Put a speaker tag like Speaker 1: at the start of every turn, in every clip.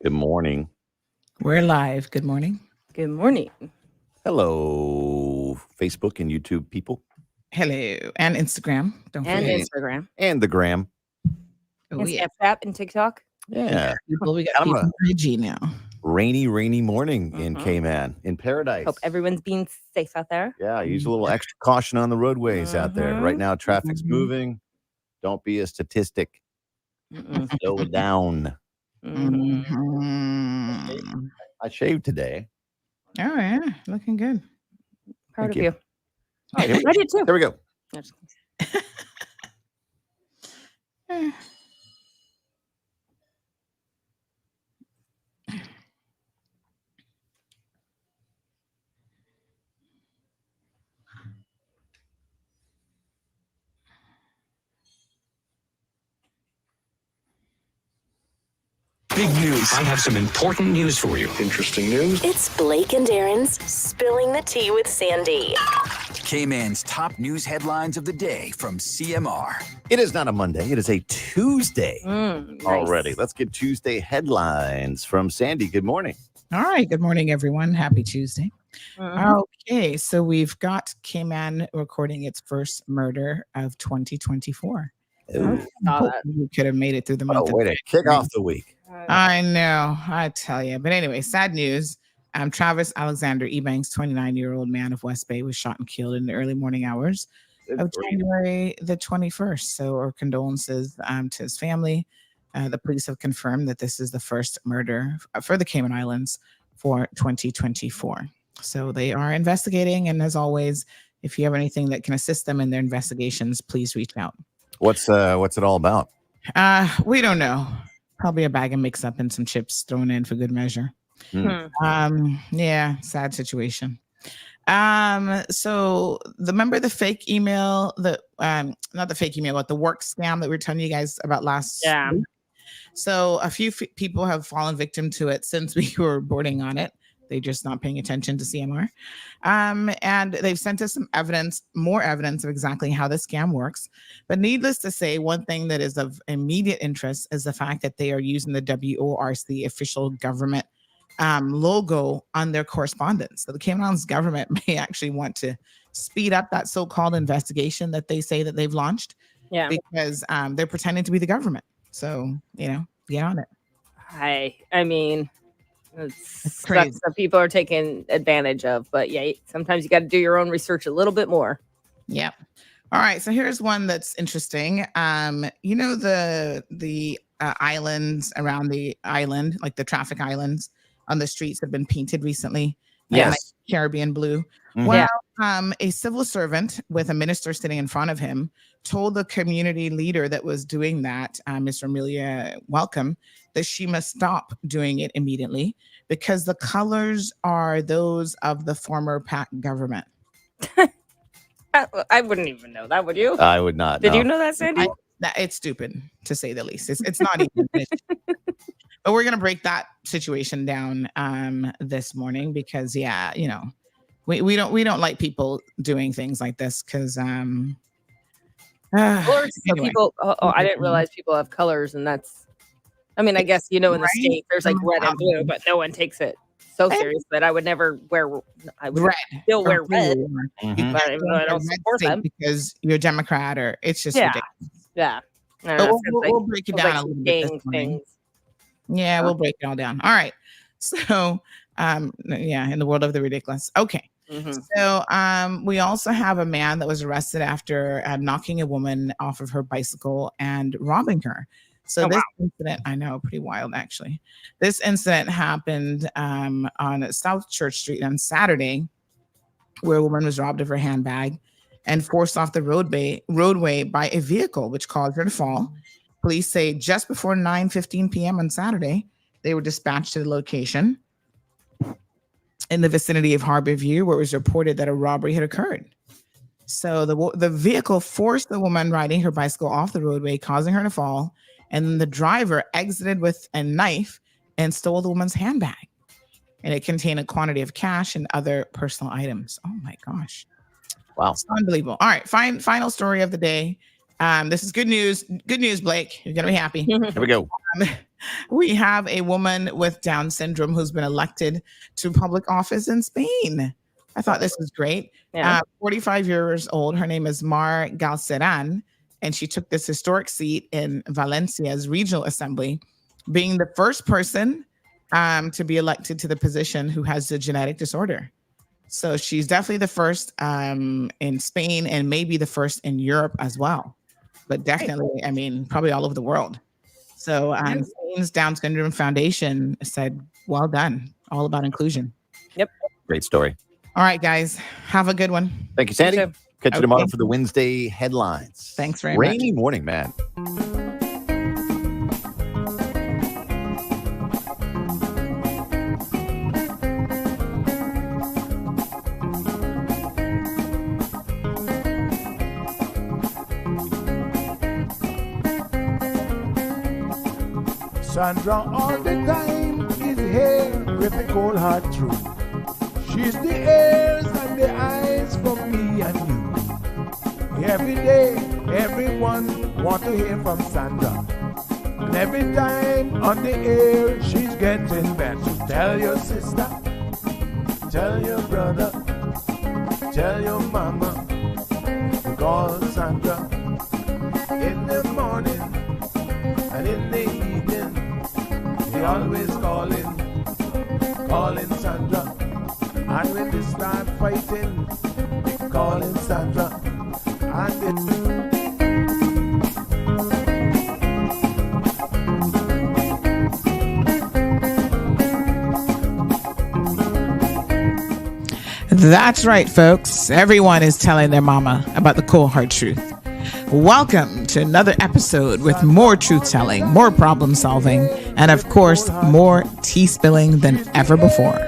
Speaker 1: Good morning.
Speaker 2: We're live. Good morning.
Speaker 3: Good morning.
Speaker 1: Hello, Facebook and YouTube people.
Speaker 2: Hello. And Instagram. Don't
Speaker 3: And
Speaker 2: forget.
Speaker 3: Instagram.
Speaker 1: And the gram.
Speaker 2: Oh,
Speaker 3: And
Speaker 2: yeah.
Speaker 3: Snapchat and TikTok.
Speaker 1: Yeah.
Speaker 2: We got
Speaker 1: Kind of
Speaker 2: people
Speaker 1: a
Speaker 2: on IG now.
Speaker 1: rainy morning in Cayman, in paradise.
Speaker 3: Hope everyone's being safe out there.
Speaker 1: Yeah, use a little extra caution on the roadways out there. Right now, traffic's
Speaker 2: Mhm.
Speaker 1: moving. Don't be a statistic. Slow it down.
Speaker 2: Mhm.
Speaker 1: I shaved today.
Speaker 2: Oh, yeah. Looking good.
Speaker 3: Proud
Speaker 1: Thank
Speaker 3: of
Speaker 1: you.
Speaker 3: you.
Speaker 1: Oh, here we
Speaker 3: I did too.
Speaker 1: There we go.
Speaker 2: Eh.
Speaker 4: Big news. I have some important news for you.
Speaker 5: Interesting news.
Speaker 6: It's Blake and Aaron's Spilling the Tea with Sandy.
Speaker 4: Cayman's top news headlines of the day from CMR.
Speaker 1: It is not a Monday. It is a Tuesday
Speaker 3: Nice.
Speaker 1: already. Let's get Tuesday headlines from Sandy. Good morning.
Speaker 2: All right. Good morning, everyone. Happy Tuesday. Okay. So we've got Cayman recording its first murder of 2024.
Speaker 1: Ooh.
Speaker 3: Saw that.
Speaker 2: You could have made it through the
Speaker 1: What a
Speaker 2: month.
Speaker 1: way to kick off the week.
Speaker 2: I know. I tell you. But anyway, sad news. Travis Alexander Ebanks, 29-year-old man of West Bay, was shot and killed in the early morning hours of January the 21st. So our condolences to his family. The police have confirmed that this is the first murder for the Cayman Islands for 2024. So they are investigating. And as always, if you have anything that can assist them in their investigations, please reach out.
Speaker 1: What's it all about?
Speaker 2: We don't know. Probably a bag of mix-up and some chips thrown in for good measure. Yeah, sad situation. So remember the fake email, not the fake email, but the work scam that we were telling you guys about last week? So a few people have fallen victim to it since we were reporting on it. They're just not paying attention to CMR. And they've sent us some evidence, more evidence of exactly how the scam works. But needless to say, one thing that is of immediate interest is the fact that they are using the WORC official government logo on their correspondence. So the Cayman Islands government may actually want to speed up that so-called investigation that they say that they've launched.
Speaker 3: Yeah.
Speaker 2: Because they're pretending to be the government. So, get on it.
Speaker 3: I mean,
Speaker 2: It's crazy.
Speaker 3: stuff that people are taking advantage of. But yeah, sometimes you got to do your own research a little bit more.
Speaker 2: Yeah. All right. So here's one that's interesting. The islands around the island, like the traffic islands on the streets, have been painted recently.
Speaker 1: Yes.
Speaker 2: Like Caribbean blue.
Speaker 1: Mhm.
Speaker 2: Well, a civil servant with a minister sitting in front of him told the community leader that was doing that, Mr. Amelia Welcome, that she must stop doing it immediately because the colors are those of the former PAC government.
Speaker 3: I wouldn't even know that, would you?
Speaker 1: I would not.
Speaker 3: Did
Speaker 1: no.
Speaker 3: you know that, Sandy?
Speaker 2: It's stupid, to say the least. It's not even. But we're gonna break that situation down this morning because we don't like people doing things like this because
Speaker 3: Or people. Oh, I didn't realize people have colors, and that's. I mean, I guess in the state there's like red and blue, but no one takes it so serious that I would never wear. I would
Speaker 2: red.
Speaker 3: still wear red,
Speaker 1: Mhm.
Speaker 3: but even though I don't support them.
Speaker 2: because you're a Democrat, or it's just
Speaker 3: Yeah.
Speaker 2: ridiculous.
Speaker 3: Yeah.
Speaker 2: But we'll break it down a little bit this morning. Yeah, we'll break it all down. All right. So, in the world of the ridiculous. Okay. So, we also have a man that was arrested after knocking a woman off of her bicycle and robbing her. So incident, I know, pretty wild actually. This incident happened on South Church Street on Saturday, where a woman was robbed of her handbag and forced off the roadway by a vehicle, which caused her to fall. Police say just before 9:15 p.m. on Saturday, they were dispatched to the location in the vicinity of Harbor View, where it was reported that a robbery had occurred. So the vehicle forced the woman riding her bicycle off the roadway, causing her to fall. And then the driver exited with a knife and stole the woman's handbag. And it contained a quantity of cash and other personal items. Oh my gosh.
Speaker 1: Wow.
Speaker 2: It's unbelievable. All right. Final story of the day. This is good news. Good news, Blake. You're going to be happy.
Speaker 1: Here we go.
Speaker 2: We have a woman with Down syndrome who's been elected to public office in Spain. I thought this was great.
Speaker 3: Yeah.
Speaker 2: 45 years old. Her name is Mar Galceran, and she took this historic seat in Valencia's regional assembly, being the first person to be elected to the position who has the genetic disorder. So she's definitely the first in Spain and maybe the first in Europe as well. But definitely, I mean, probably all over the world. So Spain's Down Syndrome Foundation said, well done. All about inclusion.
Speaker 3: Yep.
Speaker 1: Great story.
Speaker 2: All right, guys. Have a good one.
Speaker 1: Thank you, Sandy.
Speaker 3: You too.
Speaker 1: Catch you tomorrow for the Wednesday headlines.
Speaker 2: Thanks very much.
Speaker 1: Rainy morning, man.
Speaker 5: Sandra all the time is here with a cold hard truth. She's the ears and the eyes for me and you. Every day, everyone want to hear from Sandra. And every time on the air, she's getting better. Tell your sister, tell your brother, tell your mama. Call Sandra in the morning and in the evening. They always calling Sandra. And when they start fighting, they calling Sandra. And
Speaker 2: That's right, folks. Everyone is telling their mama about the cold hard truth. Welcome to another episode with more truth telling, more problem solving, and of course, more tea spilling than ever before.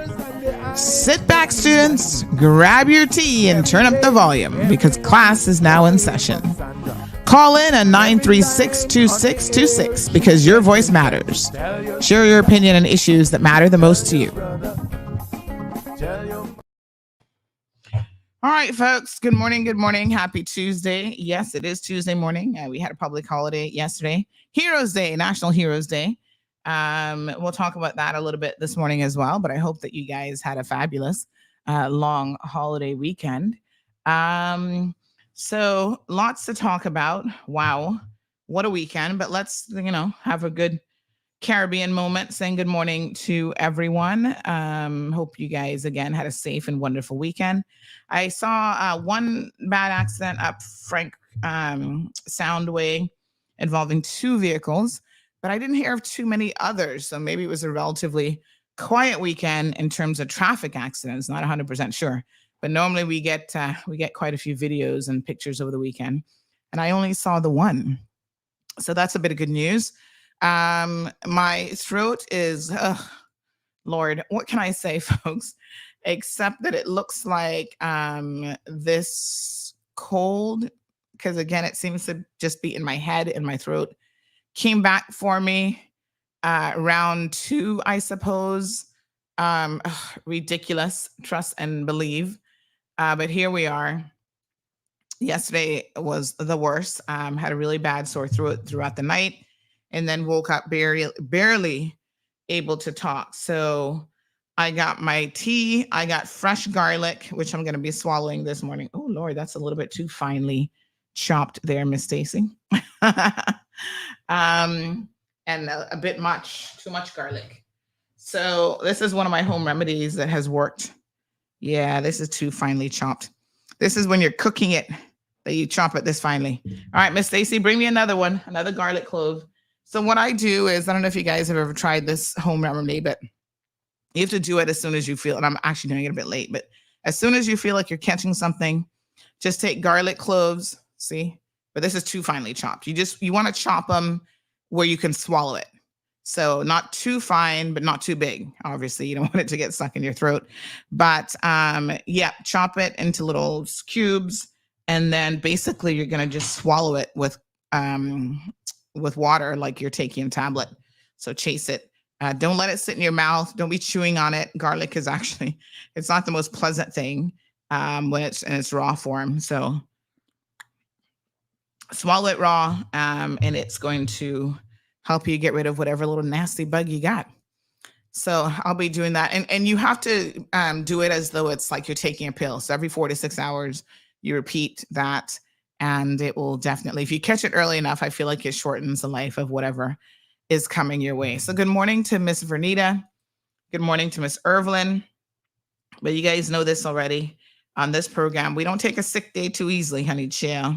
Speaker 2: Sit back, students, grab your tea and turn up the volume because class is now in session. Call in at 936-2626 because your voice matters. Share your opinion on issues that matter the most to you. All right, folks. Good morning. Good morning. Happy Tuesday. Yes, it is Tuesday morning. We had a public holiday yesterday. Heroes Day, National Heroes Day. We'll talk about that a little bit this morning as well, but I hope that you guys had a fabulous long holiday weekend. So lots to talk about. Wow, what a weekend. But let's, have a good Caribbean moment saying good morning to everyone. Hope you guys again had a safe and wonderful weekend. I saw one bad accident up Frank Soundway involving 2 vehicles, but I didn't hear of too many others. So maybe it was a relatively quiet weekend in terms of traffic accidents. Not 100% sure, but normally we get quite a few videos and pictures over the weekend, and I only saw the one. So that's a bit of good news. My throat is, Lord, what can I say, folks? Except that it looks like this cold, because again, it seems to just be in my head and my throat, came back for me round 2, I suppose. Ridiculous, trust and believe. But here we are. Yesterday was the worst. Had a really bad sore throat throughout the night, and then woke up barely able to talk. So I got my tea. I got fresh garlic, which I'm going to be swallowing this morning. Oh, Lord, that's a little bit too finely chopped there, Miss Stacy. And a bit too much garlic. So this is one of my home remedies that has worked. Yeah, this is too finely chopped. This is when you're cooking it that you chop it this finely. All right, Miss Stacy, bring me another one, another garlic clove. So what I do is, I don't know if you guys have ever tried this home remedy, but you have to do it as soon as you feel, and I'm actually doing it a bit late, but as soon as you feel like you're catching something, just take garlic cloves, see? But this is too finely chopped. You want to chop them where you can swallow it. So not too fine, but not too big. Obviously, you don't want it to get stuck in your throat. But chop it into little cubes, and then basically you're going to just swallow it with water like you're taking a tablet. So chase it. Don't let it sit in your mouth. Don't be chewing on it. Garlic is it's not the most pleasant thing when it's in its raw form. So swallow it raw, and it's going to help you get rid of whatever little nasty bug you got. So I'll be doing that. And you have to do it as though it's like you're taking a pill. So every 4 to 6 hours, you repeat that, and it will definitely, if you catch it early enough, I feel like it shortens the life of whatever is coming your way. So good morning to Miss Vernita. Good morning to Miss Irvelyn. But you guys know this already. On this program, we don't take a sick day too easily, honey chill.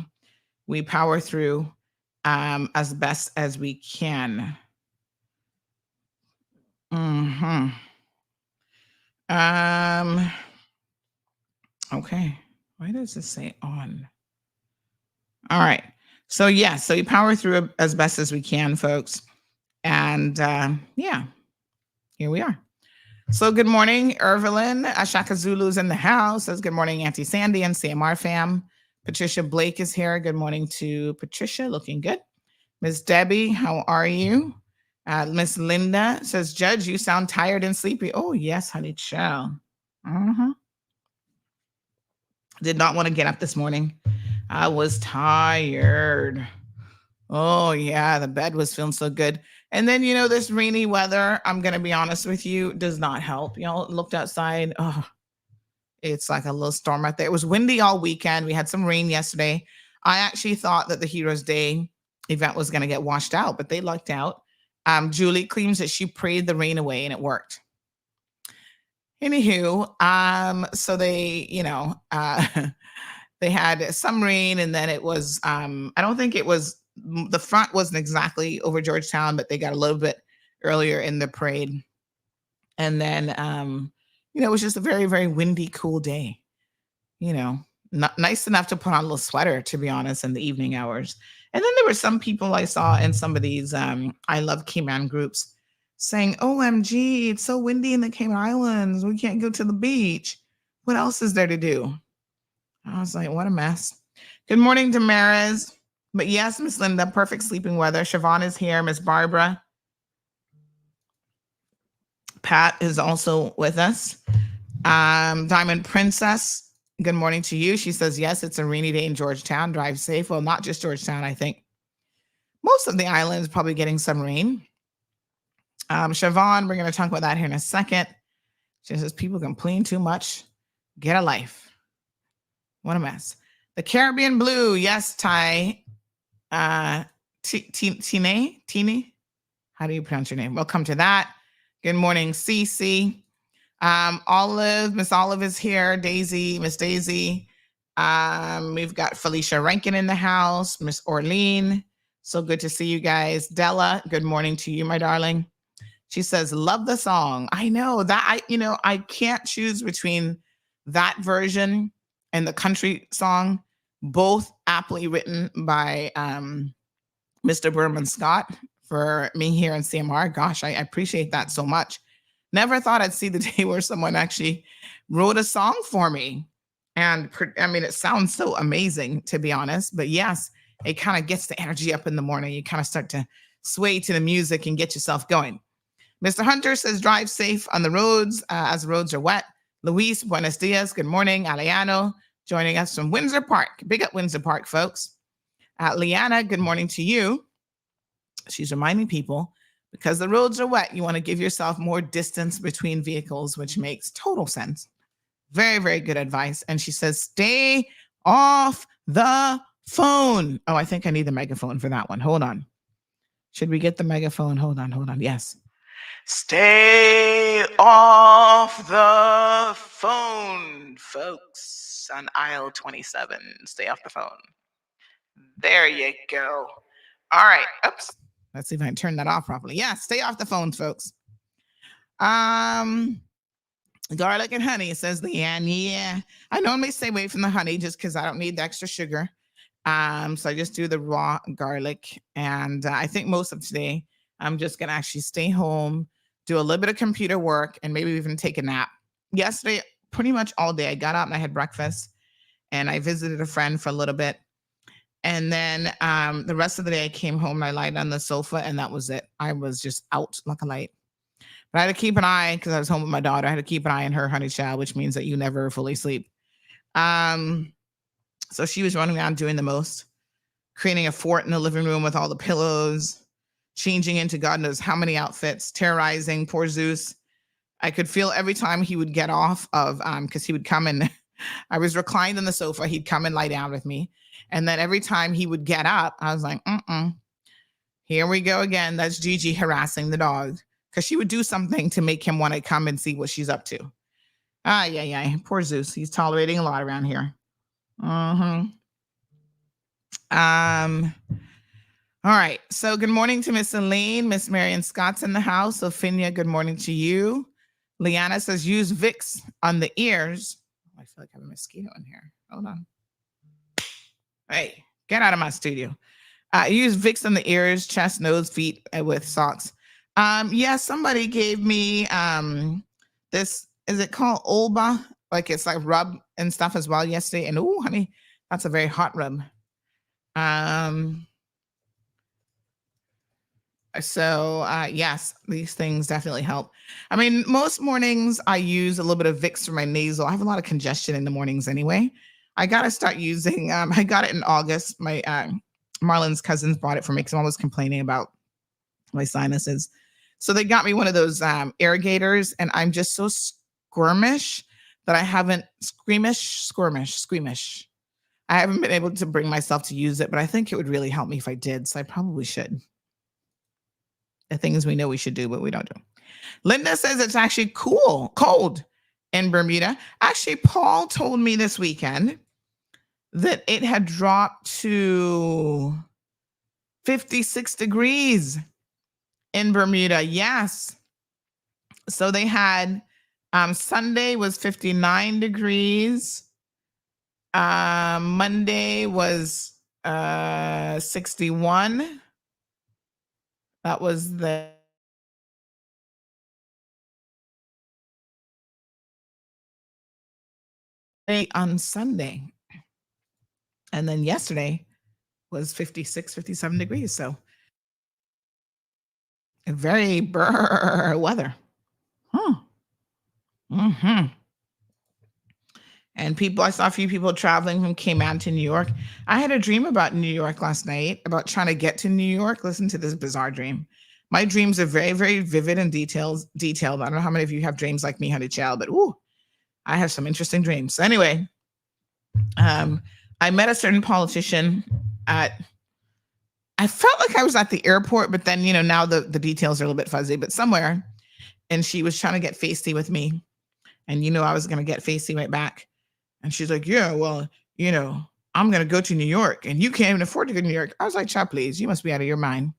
Speaker 2: We power through as best as we can. Okay. Why does this say on? All right. So yeah, so we power through as best as we can, folks. And yeah, here we are. So good morning, Irvelyn. Ashaka Zulu's in the house. Says good morning, Auntie Sandy and CMR fam. Patricia Blake is here. Good morning to Patricia. Looking good. Miss Debbie, how are you? Miss Linda says, Judge, you sound tired and sleepy. Oh, yes, honey, child. Did not want to get up this morning. I was tired. Oh, yeah, the bed was feeling so good. And then, you know, this rainy weather, I'm going to be honest with you, does not help. You know, looked outside. Oh, it's like a little storm out there. It was windy all weekend. We had some rain yesterday. I actually thought that the Heroes Day event was going to get washed out, but they lucked out. Julie claims that she prayed the rain away and it worked. Anywho, so they, you know, they had some rain, and then it was, I don't think it was, the front wasn't exactly over Georgetown, but they got a little bit earlier in the parade. And then, you know, it was just a very, very windy, cool day. You know, not nice enough to put on a little sweater, to be honest, in the evening hours. And then there were some people I saw in some of these I Love Cayman groups saying, OMG, it's so windy in the Cayman Islands. We can't go to the beach. What else is there to do? I was like, what a mess. Good morning, Damaris. But yes, Miss Linda, perfect sleeping weather. Siobhan is here. Miss Barbara. Pat is also with us. Diamond Princess, good morning to you. She says, yes, it's a rainy day in Georgetown. Drive safe. Well, not just Georgetown, I think. Most of the island is probably getting some rain. Siobhan, we're going to talk about that here in a second. She says, people complain too much. Get a life. What a mess. The Caribbean Blue. Yes, Ty. Tine? How do you pronounce your name? Welcome to that. Good morning, Cece. Olive, Miss Olive is here. Daisy, Miss Daisy. We've got Felicia Rankin in the house. Miss Orlean. So good to see you guys. Della, good morning to you, my darling. She says, love the song. I know that I can't choose between that version and the country song, both aptly written by Mr. Berman Scott for me here in CMR. Gosh, I appreciate that so much. Never thought I'd see the day where someone actually wrote a song for me. And I mean, it sounds so amazing, to be honest. But yes, it kind of gets the energy up in the morning. You kind of start to sway to the music and get yourself going. Mr. Hunter says, drive safe on the roads as the roads are wet. Luis, buenos dias. Good morning. Aliano, joining us from Windsor Park. Big up Windsor Park, folks. Liana, good morning to you. She's reminding people, because the roads are wet, you want to give yourself more distance between vehicles, which makes total sense. Very, very good advice. And she says, stay off the phone. Oh, I think I need the megaphone for that one. Hold on. Should we get the megaphone? Hold on. Yes. Stay off the phone, folks, on aisle 27. Stay off the phone. There you go. All right. Oops. Let's see if I can turn that off properly. Yeah, stay off the phones, folks. Garlic and honey, says Leanne. Yeah, I normally stay away from the honey just because I don't need the extra sugar. So I just do the raw garlic. And I think most of today, I'm just going to actually stay home, do a little bit of computer work, and maybe even take a nap. Yesterday, pretty much all day, I got up and I had breakfast, and I visited a friend for a little bit. And then the rest of the day, I came home and I lied on the sofa, and that was it. I was just out like a light. But I had to keep an eye, because I was home with my daughter. I had to keep an eye on her, honey child, which means that you never fully sleep. So she was running around doing the most creating a fort in the living room with all the pillows, changing into God knows how many outfits, terrorizing poor Zeus. I could feel every time he would get off of, because he would come and I was reclined on the sofa. He'd come and lie down with me. And then every time he would get up, I was like, here we go again. That's Gigi harassing the dog. Because she would do something to make him want to come and see what she's up to. Yeah. Poor Zeus. He's tolerating a lot around here. All right. So good morning to Miss Elaine. Miss Marion Scott's in the house. Ophinia, good morning to you. Liana says use Vicks on the ears. I feel like I have a mosquito in here. Hold on. Hey, get out of my studio. Use Vicks on the ears, chest, nose, feet with socks. Yeah, somebody gave me this, is it called Olba? Like it's like rub and stuff as well yesterday. And oh, honey, that's a very hot rub. Yes, these things definitely help. I mean, most mornings I use a little bit of Vicks for my nasal. I have a lot of congestion in the mornings anyway. I got to start using, I got it in August. My Marlon's cousins bought it for me because I'm always complaining about my sinuses. So they got me one of those irrigators, and I'm just so squirmish that I haven't squeamish. I haven't been able to bring myself to use it, but I think it would really help me if I did. So I probably should. The things we know we should do, but we don't do. Linda says it's actually cold in Bermuda. Actually, Paul told me this weekend that it had dropped to 56 degrees in Bermuda. Yes. So they had Sunday was 59 degrees. Monday was 61. That was the on Sunday. And then yesterday was 56, 57 degrees. So very brr weather. And I saw a few people traveling from Cayman to New York. I had a dream about New York last night, about trying to get to New York. Listen to this bizarre dream. My dreams are very, very vivid and detailed. I don't know how many of you have dreams like me, honey child, but I have some interesting dreams. So anyway, I met a certain politician I felt like I was at the airport, but then, now the details are a little bit fuzzy, but somewhere. And she was trying to get feisty with me. And I was going to get feisty right back. And she's like, yeah, well, I'm going to go to New York and you can't even afford to go to New York. I was like, child, please, you must be out of your mind.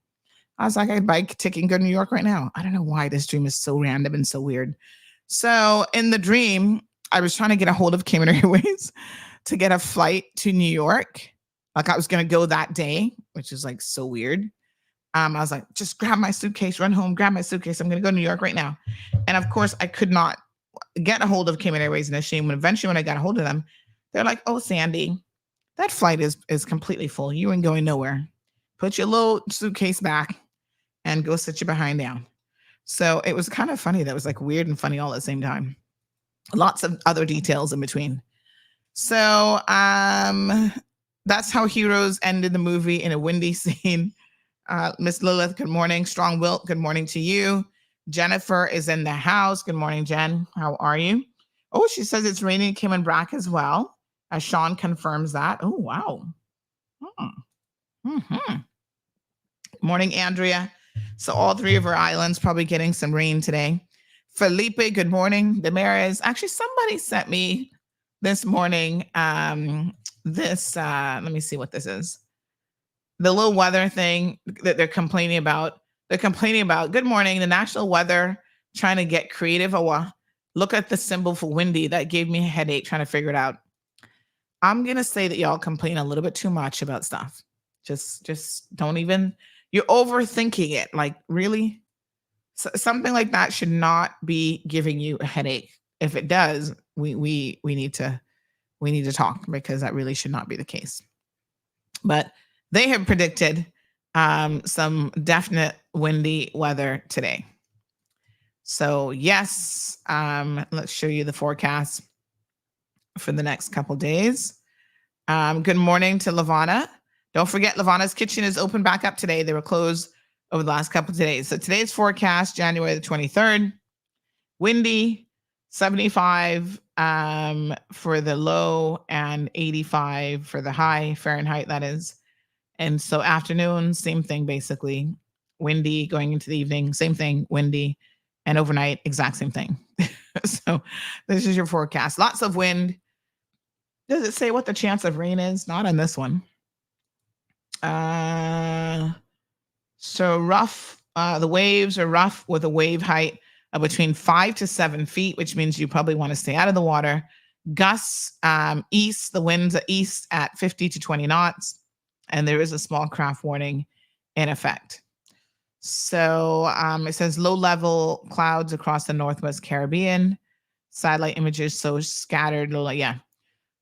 Speaker 2: I was like, I'd buy a ticket and go to New York right now. I don't know why this dream is so random and so weird. So in the dream, I was trying to get a hold of Cayman Airways to get a flight to New York. Like I was going to go that day, which is like so weird. I was like, just grab my suitcase, run home, grab my suitcase. I'm going to go to New York right now. And of course, I could not get a hold of Cayman Airways in a shame. When eventually when I got a hold of them, they're like, oh, Sandy, that flight is completely full. You ain't going nowhere. Put your little suitcase back and go sit your behind down. So it was kind of funny. That was like weird and funny all at the same time. Lots of other details in between. So that's how Heroes ended the movie, in a windy scene. Miss Lilith, good morning. Strong Wilt, good morning to you. Jennifer is in the house. Good morning, Jen. How are you? Oh, she says it's raining in Cayman Brac as well. Sean confirms that. Oh, wow. Morning, Andrea. So all three of our islands probably getting some rain today. Felipe, good morning. Damaris. Actually, somebody sent me this morning let me see what this is. The little weather thing that they're complaining about. They're complaining about, good morning, the national weather, trying to get creative. Look at the symbol for windy. That gave me a headache trying to figure it out. I'm going to say that y'all complain a little bit too much about stuff. Just don't even, you're overthinking it. Like, really? Something like that should not be giving you a headache. If it does, we need to talk, because that really should not be the case. But they have predicted some definite windy weather today. So yes, let's show you the forecast for the next couple days. Good morning to Lavana. Don't forget, Lavana's Kitchen is open back up today. They were closed over the last couple of days. So today's forecast, January the 23rd, windy, 75 for the low and 85 for the high, Fahrenheit, that is. And so afternoon, same thing, basically. Windy going into the evening, same thing, windy. And overnight, exact same thing. So this is your forecast. Lots of wind. Does it say what the chance of rain is? Not on this one. So rough, the waves are rough with a wave height of between 5 to 7 feet, which means you probably want to stay out of the water. Gusts east, the winds are east at 50 to 20 knots. And there is a small craft warning in effect. So it says low level clouds across the Northwest Caribbean. Satellite images so scattered. Yeah.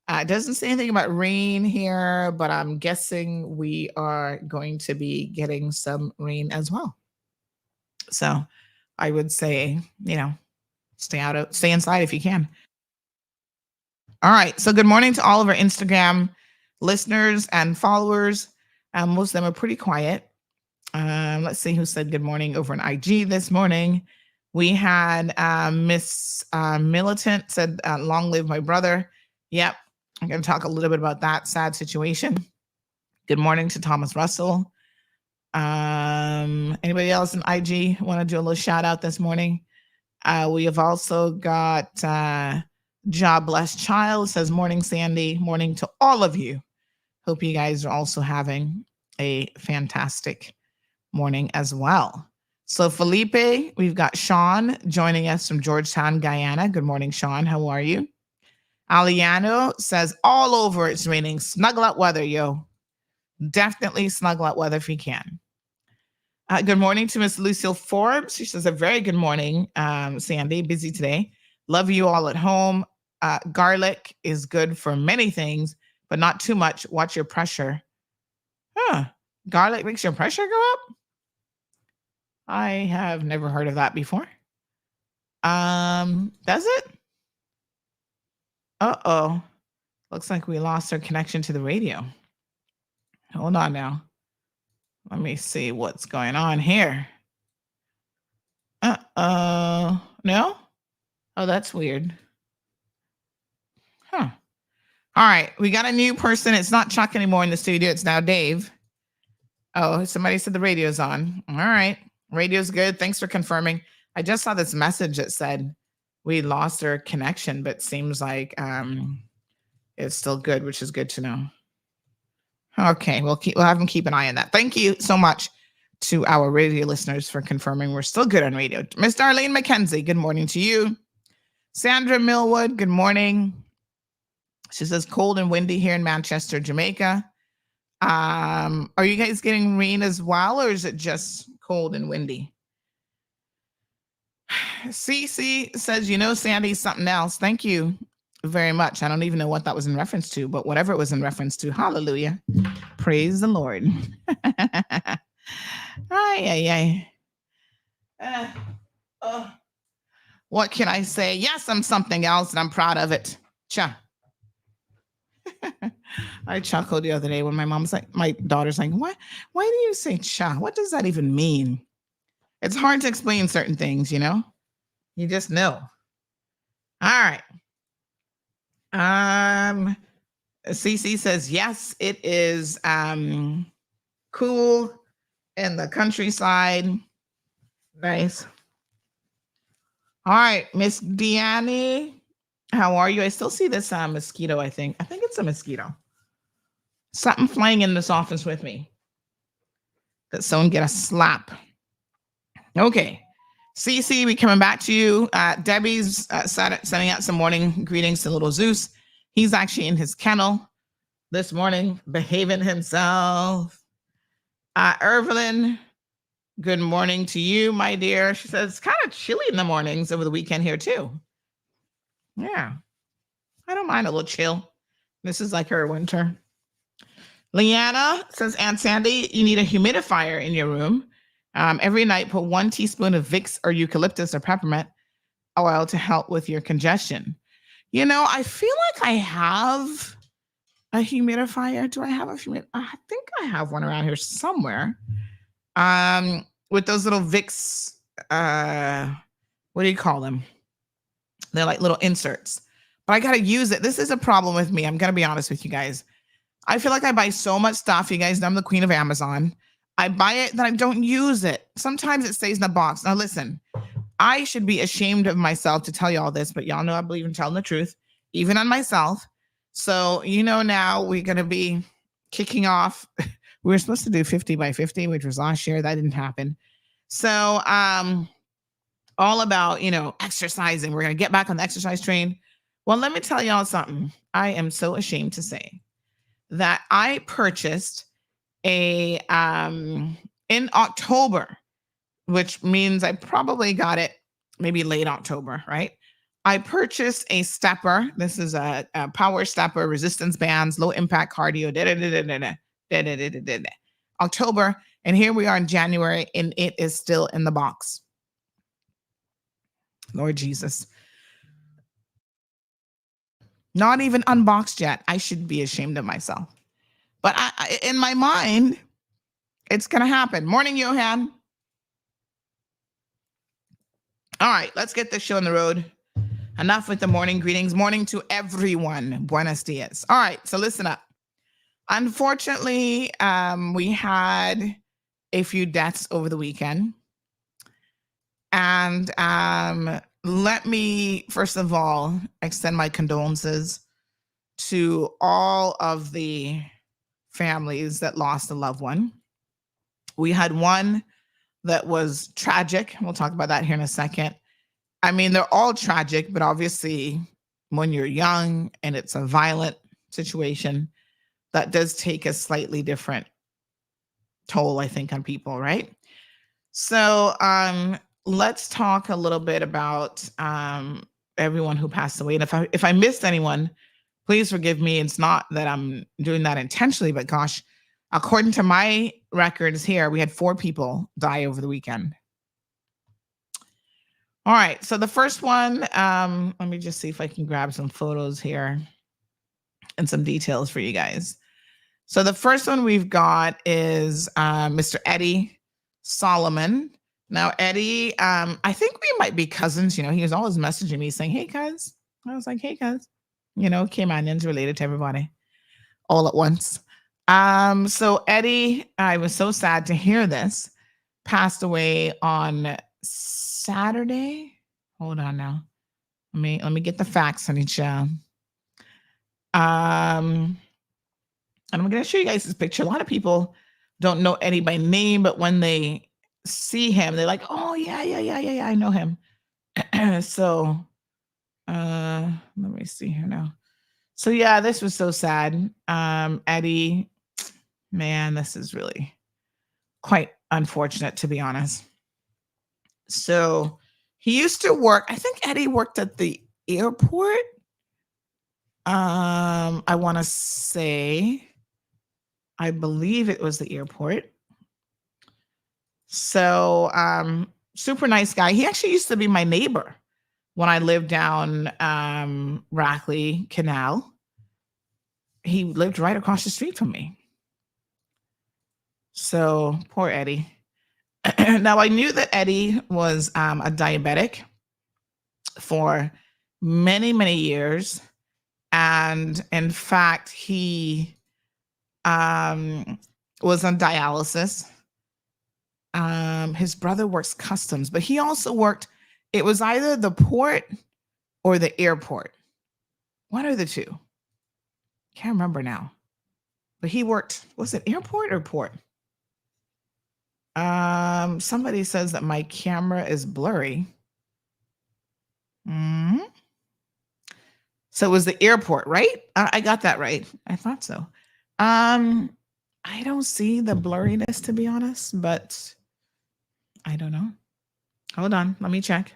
Speaker 2: It doesn't say anything about rain here, but I'm guessing we are going to be getting some rain as well. So I would say, stay inside if you can. All right. So good morning to all of our Instagram listeners and followers. Most of them are pretty quiet. Let's see who said good morning over on IG this morning. We had Miss Militant said, long live my brother. Yep. I'm going to talk a little bit about that sad situation. Good morning to Thomas Russell. Anybody else in IG want to do a little shout out this morning? We have also got Job Blessed Child says, morning, Sandy. Morning to all of you. Hope you guys are also having a fantastic morning as well. So Felipe, we've got Sean joining us from Georgetown, Guyana. Good morning, Sean. How are you? Aliano says, all over it's raining. Snuggle up weather, yo. Definitely snuggle up weather if you can. Good morning to Miss Lucille Forbes. She says, a very good morning, Sandy. Busy today. Love you all at home. Garlic is good for many things, but not too much. Watch your pressure. Garlic makes your pressure go up? I have never heard of that before. Does it? Uh-oh. Looks like we lost our connection to the radio. Hold on now. Let me see what's going on here. Uh-oh. No? Oh, that's weird. All right. We got a new person. It's not Chuck anymore in the studio. It's now Dave. Oh, somebody said the radio's on. All right. Radio's good. Thanks for confirming. I just saw this message that said we lost our connection, but seems like it's still good, which is good to know. Okay, we'll have them keep an eye on that. Thank you so much to our radio listeners for confirming we're still good on radio. Miss Darlene McKenzie, good morning to you. Sandra Millwood, good morning. She says cold and windy here in Manchester, Jamaica. Are you guys getting rain as well, or is it just cold and windy? CC says, Sandy, something else. Thank you very much. I don't even know what that was in reference to, but whatever it was in reference to, hallelujah. Praise the Lord. What can I say? Yes, I'm something else, and I'm proud of it. Cha. I chuckled the other day when my daughter's like, why do you say cha? What does that even mean? It's hard to explain certain things, you just know. All right. CC says, yes, it is cool in the countryside. Nice. All right, Miss Deanne, how are you? I still see this mosquito, I think. I think it's a mosquito. Something flying in this office with me. That someone get a slap. Okay. CC, we coming back to you. Debbie's sending out some morning greetings to little Zeus. He's actually in his kennel this morning, behaving himself. Evelyn, good morning to you, my dear. She says it's kind of chilly in the mornings over the weekend here too. Yeah, I don't mind a little chill. This is like her winter. Leanna says, Aunt Sandy, you need a humidifier in your room. Every night, put 1 teaspoon of Vicks or eucalyptus or peppermint oil to help with your congestion. I feel like I have a humidifier. Do I have a humidifier? I think I have one around here somewhere. With those little Vicks, what do you call them? They're like little inserts. But I gotta use it. This is a problem with me. I'm gonna be honest with you guys. I feel like I buy so much stuff. You guys know I'm the queen of Amazon. I buy it, then I don't use it. Sometimes it stays in the box. Now listen, I should be ashamed of myself to tell you all this, but y'all know I believe in telling the truth, even on myself. So, now we're going to be kicking off. We were supposed to do 50 by 50, which was last year. That didn't happen. So, all about, exercising. We're going to get back on the exercise train. Well, let me tell y'all something. I am so ashamed to say that I purchased in October, which means I probably got it maybe late October, right? I purchased a stepper. This is a power stepper, resistance bands, low impact cardio, October. And here we are in January, and it is still in the box. Lord Jesus. Not even unboxed yet. I should be ashamed of myself. But in my mind, it's going to happen. Morning, Johan. All right, let's get this show on the road. Enough with the morning greetings. Morning to everyone. Buenos dias. All right, so listen up. Unfortunately, we had a few deaths over the weekend. And let me, first of all, extend my condolences to all of the families that lost a loved one. We had one that was tragic. We'll talk about that here in a second. I mean, they're all tragic, but obviously when you're young and it's a violent situation, that does take a slightly different toll, I think, on people, right? So let's talk a little bit about everyone who passed away. And if I missed anyone, please forgive me. It's not that I'm doing that intentionally, but gosh, according to my records here, we had 4 people die over the weekend. All right, so the first one, let me just see if I can grab some photos here and some details for you guys. So the first one we've got is Mr. Eddie Solomon. Now, Eddie, I think we might be cousins. He was always messaging me saying, hey, cuz. I was like, hey, cuz. Caymanians related to everybody all at once. So Eddie, I was so sad to hear this, passed away on Saturday. Hold on now. Let me get the facts on each. And I'm going to show you guys this picture. A lot of people don't know Eddie by name, but when they see him, they're like, oh, yeah, I know him. So let me see here now. So yeah, this was so sad. Eddie, man, this is really quite unfortunate, to be honest. So he used to work, I think Eddie worked at the airport. I want to say, I believe it was the airport. So super nice guy. He actually used to be my neighbor when I lived down Rackley Canal. He lived right across the street from me. So poor Eddie. Now I knew that Eddie was a diabetic for many, many years. And in fact, he was on dialysis. His brother works customs, but he also worked, it was either the port or the airport. One of the two. Can't remember now. But he worked, was it airport or port? Somebody says that my camera is blurry. Mm-hmm. So it was the airport, right? I got that right. I thought so. I don't see the blurriness, to be honest, but I don't know. Hold on, let me check.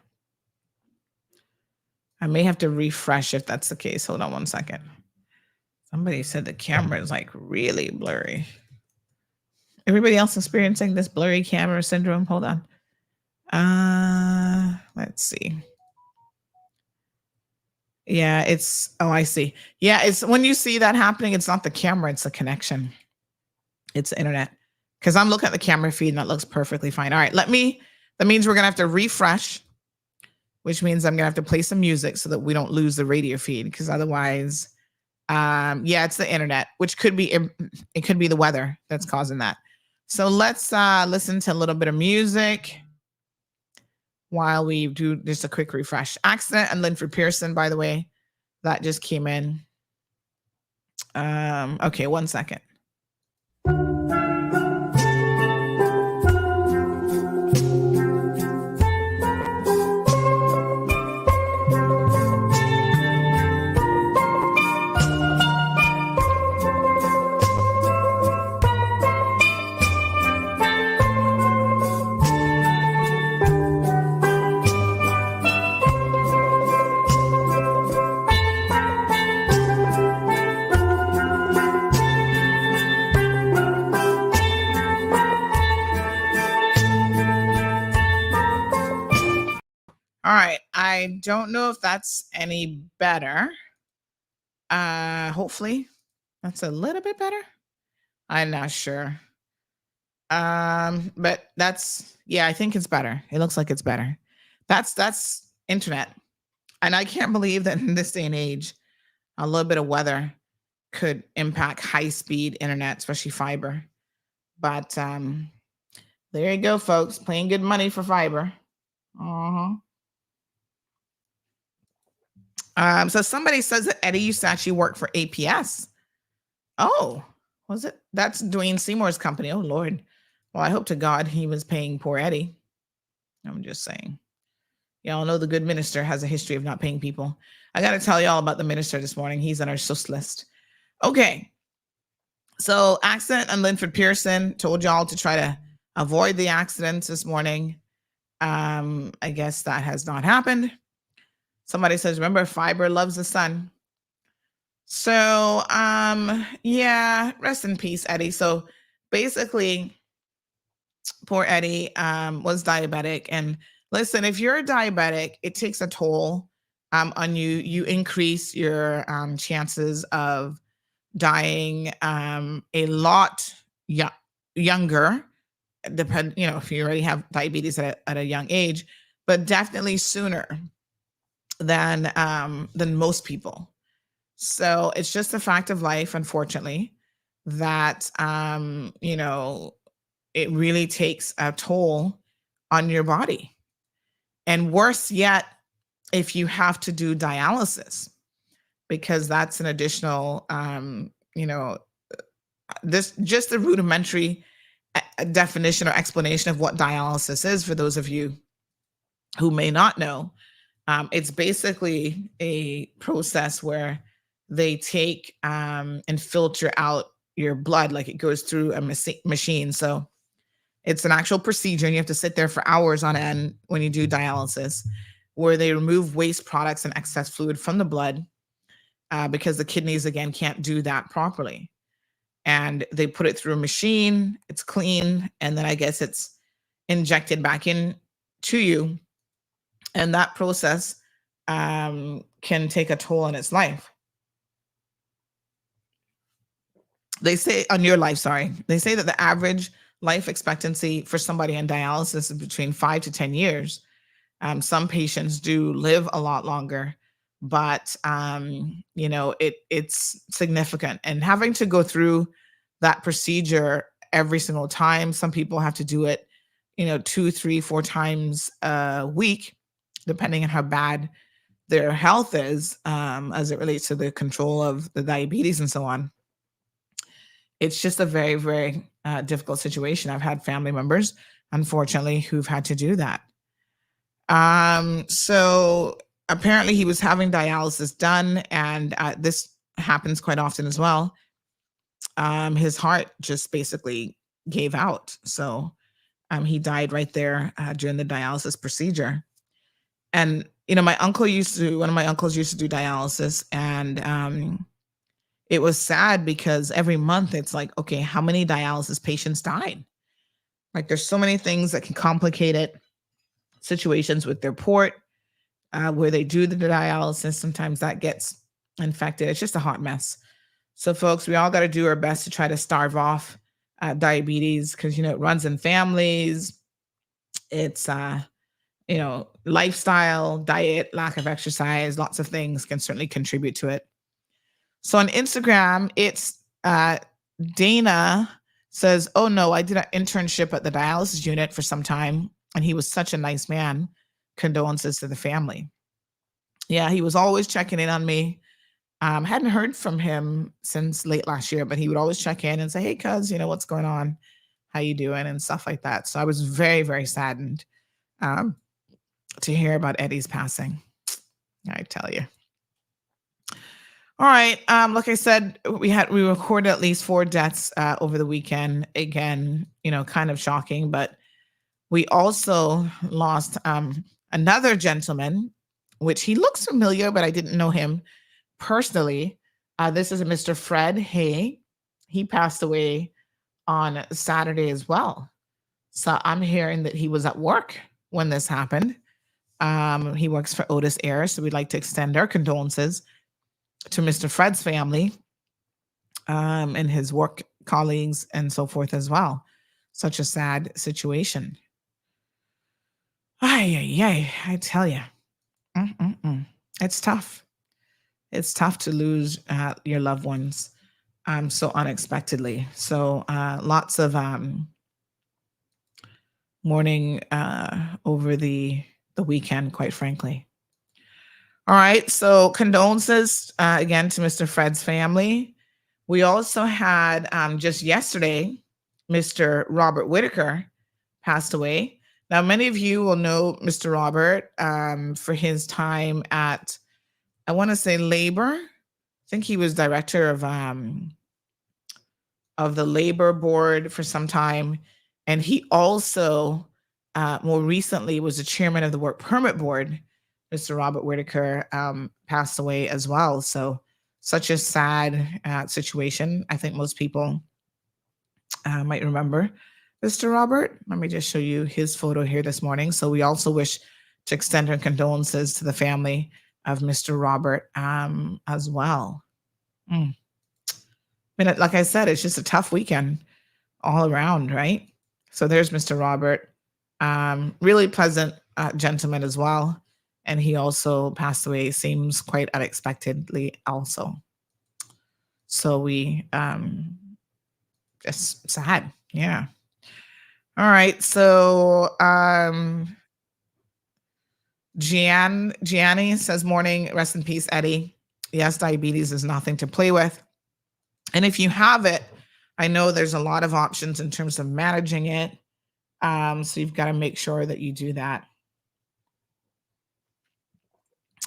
Speaker 2: I may have to refresh if that's the case. Hold on one second. Somebody said the camera is like really blurry. Everybody else experiencing this blurry camera syndrome? Hold on. Let's see. Yeah, oh, I see. Yeah, it's when you see that happening, it's not the camera, it's the connection. It's the internet. Because I'm looking at the camera feed and that looks perfectly fine. All right, that means we're gonna have to refresh, which means I'm gonna have to play some music so that we don't lose the radio feed, because otherwise, yeah, it's the internet, which could be the weather that's causing that. So let's listen to a little bit of music while we do just a quick refresh. Accident and Linford Pearson, by the way, that just came in. Okay, 1 second. All right, I don't know if that's any better. Hopefully that's a little bit better. I'm not sure. But yeah, I think it's better. It looks like it's better. That's internet. And I can't believe that in this day and age, a little bit of weather could impact high-speed internet, especially fiber. But there you go, folks, paying good money for fiber. So somebody says that Eddie used to actually work for APS. Oh, was it? That's Dwayne Seymour's company. Oh, Lord. Well, I hope to God he was paying poor Eddie. I'm just saying. Y'all know the good minister has a history of not paying people. I got to tell y'all about the minister this morning. He's on our sus list. Okay. So accident on Linford Pearson. Told y'all to try to avoid the accidents this morning. I guess that has not happened. Somebody says, remember, fiber loves the sun. So, yeah, rest in peace, Eddie. So basically, poor Eddie was diabetic. And listen, if you're a diabetic, it takes a toll on you. You increase your chances of dying a lot younger, if you already have diabetes at a young age, but definitely sooner than most people. So it's just a fact of life, unfortunately, that it really takes a toll on your body. And worse yet, if you have to do dialysis, because that's an additional this just a rudimentary definition or explanation of what dialysis is for those of you who may not know. It's basically a process where they take and filter out your blood, like it goes through a machine. So it's an actual procedure, and you have to sit there for hours on end when you do dialysis, where they remove waste products and excess fluid from the blood because the kidneys, again, can't do that properly. And they put it through a machine, it's clean, and then I guess it's injected back in to you. And that process can take a toll on its life. They say on your life, sorry. They say that the average life expectancy for somebody on dialysis is between 5 to 10 years. Some patients do live a lot longer, but it's significant. And having to go through that procedure every single time, some people have to do it, 2, 3, 4 times a week, depending on how bad their health is, as it relates to the control of the diabetes and so on. It's just a very, very difficult situation. I've had family members, unfortunately, who've had to do that. So apparently he was having dialysis done, and this happens quite often as well. His heart just basically gave out. So he died right there during the dialysis procedure. And, one of my uncles used to do dialysis, and it was sad because every month it's like, okay, how many dialysis patients died? Like there's so many things that can complicate it. Situations with their port, where they do the dialysis. Sometimes that gets infected. It's just a hot mess. So, folks, we all got to do our best to try to starve off diabetes because, it runs in families. It's, lifestyle, diet, lack of exercise, lots of things can certainly contribute to it. So on Instagram, it's Dana says, "Oh no, I did an internship at the dialysis unit for some time, and he was such a nice man. Condolences to the family." Yeah, he was always checking in on me. Hadn't heard from him since late last year, but he would always check in and say, "Hey, cuz, what's going on? How you doing?" and stuff like that. So I was very, very saddened to hear about Eddie's passing. I tell you. All right. Like I said, we recorded at least 4 deaths over the weekend. Again, kind of shocking, but we also lost another gentleman, which he looks familiar, but I didn't know him personally. This is a Mr. Fred Hay. He passed away on Saturday as well. So I'm hearing that he was at work when this happened. He works for Otis Air, so we'd like to extend our condolences to Mr. Fred's family and his work colleagues and so forth as well. Such a sad situation. I tell you. It's tough. It's tough to lose your loved ones so unexpectedly. So lots of mourning over the weekend, quite frankly. All right, so condolences again to Mr. Fred's family. We also had just yesterday, Mr. Robert Whitaker passed away. Now, many of you will know Mr. Robert for his time at, I want to say, Labor. I think he was director of the Labor Board for some time, and he also more recently was the chairman of the Work Permit Board. Mr. Robert Whitaker passed away as well. So such a sad situation. I think most people might remember Mr. Robert. Let me just show you his photo here this morning. So we also wish to extend our condolences to the family of Mr. Robert as well. But like I said, it's just a tough weekend all around, right? So there's Mr. Robert. Really pleasant gentleman as well. And he also passed away, seems quite unexpectedly also. So we just sad. Yeah. All right. So Gianni says, "Morning, rest in peace, Eddie. Yes, diabetes is nothing to play with. And if you have it, I know there's a lot of options in terms of managing it. So you've got to make sure that you do that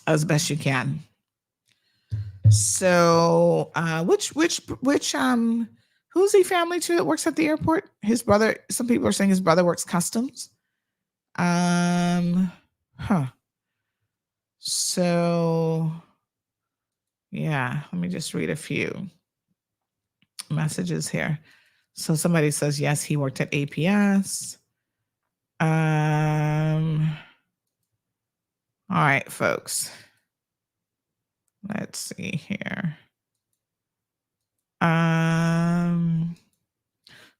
Speaker 2: as best you can." So who's he family to that works at the airport? His brother, some people are saying his brother works customs. So yeah, let me just read a few messages here. So somebody says, yes, he worked at APS. All right, folks. Let's see here.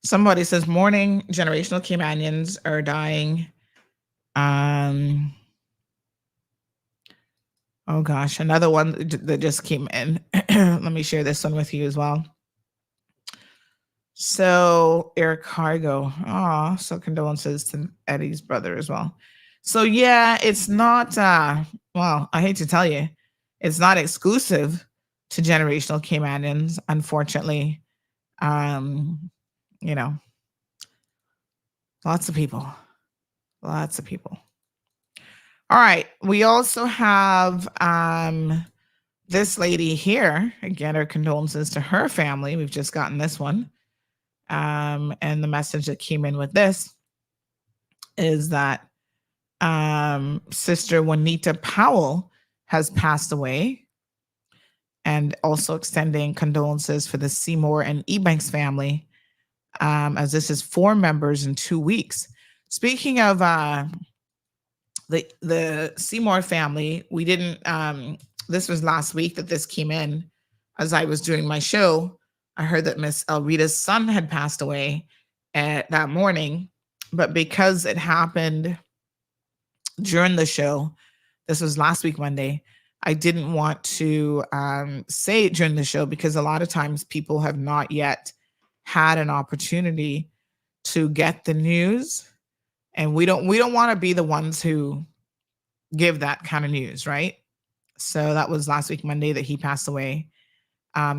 Speaker 2: Somebody says, "Morning, generational companions are dying." Oh gosh, another one that just came in. Let me share this one with you as well. So Air Cargo. So condolences to Eddie's brother as well. So yeah, it's not, well, I hate to tell you, it's not exclusive to generational companions, unfortunately. Lots of people. All right. We also have this lady here. Again, our condolences to her family. We've just gotten this one. And the message that came in with this is that Sister Juanita Powell has passed away, and also extending condolences for the Seymour and Ebanks family, as this is 4 members in 2 weeks. Speaking of the Seymour family, we didn't, this was last week that this came in. As I was doing my show, I heard that Miss Elrita's son had passed away that morning, but because it happened during the show, this was last week, Monday, I didn't want to say it during the show because a lot of times people have not yet had an opportunity to get the news. And we don't want to be the ones who give that kind of news, right? So that was last week, Monday, that he passed away.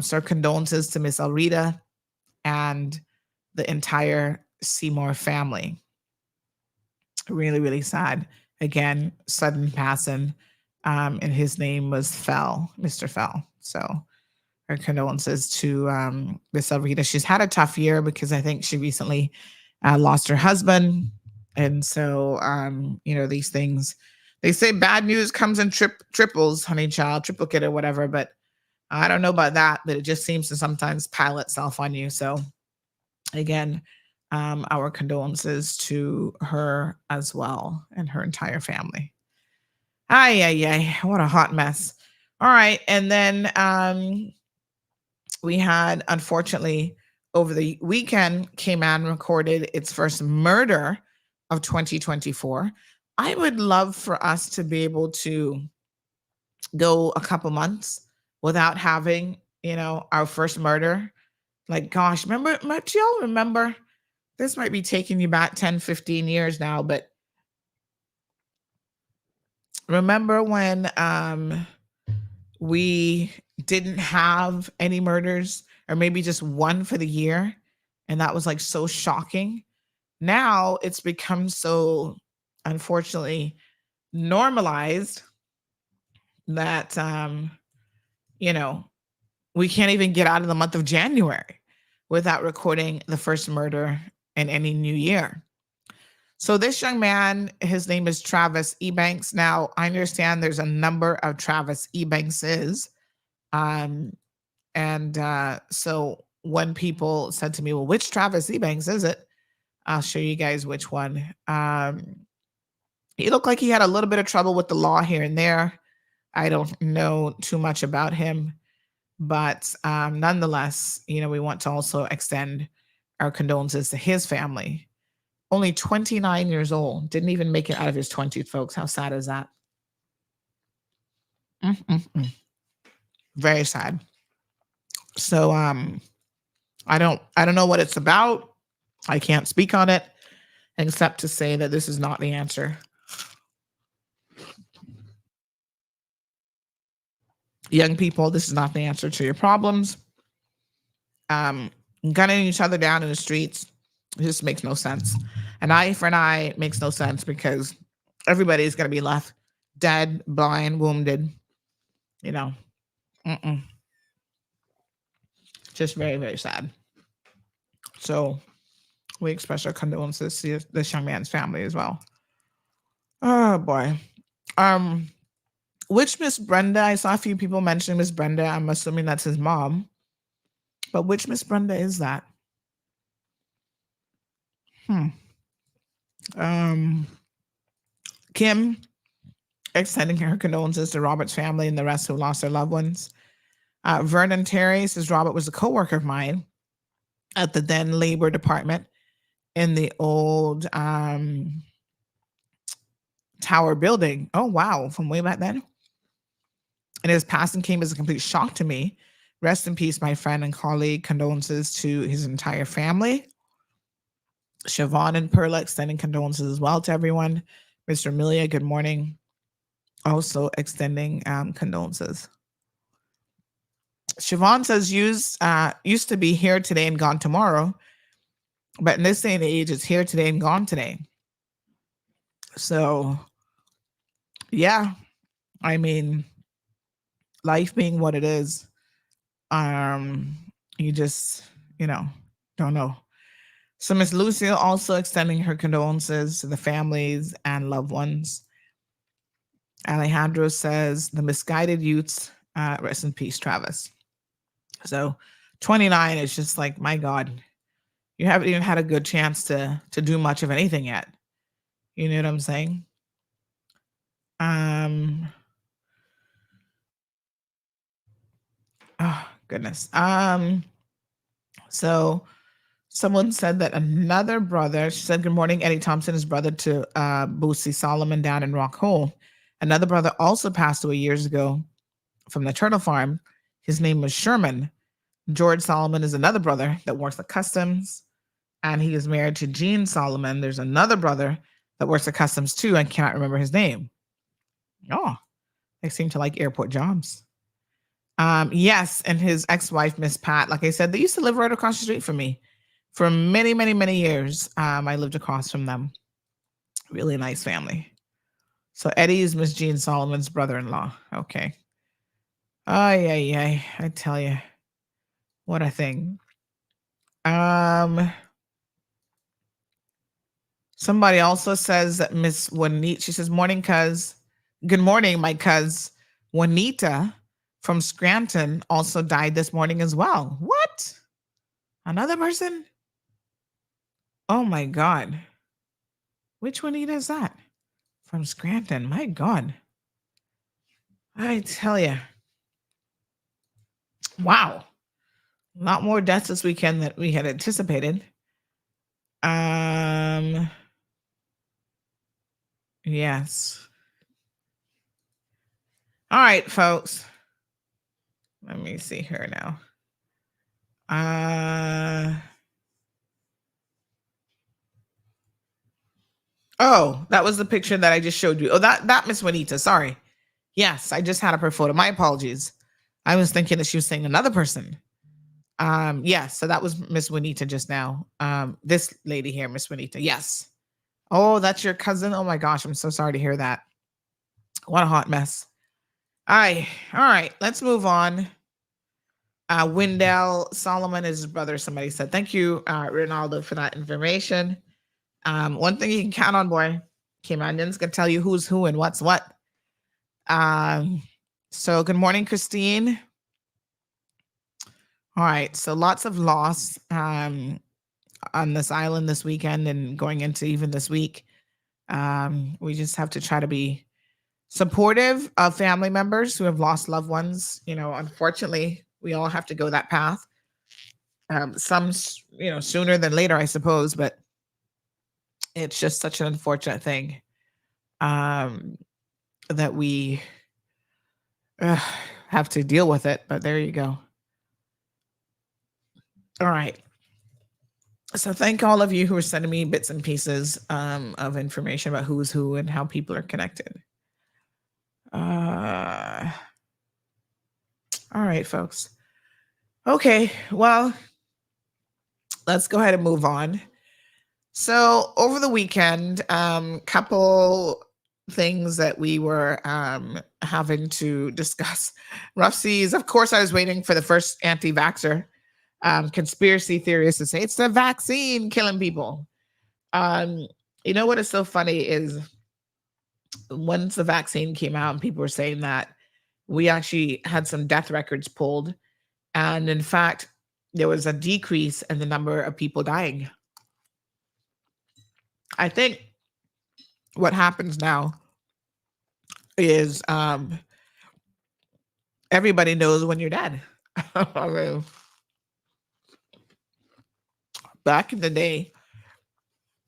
Speaker 2: So condolences to Miss Elrita and the entire Seymour family. Really, really sad. Again, sudden passing. And his name was Mr. Fell. So our condolences to Miss Elrita. She's had a tough year because I think she recently lost her husband. And so, these things, they say bad news comes in triples, honey child, triplicate or whatever. But I don't know about that, but it just seems to sometimes pile itself on you. So again, our condolences to her as well and her entire family. Ay, what a hot mess. All right. And then we had, unfortunately, over the weekend, Cayman recorded its first murder of 2024. I would love for us to be able to go a couple months without having, our first murder. Like, gosh, do y'all remember? This might be taking you back 10, 15 years now, but remember when we didn't have any murders, or maybe just one for the year, and that was like so shocking. Now it's become so, unfortunately, normalized that we can't even get out of the month of January without recording the first murder in any new year. So this young man, his name is Travis Ebanks. Now, I understand there's a number of Travis Ebankses. So when people said to me, well, which Travis Ebanks is it? I'll show you guys which one. He looked like he had a little bit of trouble with the law here and there. I don't know too much about him, but nonetheless, we want to also extend our condolences to his family. Only 29 years old, didn't even make it out of his 20s, folks. How sad is that? Very sad. So I don't know what it's about. I can't speak on it except to say that this is not the answer. Young people, this is not the answer to your problems. Gunning each other down in the streets, it just makes no sense. An eye for an eye makes no sense because everybody's going to be left dead, blind, wounded. Just very, very sad. So we express our condolences to this young man's family as well. Oh boy. Which Miss Brenda? I saw a few people mention Miss Brenda. I'm assuming that's his mom. But which Miss Brenda is that? Kim, extending her condolences to Robert's family and the rest who lost their loved ones. Vernon Terry says Robert was a coworker of mine at the then labor department in the old tower building. Oh, wow. From way back then. And his passing came as a complete shock to me. Rest in peace, my friend and colleague. Condolences to his entire family. Siobhan and Perla extending condolences as well to everyone. Mr. Amelia, good morning. Also extending condolences. Siobhan says used to be here today and gone tomorrow. But in this day and age, it's here today and gone today. So, yeah, I mean, life being what it is, you just, don't know. So Miss Lucille also extending her condolences to the families and loved ones. Alejandro says the misguided youths, rest in peace, Travis. So 29 is just like, my God, you haven't even had a good chance to do much of anything yet. You know what I'm saying? Oh goodness. So someone said that another brother, she said, good morning, Eddie Thompson is brother to Boosie Solomon down in Rock Hole. Another brother also passed away years ago from the turtle farm. His name was Sherman. George Solomon is another brother that works at customs, and he is married to Jean Solomon. There's another brother that works at customs too. I cannot remember his name. Oh, they seem to like airport jobs. Yes, and his ex-wife, Miss Pat, like I said, they used to live right across the street from me for many, many, many years. I lived across from them. Really nice family. So Eddie is Miss Jean Solomon's brother-in-law. Okay. I tell you, what a thing. Somebody also says that Miss Juanita, she says, morning, cuz. Good morning, my cuz. Juanita from Scranton also died this morning as well. What? Another person? Oh my God. Which Juanita is that? From Scranton. My God. I tell you. Wow. A lot more deaths this weekend than we had anticipated. Yes. All right, folks. Let me see here now. Oh, that was the picture that I just showed you. Oh, that Miss Juanita. Sorry. Yes, I just had up her photo. My apologies. I was thinking that she was saying another person. Yes, so that was Miss Juanita just now. This lady here, Miss Juanita. Yes. Oh, that's your cousin. Oh my gosh, I'm so sorry to hear that. What a hot mess. All right, let's move on. Wendell Solomon is his brother, somebody said. Thank you, Ronaldo, for that information. One thing you can count on, boy, Kim Onion's gonna tell you who's who and what's what. So good morning, Christine. All right, so lots of loss on this island this weekend and going into even this week. We just have to try to be supportive of family members who have lost loved ones. You know, unfortunately, we all have to go that path. Some, sooner than later, I suppose, but it's just such an unfortunate thing that we have to deal with it. But there you go. All right. So thank all of you who are sending me bits and pieces of information about who's who and how people are connected. All right, folks. Okay, well, let's go ahead and move on. So over the weekend, couple things that we were having to discuss. Rough seas. Of course, I was waiting for the first anti-vaxxer conspiracy theorists to say it's the vaccine killing people. You know what is so funny is once the vaccine came out and people were saying that, we actually had some death records pulled. And in fact, there was a decrease in the number of people dying. I think what happens now is everybody knows when you're dead. I mean, back in the day,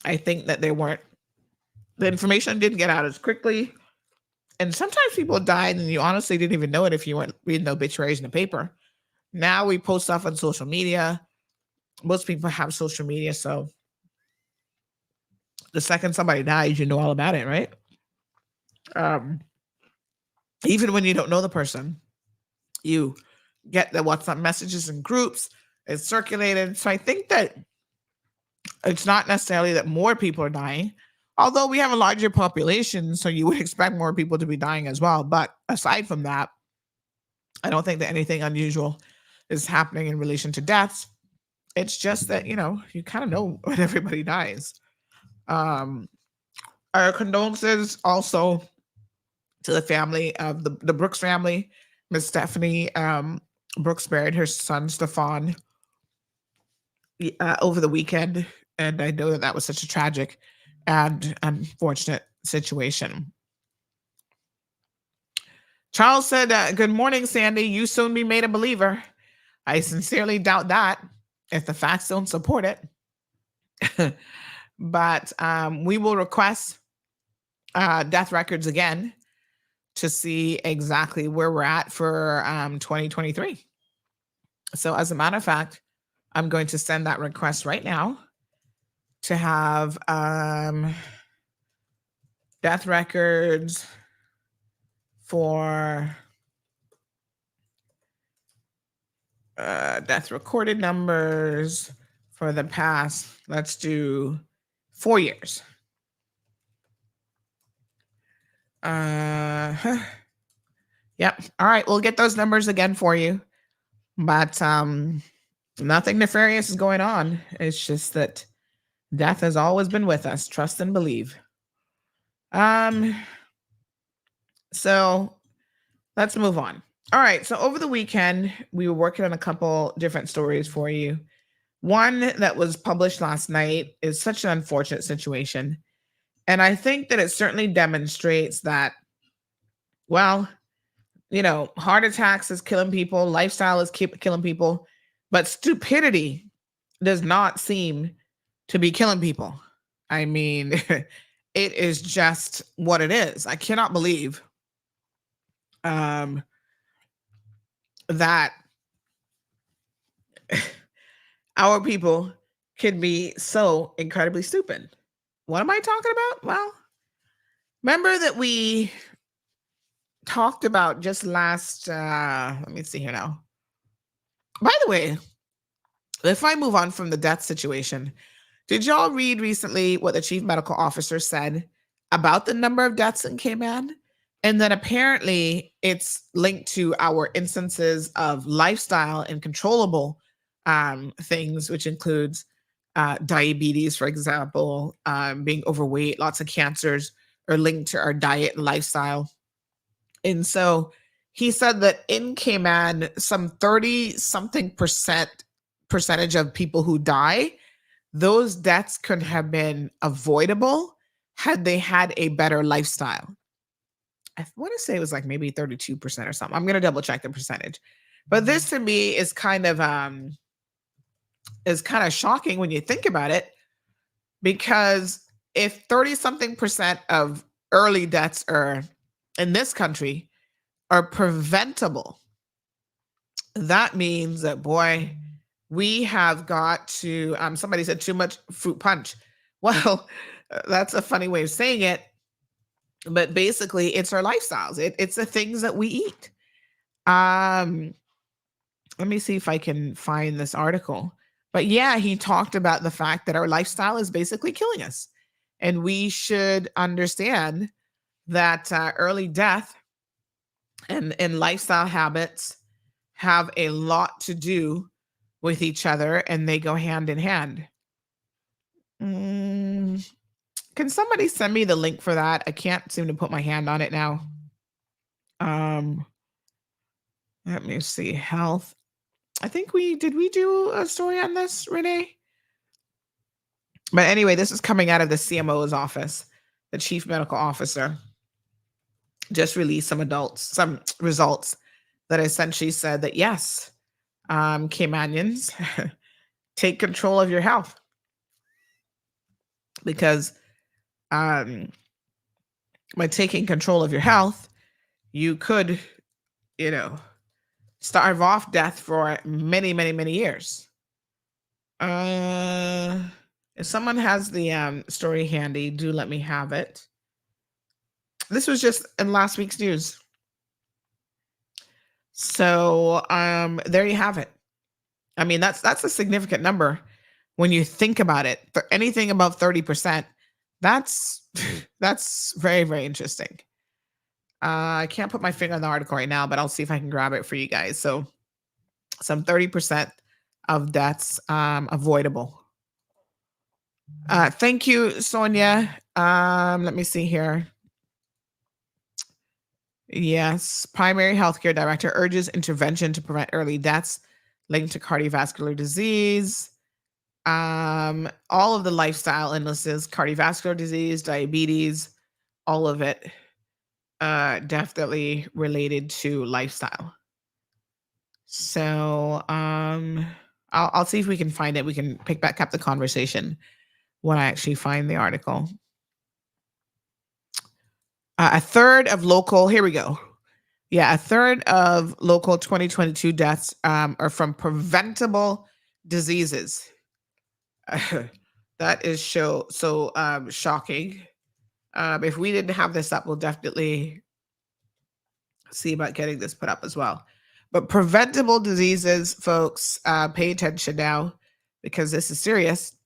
Speaker 2: I think that the information didn't get out as quickly. And sometimes people died and you honestly didn't even know it if you weren't reading the obituaries in the paper. Now we post stuff on social media. Most people have social media, so the second somebody dies, you know all about it, right? Even when you don't know the person, you get the WhatsApp messages in groups, it's circulated. So I think that it's not necessarily that more people are dying, although we have a larger population, so you would expect more people to be dying as well. But aside from that, I don't think that anything unusual is happening in relation to deaths. It's just that, you kind of know when everybody dies. Our condolences also to the family of the Brooks family. Miss Stephanie Brooks buried her son, Stefan, over the weekend. And I know that was such a tragic and unfortunate situation. Charles said, good morning, Sandy. You soon be made a believer. I sincerely doubt that if the facts don't support it. But we will request death records again to see exactly where we're at for 2023. So as a matter of fact, I'm going to send that request right now to have death records for death recorded numbers for the past, let's do 4 years. Yep. All right. We'll get those numbers again for you. But nothing nefarious is going on. It's just that death has always been with us. Trust and believe. So let's move on. All right. So over the weekend, we were working on a couple different stories for you. One that was published last night is such an unfortunate situation. And I think that it certainly demonstrates that, well, you know, heart attacks is killing people, lifestyle is killing people, but stupidity does not seem to be killing people. I mean, it is just what it is. I cannot believe that our people can be so incredibly stupid. What am I talking about? Well, remember that we talked about just last, let me see here now. By the way, if I move on from the death situation, did y'all read recently what the chief medical officer said about the number of deaths in Cayman? And then apparently it's linked to our instances of lifestyle and controllable things, which includes diabetes, for example, being overweight, lots of cancers are linked to our diet and lifestyle. And so he said that in Cayman, some 30-something percentage of people who die, those deaths could have been avoidable had they had a better lifestyle. I want to say it was like maybe 32% or something. I'm going to double check the percentage. But this to me is kind of shocking when you think about it, because if 30-something percent of early deaths are in this country are preventable, that means that, boy, we have got to, somebody said too much fruit punch. Well, that's a funny way of saying it, but basically it's our lifestyles. It's the things that we eat. Let me see if I can find this article. But yeah, he talked about the fact that our lifestyle is basically killing us. And we should understand that early death and lifestyle habits have a lot to do with each other, and they go hand in hand. Can somebody send me the link for that? I can't seem to put my hand on it now. Let me see. Health. I think did we do a story on this, Renee? But anyway, this is coming out of the CMO's office. The chief medical officer just released some results that essentially said that, yes, Caymanians, take control of your health. Because by taking control of your health, you could, starve off death for many, many, many years. If someone has the story handy, do let me have it. This was just in last week's news. So there you have it. I mean, that's a significant number when you think about it. For anything above 30%, that's very, very interesting. I can't put my finger on the article right now, but I'll see if I can grab it for you guys. So some 30% of deaths avoidable. Thank you, Sonia. Let me see here. Yes, primary healthcare director urges intervention to prevent early deaths linked to cardiovascular disease. All of the lifestyle illnesses, cardiovascular disease, diabetes, all of it. definitely related to lifestyle. So I'll see if we can find it. We can pick back up the conversation when I actually find the article. A third of local, here we go. Yeah, a third of local 2022 deaths are from preventable diseases. That is so shocking. If we didn't have this up, we'll definitely see about getting this put up as well. But preventable diseases, folks, pay attention now because this is serious.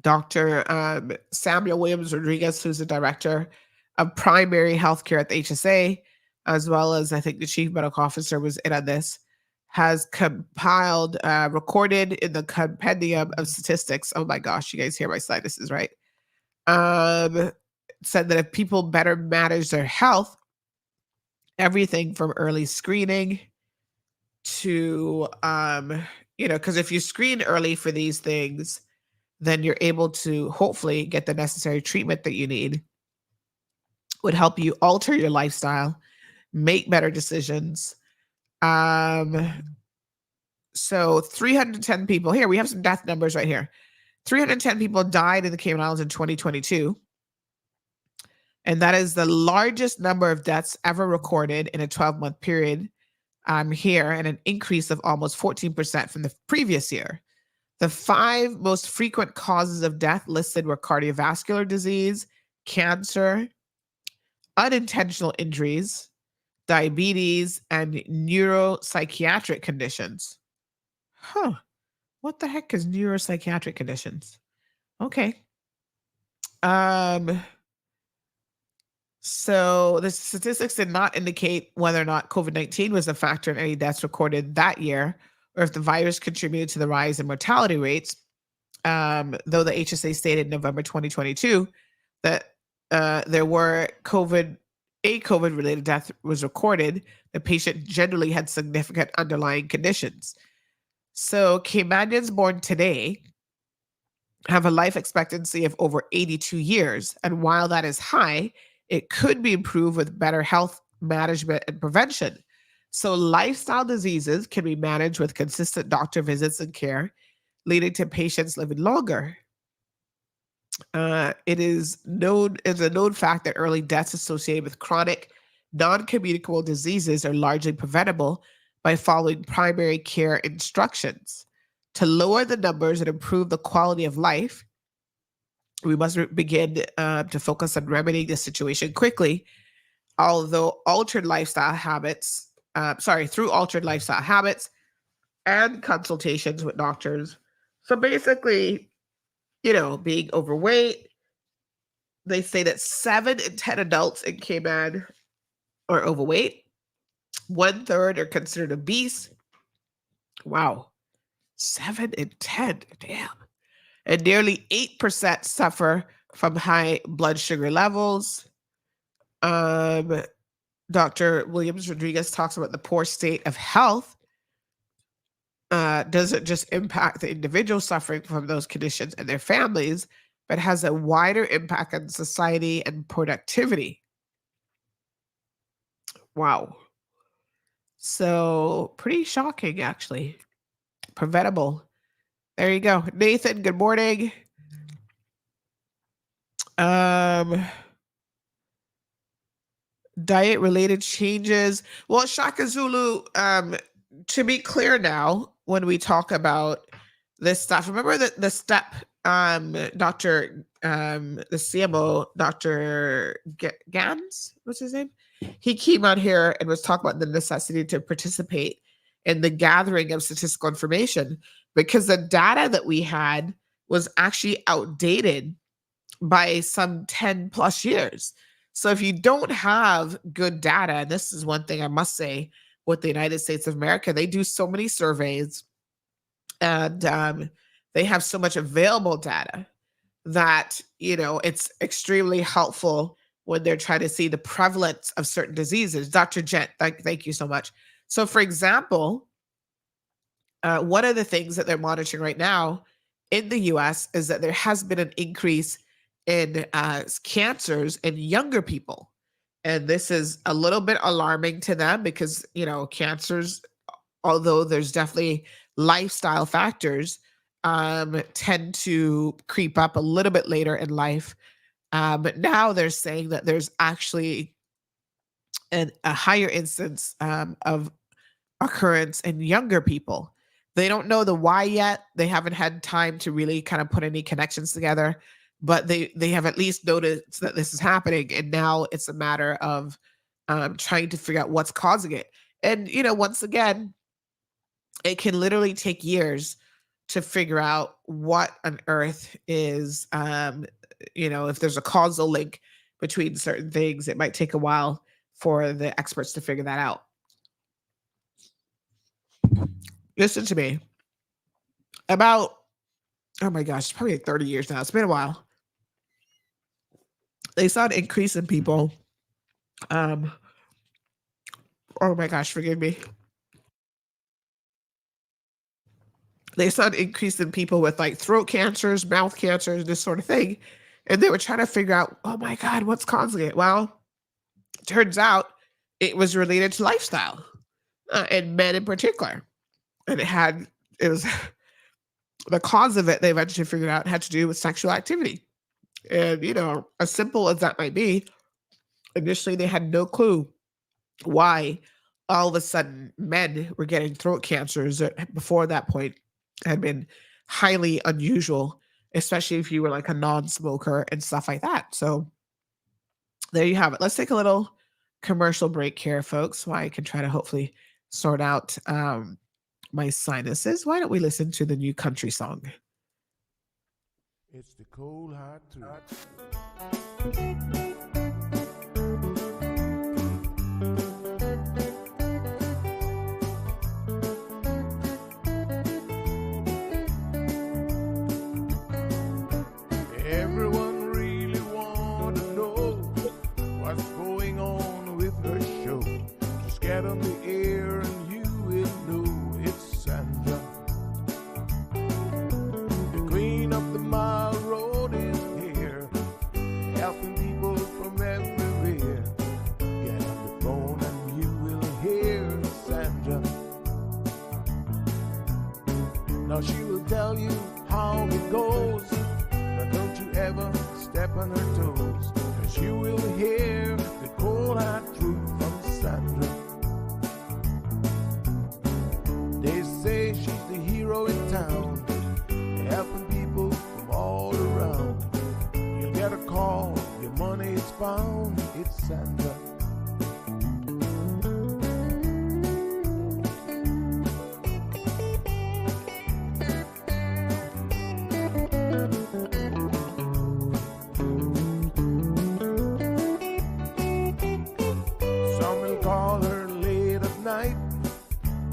Speaker 2: Dr. Samuel Williams Rodriguez, who's the director of primary healthcare at the HSA, as well as I think the chief medical officer was in on this, has compiled, recorded in the compendium of statistics. Oh my gosh, you guys hear my sinuses, right? Said that if people better manage their health, everything from early screening to, because if you screen early for these things, then you're able to hopefully get the necessary treatment that you need, would help you alter your lifestyle, make better decisions. So 310 people, here we have some death numbers right here. 310 people died in the Cayman Islands in 2022. And that is the largest number of deaths ever recorded in a 12-month period here, and an increase of almost 14% from the previous year. The 5 most frequent causes of death listed were cardiovascular disease, cancer, unintentional injuries, diabetes, and neuropsychiatric conditions. Huh. What the heck is neuropsychiatric conditions? Okay. So the statistics did not indicate whether or not COVID-19 was a factor in any deaths recorded that year, or if the virus contributed to the rise in mortality rates. Though the HSA stated in November 2022 that there were COVID-related death was recorded, the patient generally had significant underlying conditions. So Caymanians born today have a life expectancy of over 82 years. And while that is high, it could be improved with better health management and prevention. So lifestyle diseases can be managed with consistent doctor visits and care, leading to patients living longer. It is a known fact that early deaths associated with chronic, non-communicable diseases are largely preventable by following primary care instructions. To lower the numbers and improve the quality of life, we must begin to focus on remedying the situation quickly. Although through altered lifestyle habits and consultations with doctors. So basically, being overweight, they say that 7 in 10 adults in Cayman are overweight. 1/3 are considered obese. Wow. 7 in 10, damn. And nearly 8% suffer from high blood sugar levels. Dr. Williams Rodriguez talks about the poor state of health doesn't just impact the individual suffering from those conditions and their families, but has a wider impact on society and productivity. Wow. So pretty shocking, actually. Preventable. There you go. Nathan, good morning. Diet-related changes. Well, Shaka Zulu, to be clear now, when we talk about this stuff, remember that the step, Dr. The CMO, Dr. Gans, what's his name? He came out here and was talking about the necessity to participate in the gathering of statistical information, because the data that we had was actually outdated by some 10 plus years. So if you don't have good data, and this is one thing I must say with the United States of America, they do so many surveys and they have so much available data that, it's extremely helpful when they're trying to see the prevalence of certain diseases. Dr. Gent, thank you so much. So for example, one of the things that they're monitoring right now in the US is that there has been an increase in cancers in younger people. And this is a little bit alarming to them because, cancers, although there's definitely lifestyle factors, tend to creep up a little bit later in life. But now they're saying that there's actually a higher instance of occurrence in younger people. They don't know the why yet. They haven't had time to really kind of put any connections together, but they have at least noticed that this is happening. And now it's a matter of trying to figure out what's causing it. And, once again, it can literally take years to figure out what on earth is, if there's a causal link between certain things. It might take a while for the experts to figure that out. Listen to me. About, oh my gosh, probably like 30 years now. It's been a while. They saw an increase in people. Oh my gosh, forgive me. They saw an increase in people with like throat cancers, mouth cancers, this sort of thing. And they were trying to figure out, oh my God, what's causing it? Well, it turns out it was related to lifestyle and men in particular. And it was the cause of it, they eventually figured out, had to do with sexual activity. And, as simple as that might be, initially they had no clue why all of a sudden men were getting throat cancers that before that point had been highly unusual, especially if you were like a non-smoker and stuff like that. So there you have it. Let's take a little commercial break here, folks, so I can try to hopefully sort out my sinuses. Why don't we listen to the new country song?
Speaker 5: It's the cold hard truth. Everyone really want to know what's going on with her show. Just get on the air and you will know it's Sandra. The queen of the mile road is here, helping people from everywhere. Get on the phone and you will hear Sandra. Now she will tell you how it goes. Now don't you ever step on her toes, 'cause you will hear the cold hard truth from Sandra. They say she's the hero in town, helping people from all around. You get a call, your money is found, it's Sandra. Some will call her late at night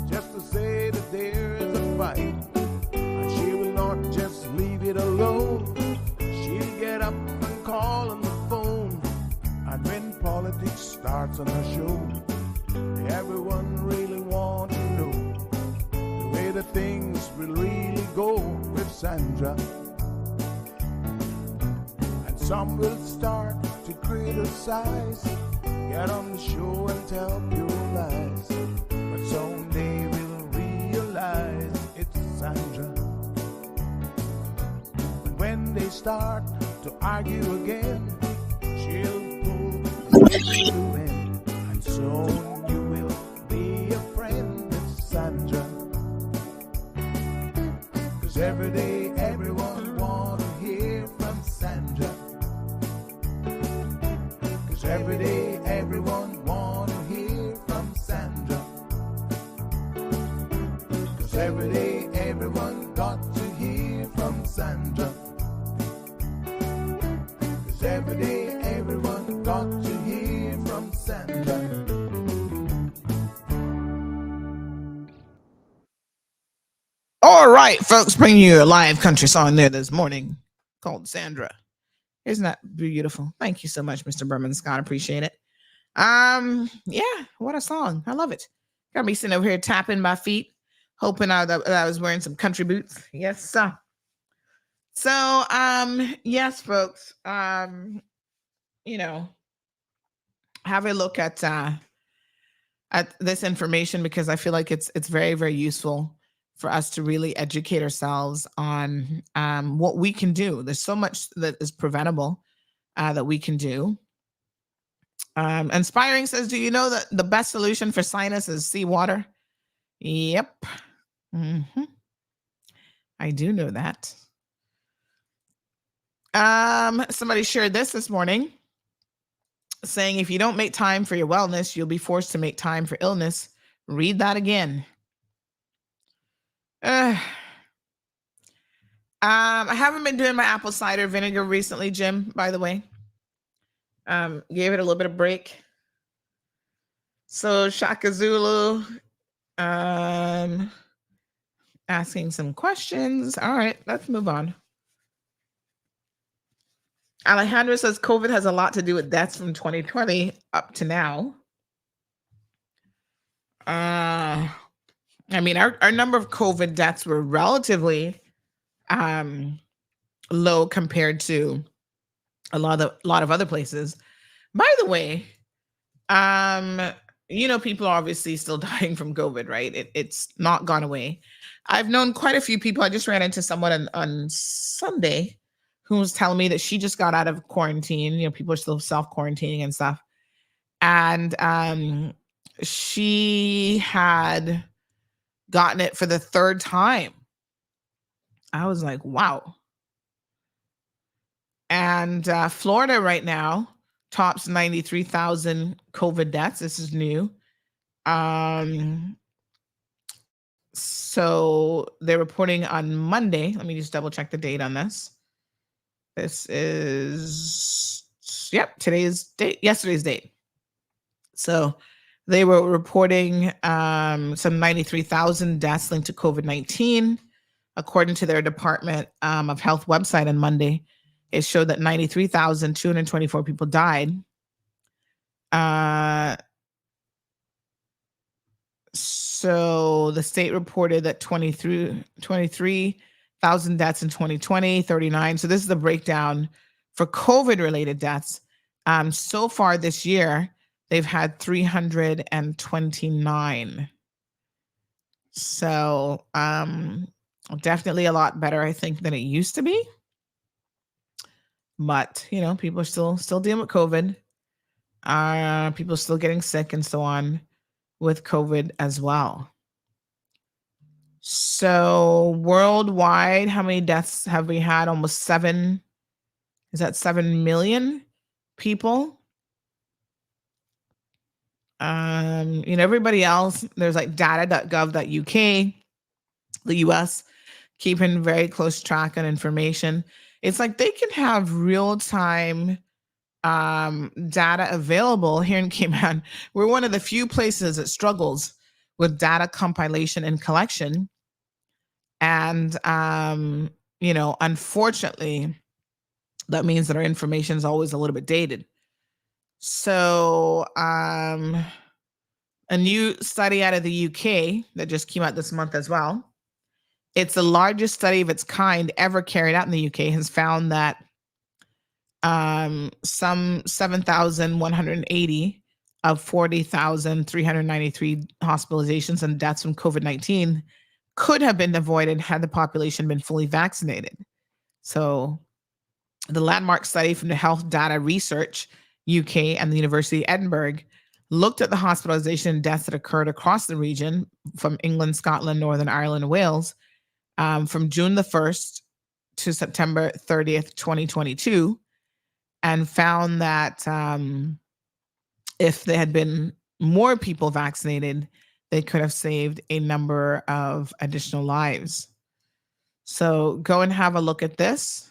Speaker 5: just to say that there is a fight. And she will not just leave it alone. She'll get up and call on the phone. And when politics starts on her show, everyone really wants to know the way that things will really go with Sandra. And some will start to criticize, get on the show and tell pure lies. But someday we'll realize it's Sandra. And when they start to argue again, she'll pull the win. And soon you will be a friend with Sandra. 'Cause every day everyone wanna hear from Sandra. 'Cause every day everyone wanna hear from Sandra. 'Cause every day everyone got to hear from Sandra. 'Cause every day everyone got to hear from Sandra.
Speaker 2: All right, folks, bringing you a live country song there this morning called Sandra. Isn't that beautiful? Thank you so much, Mr. Berman Scott. Appreciate it. Yeah, what a song. I love it. Got me sitting over here tapping my feet, hoping that I was wearing some country boots. Yes, sir. So, yes, folks, have a look at this information, because I feel like it's very, very useful for us to really educate ourselves on what we can do. There's so much that is preventable that we can do. Inspiring says, do you know that the best solution for sinus is seawater? Yep. I do know that. Somebody shared this morning saying, if you don't make time for your wellness, you'll be forced to make time for illness. Read that again. I haven't been doing my apple cider vinegar recently, Jim, by the way. Gave it a little bit of break. So Shaka Zulu asking some questions. All right, let's move on. Alejandro says COVID has a lot to do with deaths from 2020 up to now. I mean, our number of COVID deaths were relatively low compared to a lot of other places. By the way, people are obviously still dying from COVID, right? It's not gone away. I've known quite a few people. I just ran into someone on Sunday who was telling me that she just got out of quarantine. People are still self-quarantining and stuff. And she had gotten it for the third time. I was like, wow. And Florida right now tops 93,000 COVID deaths. This is new. So they're reporting on Monday. Let me just double check the date on this. This is, yesterday's date. So they were reporting some 93,000 deaths linked to COVID-19. According to their Department of Health website on Monday, it showed that 93,224 people died. So the state reported that 23,000 deaths in 2020, 39. So this is the breakdown for COVID-related deaths. So far this year, they've had 329. So definitely a lot better, I think, than it used to be. But, people are still dealing with COVID. People are still getting sick and so on with COVID as well. So worldwide, how many deaths have we had? Almost 7 million people? Everybody else, there's like data.gov.uk, the US, keeping very close track on information. It's like they can have real-time data available here in Cayman. We're one of the few places that struggles with data compilation and collection. And, unfortunately, that means that our information is always a little bit dated. So a new study out of the UK that just came out this month as well. It's the largest study of its kind ever carried out in the UK, has found that some 7,180 of 40,393 hospitalizations and deaths from COVID-19 could have been avoided had the population been fully vaccinated. So the landmark study from the Health Data Research UK and the University of Edinburgh looked at the hospitalization and deaths that occurred across the region from England, Scotland, Northern Ireland, and Wales from June the 1st to September 30th, 2022, and found that if there had been more people vaccinated, they could have saved a number of additional lives. So go and have a look at this.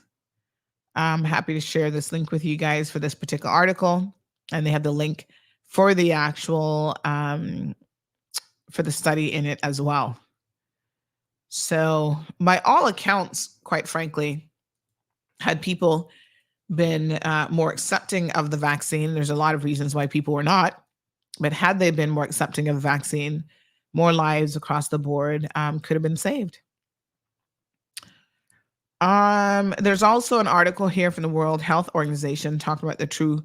Speaker 2: I'm happy to share this link with you guys for this particular article. And they have the link for the actual, for the study in it as well. So by all accounts, quite frankly, had people been more accepting of the vaccine, there's a lot of reasons why people were not, but had they been more accepting of the vaccine, more lives across the board could have been saved. There's also an article here from the World Health Organization talking about the true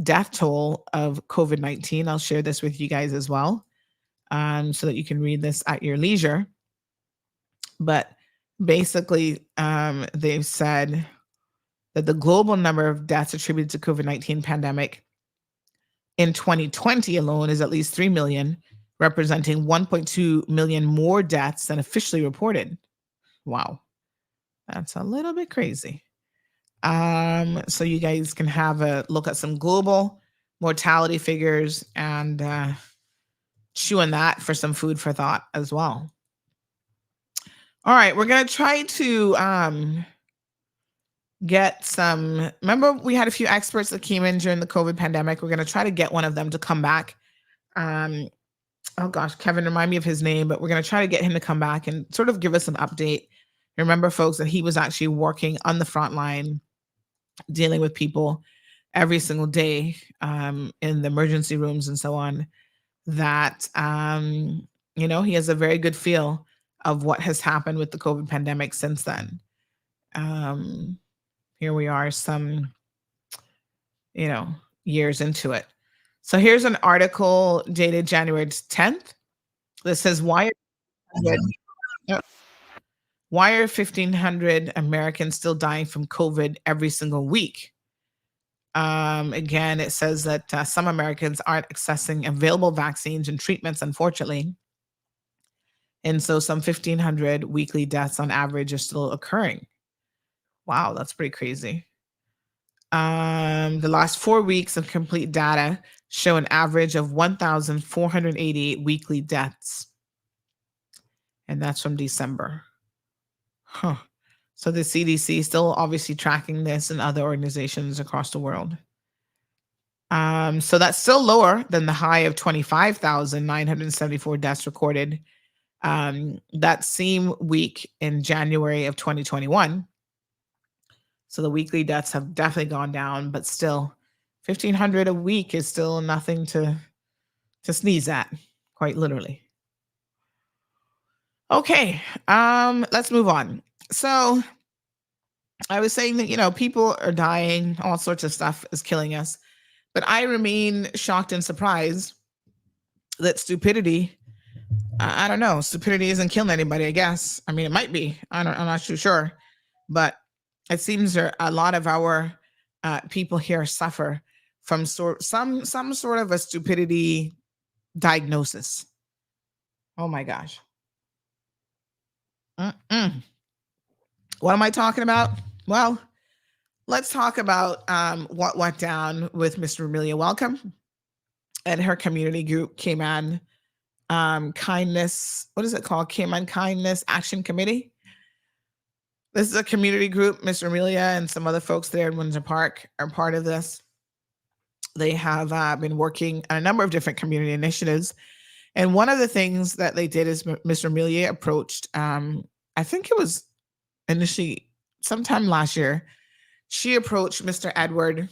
Speaker 2: death toll of COVID-19. I'll share this with you guys as well, so that you can read this at your leisure. But basically, they've said that the global number of deaths attributed to COVID-19 pandemic in 2020 alone is at least 3 million, representing 1.2 million more deaths than officially reported. Wow. That's a little bit crazy. So you guys can have a look at some global mortality figures and chew on that for some food for thought as well. All right, we're going to try to get some. Remember, we had a few experts that came in during the COVID pandemic. We're going to try to get one of them to come back. Oh gosh, Kevin, remind me of his name, but we're going to try to get him to come back and sort of give us an update. Remember, folks, that he was actually working on the front line, dealing with people every single day in the emergency rooms and so on, that, he has a very good feel of what has happened with the COVID pandemic since then. Here we are some, years into it. So here's an article dated January 10th that says, why are 1,500 Americans still dying from COVID every single week? Again, it says that some Americans aren't accessing available vaccines and treatments, unfortunately. And so some 1,500 weekly deaths on average are still occurring. Wow, that's pretty crazy. The last 4 weeks of complete data show an average of 1,488 weekly deaths. And that's from December. Huh. So the CDC is still obviously tracking this and other organizations across the world. So that's still lower than the high of 25,974 deaths recorded that same week in January of 2021. So the weekly deaths have definitely gone down, but still 1,500 a week is still nothing to sneeze at, quite literally. Okay, let's move on. So I was saying that, people are dying, all sorts of stuff is killing us, but I remain shocked and surprised that stupidity, I don't know, stupidity isn't killing anybody, I guess. I mean, it might be, I'm not too sure, but it seems there a lot of our people here suffer from some sort of a stupidity diagnosis. Oh my gosh. What am I talking about? Well, let's talk about what went down with Miss Amelia Welcome and her community group, Cayman Kindness. What is it called? Cayman Kindness Action Committee. This is a community group. Miss Amelia and some other folks there in Windsor Park are part of this. They have been working on a number of different community initiatives. And one of the things that they did is Miss Amelia approached, I think it was initially sometime last year, she approached Mr. Edward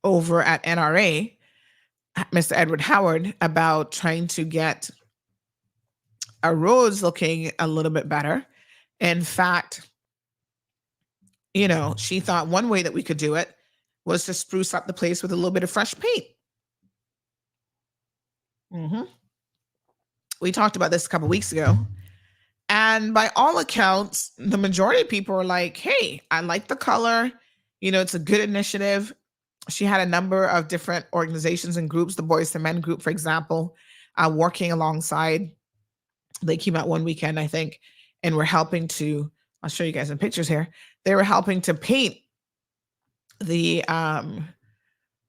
Speaker 2: over at NRA, Mr. Edward Howard, about trying to get our roads looking a little bit better. In fact, she thought one way that we could do it was to spruce up the place with a little bit of fresh paint. We talked about this a couple weeks ago. And by all accounts, the majority of people were like, hey, I like the color. It's a good initiative. She had a number of different organizations and groups, the Boys to Men group, for example, working alongside. They came out one weekend, I think, and were helping to, I'll show you guys some pictures here. They were helping to paint the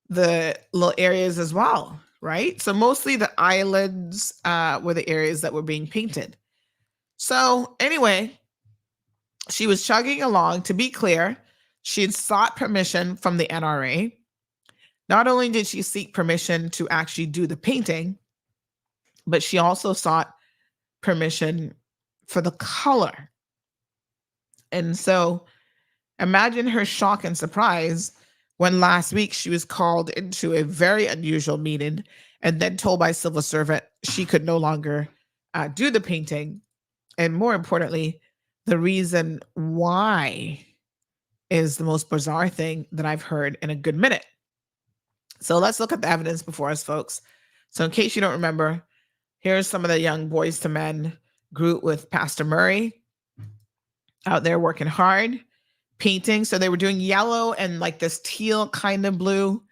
Speaker 2: little areas as well, right? So mostly the islands were the areas that were being painted. So anyway, she was chugging along. To be clear, she had sought permission from the NRA. Not only did she seek permission to actually do the painting, but she also sought permission for the color. And so imagine her shock and surprise when last week she was called into a very unusual meeting and then told by civil servant she could no longer do the painting. And more importantly, the reason why is the most bizarre thing that I've heard in a good minute. So let's look at the evidence before us, folks. So in case you don't remember, here's some of the young boys to men group with Pastor Murray out there working hard, painting. So they were doing yellow and like this teal kind of blue.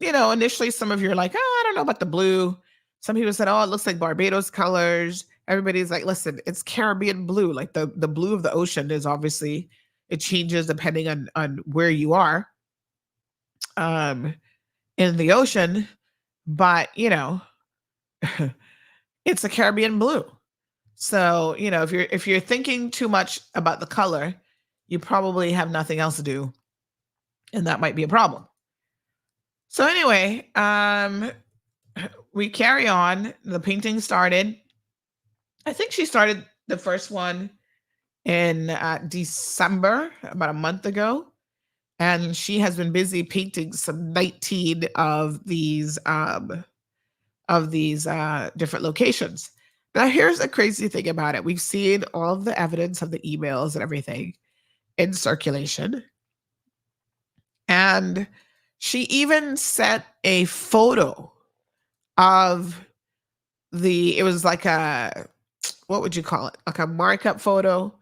Speaker 2: Initially some of you are like, oh, I don't know about the blue. Some people said, oh, it looks like Barbados colors. Everybody's like, listen, it's Caribbean blue. Like the blue of the ocean is obviously, it changes depending on where you are in the ocean. But, it's a Caribbean blue. So, if you're thinking too much about the color, you probably have nothing else to do. And that might be a problem. So anyway, we carry on. The painting started. I think she started the first one in December, about a month ago. And she has been busy painting some 19 of these different locations. Now, here's the crazy thing about it. We've seen all of the evidence of the emails and everything in circulation. And she even sent a photo of it was like what would you call it? Like a markup photo,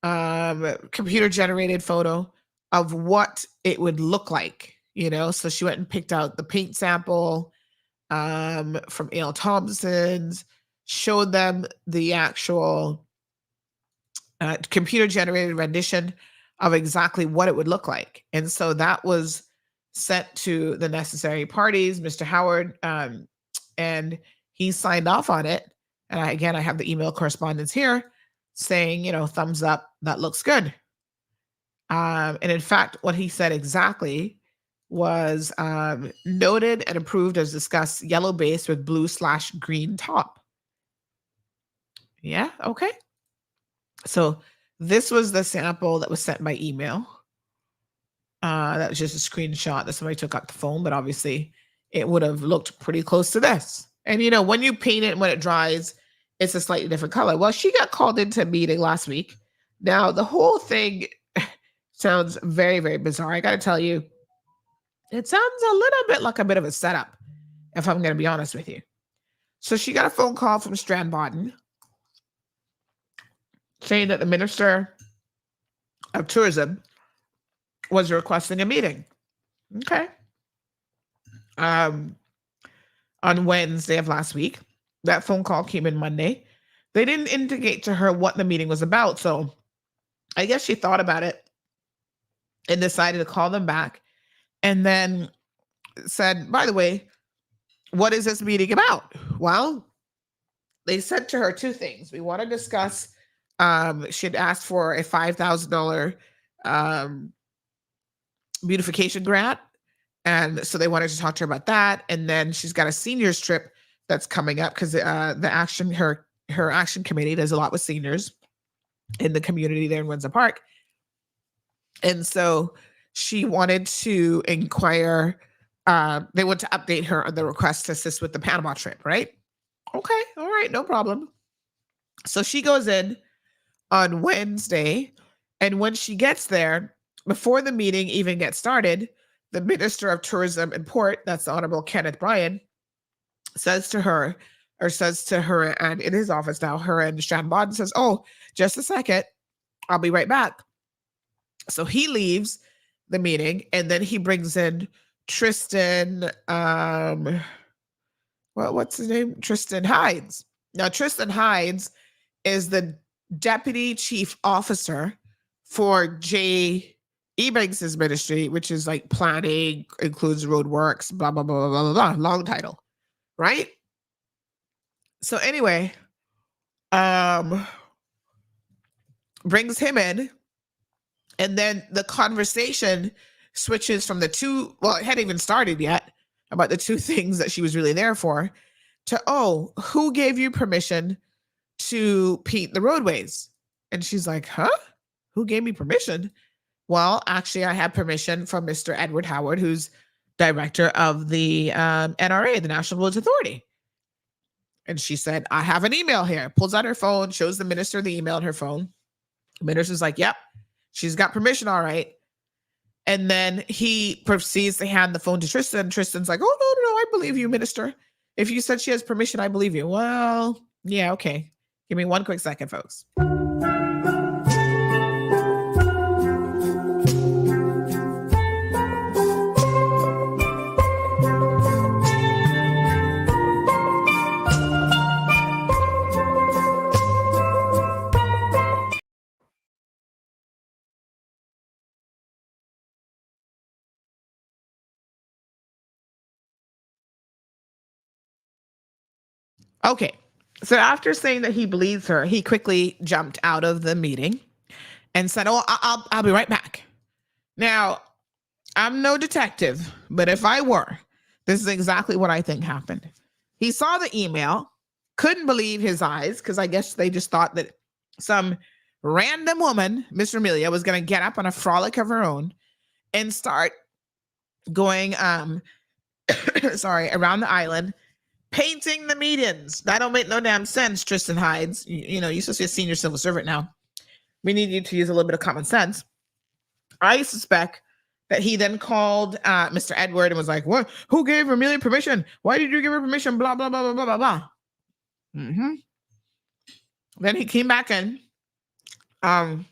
Speaker 2: computer generated photo of what it would look like, So she went and picked out the paint sample from A.L. Thompson's, showed them the actual computer generated rendition of exactly what it would look like. And so that was sent to the necessary parties, Mr. Howard, and he signed off on it. And I have the email correspondence here saying, thumbs up, that looks good. And in fact, what he said exactly was noted and approved as discussed, yellow base with blue/green top. Yeah, okay. So this was the sample that was sent by email. That was just a screenshot that somebody took out the phone, but obviously it would have looked pretty close to this. And when you paint it, when it dries, it's a slightly different color. Well, she got called into a meeting last week. Now, the whole thing sounds very, very bizarre. I got to tell you, it sounds a little bit like a bit of a setup, if I'm going to be honest with you. So she got a phone call from Strandbotten saying that the Minister of Tourism was requesting a meeting. Okay. On Wednesday of last week. That phone call came in Monday. They didn't indicate to her what the meeting was about. So I guess she thought about it and decided to call them back and then said, by the way, what is this meeting about? Well, they said to her two things. We want to discuss, she'd asked for a $5,000 beautification grant. And so they wanted to talk to her about that. And then she's got a seniors trip that's coming up because her action committee does a lot with seniors in the community there in Windsor Park. And so she wanted to inquire, they want to update her on the request to assist with the Panama trip, right? Okay, all right, no problem. So she goes in on Wednesday, and when she gets there, before the meeting even gets started, the Minister of Tourism and Port, that's the Honorable Kenneth Bryan, says to her, and in his office now, her and Strandbotten says, oh, just a second, I'll be right back. So he leaves the meeting, and then he brings in Tristan, what's his name? Tristan Hides. Now, Tristan Hides is the Deputy Chief Officer for J. Ebanks's ministry, which is like planning, includes road works, blah, blah, blah, blah, blah, blah, long title, right? So anyway, brings him in, and then the conversation switches from it hadn't even started yet, about the two things that she was really there for, to, oh, who gave you permission to paint the roadways? And she's like, huh? Who gave me permission? Well, actually, I had permission from Mr. Edward Howard, who's director of the NRA, the National Roads Authority. And she said, I have an email here. Pulls out her phone, shows the minister the email on her phone. The minister's like, yep, She's got permission, all right. And then he proceeds to hand the phone to Tristan. Tristan's like, oh, no, I believe you, minister. If you said she has permission, I believe you. Well, yeah, okay. Give me one quick second, folks. Okay. So after saying that he believes her, he quickly jumped out of the meeting and said, oh, I'll be right back. Now, I'm no detective, but if I were, this is exactly what I think happened. He saw the email, couldn't believe his eyes, because I guess they just thought that some random woman, Miss Amelia, was going to get up on a frolic of her own and start going, around the island, painting the medians. That don't make no damn sense, Tristan Hides. You know, you're supposed to be a senior civil servant now. We need you to use a little bit of common sense. I suspect that he then called Mr. Edward and was like, "What? Who gave Amelia permission? Why did you give her permission? Blah, blah, blah, blah, blah, blah, blah." Mm-hmm. Then he came back in, calmed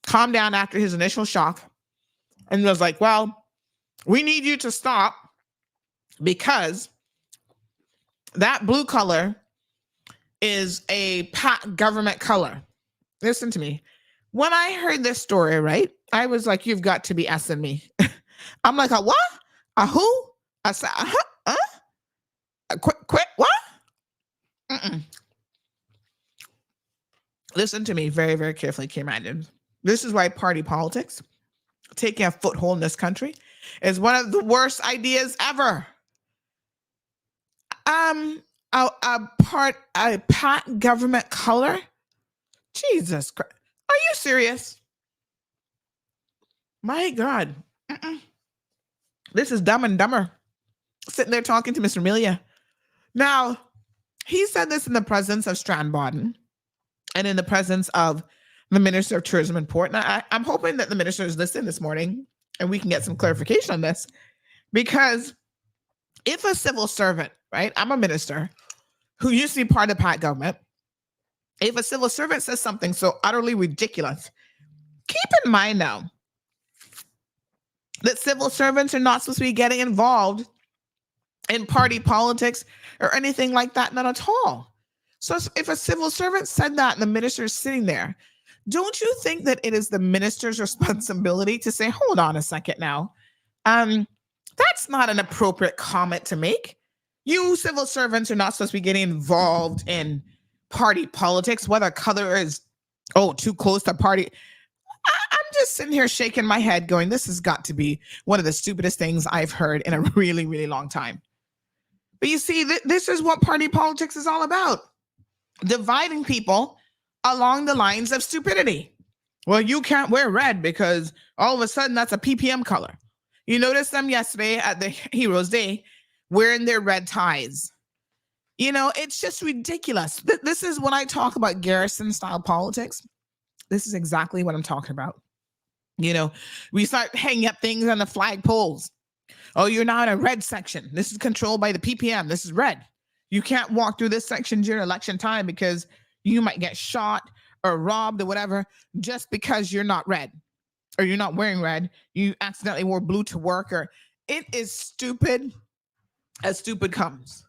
Speaker 2: down after his initial shock, and was like, well, we need you to stop because that blue color is a PAC government color. Listen to me. When I heard this story, right, I was like, you've got to be effing me. I'm like, a what? A who? I said, quit, what? Mm-mm. Listen to me very, very carefully, K-Minded. This is why party politics, taking a foothold in this country, is one of the worst ideas ever. A PAC government color? Jesus Christ. Are you serious? My God. Mm-mm. This is Dumb and Dumber. Sitting there talking to Miss Amelia. Now, he said this in the presence of Strandbaden and in the presence of the Minister of Tourism and Port. Now, I'm hoping that the minister is listening this morning and we can get some clarification on this. Because if a civil servant, right, I'm a minister who used to be part of the PAC government, if a civil servant says something so utterly ridiculous, keep in mind now that civil servants are not supposed to be getting involved in party politics or anything like that, not at all. So if a civil servant said that and the minister is sitting there, don't you think that it is the minister's responsibility to say, hold on a second now, that's not an appropriate comment to make. You civil servants are not supposed to be getting involved in party politics, whether color is, too close to party. I'm just sitting here shaking my head going, this has got to be one of the stupidest things I've heard in a really, really long time. But you see, this is what party politics is all about. Dividing people along the lines of stupidity. Well, you can't wear red because all of a sudden that's a PPM color. You noticed them yesterday at the Heroes Day wearing their red ties. You know, it's just ridiculous. This is when I talk about garrison style politics. This is exactly what I'm talking about. You know, we start hanging up things on the flag poles. Oh, you're now in a red section. This is controlled by the PPM. This is red. You can't walk through this section during election time because you might get shot or robbed or whatever just because you're not red or you're not wearing red. You accidentally wore blue to work, or it is stupid as stupid comes.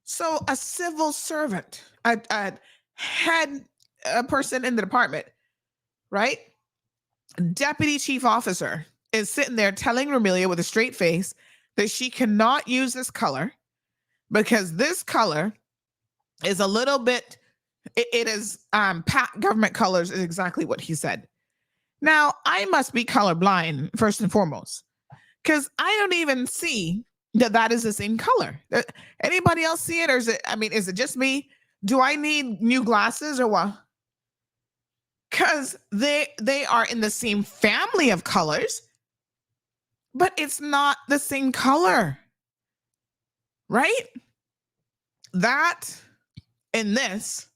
Speaker 2: So a civil servant, a head person in the department, right? Deputy chief officer is sitting there telling Romelia with a straight face that she cannot use this color because this color is a little bit, it is PAC government colors is exactly what he said. Now, I must be colorblind first and foremost because I don't even see that is the same color. Anybody else see it? Or is it just me? Do I need new glasses or what? Because they are in the same family of colors, but it's not the same color, right? That and this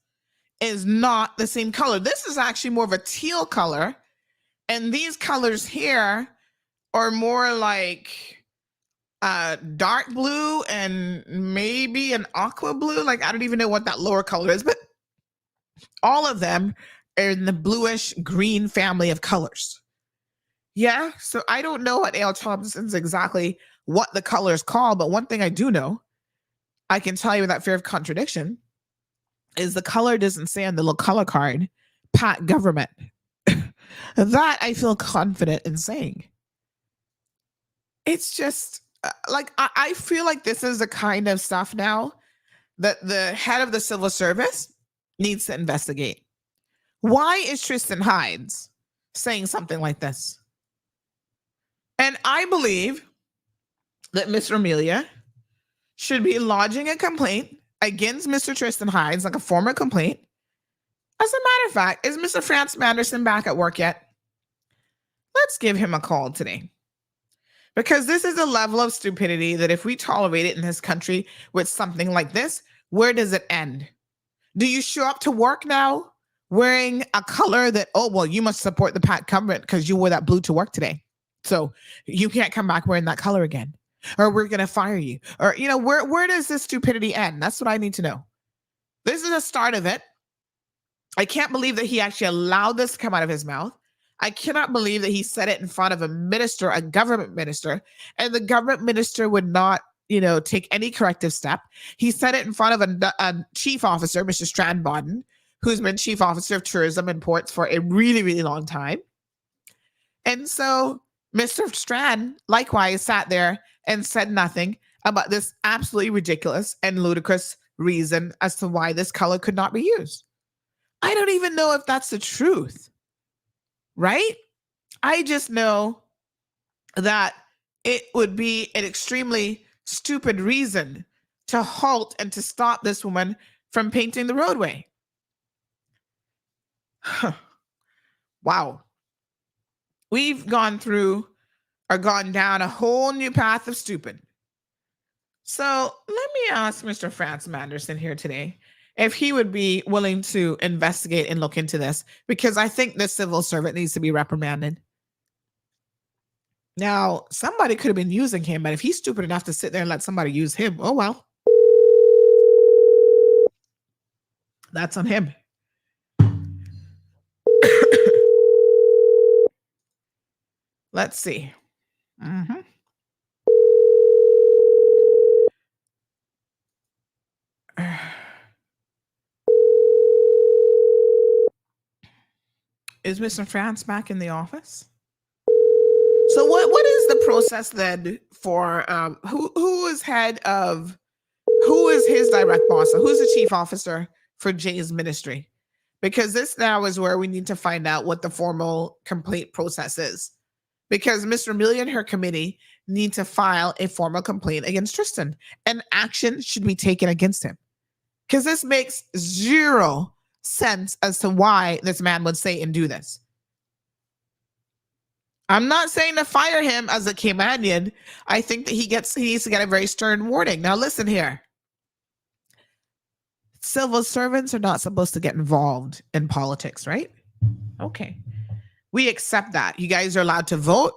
Speaker 2: is not the same color. This is actually more of a teal color. And these colors here are more like dark blue and maybe an aqua blue. Like, I don't even know what that lower color is, but all of them are in the bluish green family of colors. Yeah, so I don't know at A.L. Thompson's exactly what the color is called, but one thing I do know, I can tell you without fear of contradiction, is the color doesn't say on the little color card, Pat government. That I feel confident in saying. It's just like, I feel like this is the kind of stuff now that the head of the civil service needs to investigate. Why is Tristan Hydes saying something like this? And I believe that Mr. Amelia should be lodging a complaint against Mr. Tristan Hydes, like a formal complaint. As a matter of fact, is Mr. Franz Manderson back at work yet? Let's give him a call today. Because this is a level of stupidity that if we tolerate it in this country with something like this, where does it end? Do you show up to work now wearing a color that, oh, well, you must support the Pat government because you wore that blue to work today. So you can't come back wearing that color again, or we're going to fire you, or, you know, where does this stupidity end? That's what I need to know. This is the start of it. I can't believe that he actually allowed this to come out of his mouth. I cannot believe that he said it in front of a minister, a government minister, and the government minister would not, you know, take any corrective step. He said it in front of a chief officer, Mr. Strandbaden, who's been chief officer of tourism and ports for a really, really long time. And so Mr. Strand likewise sat there and said nothing about this absolutely ridiculous and ludicrous reason as to why this color could not be used. I don't even know if that's the truth, right? I just know that it would be an extremely stupid reason to halt and to stop this woman from painting the roadway. Wow. We've gone down a whole new path of stupid. So let me ask Mr. Franz Manderson here today if he would be willing to investigate and look into this, because I think this civil servant needs to be reprimanded. Now, somebody could have been using him, but if he's stupid enough to sit there and let somebody use him, oh well. That's on him. Let's see. Is Mr. France back in the office? So what is the process then for who is his direct boss? So who's the chief officer for Jay's ministry? Because this now is where we need to find out what the formal complaint process is. Because Mr. Amelia and her committee need to file a formal complaint against Tristan, and action should be taken against him. Because this makes zero sense as to why this man would say and do this. I'm not saying to fire him as a Caymanian. I think that he needs to get a very stern warning. Now listen here. Civil servants are not supposed to get involved in politics, right? Okay. We accept that. You guys are allowed to vote.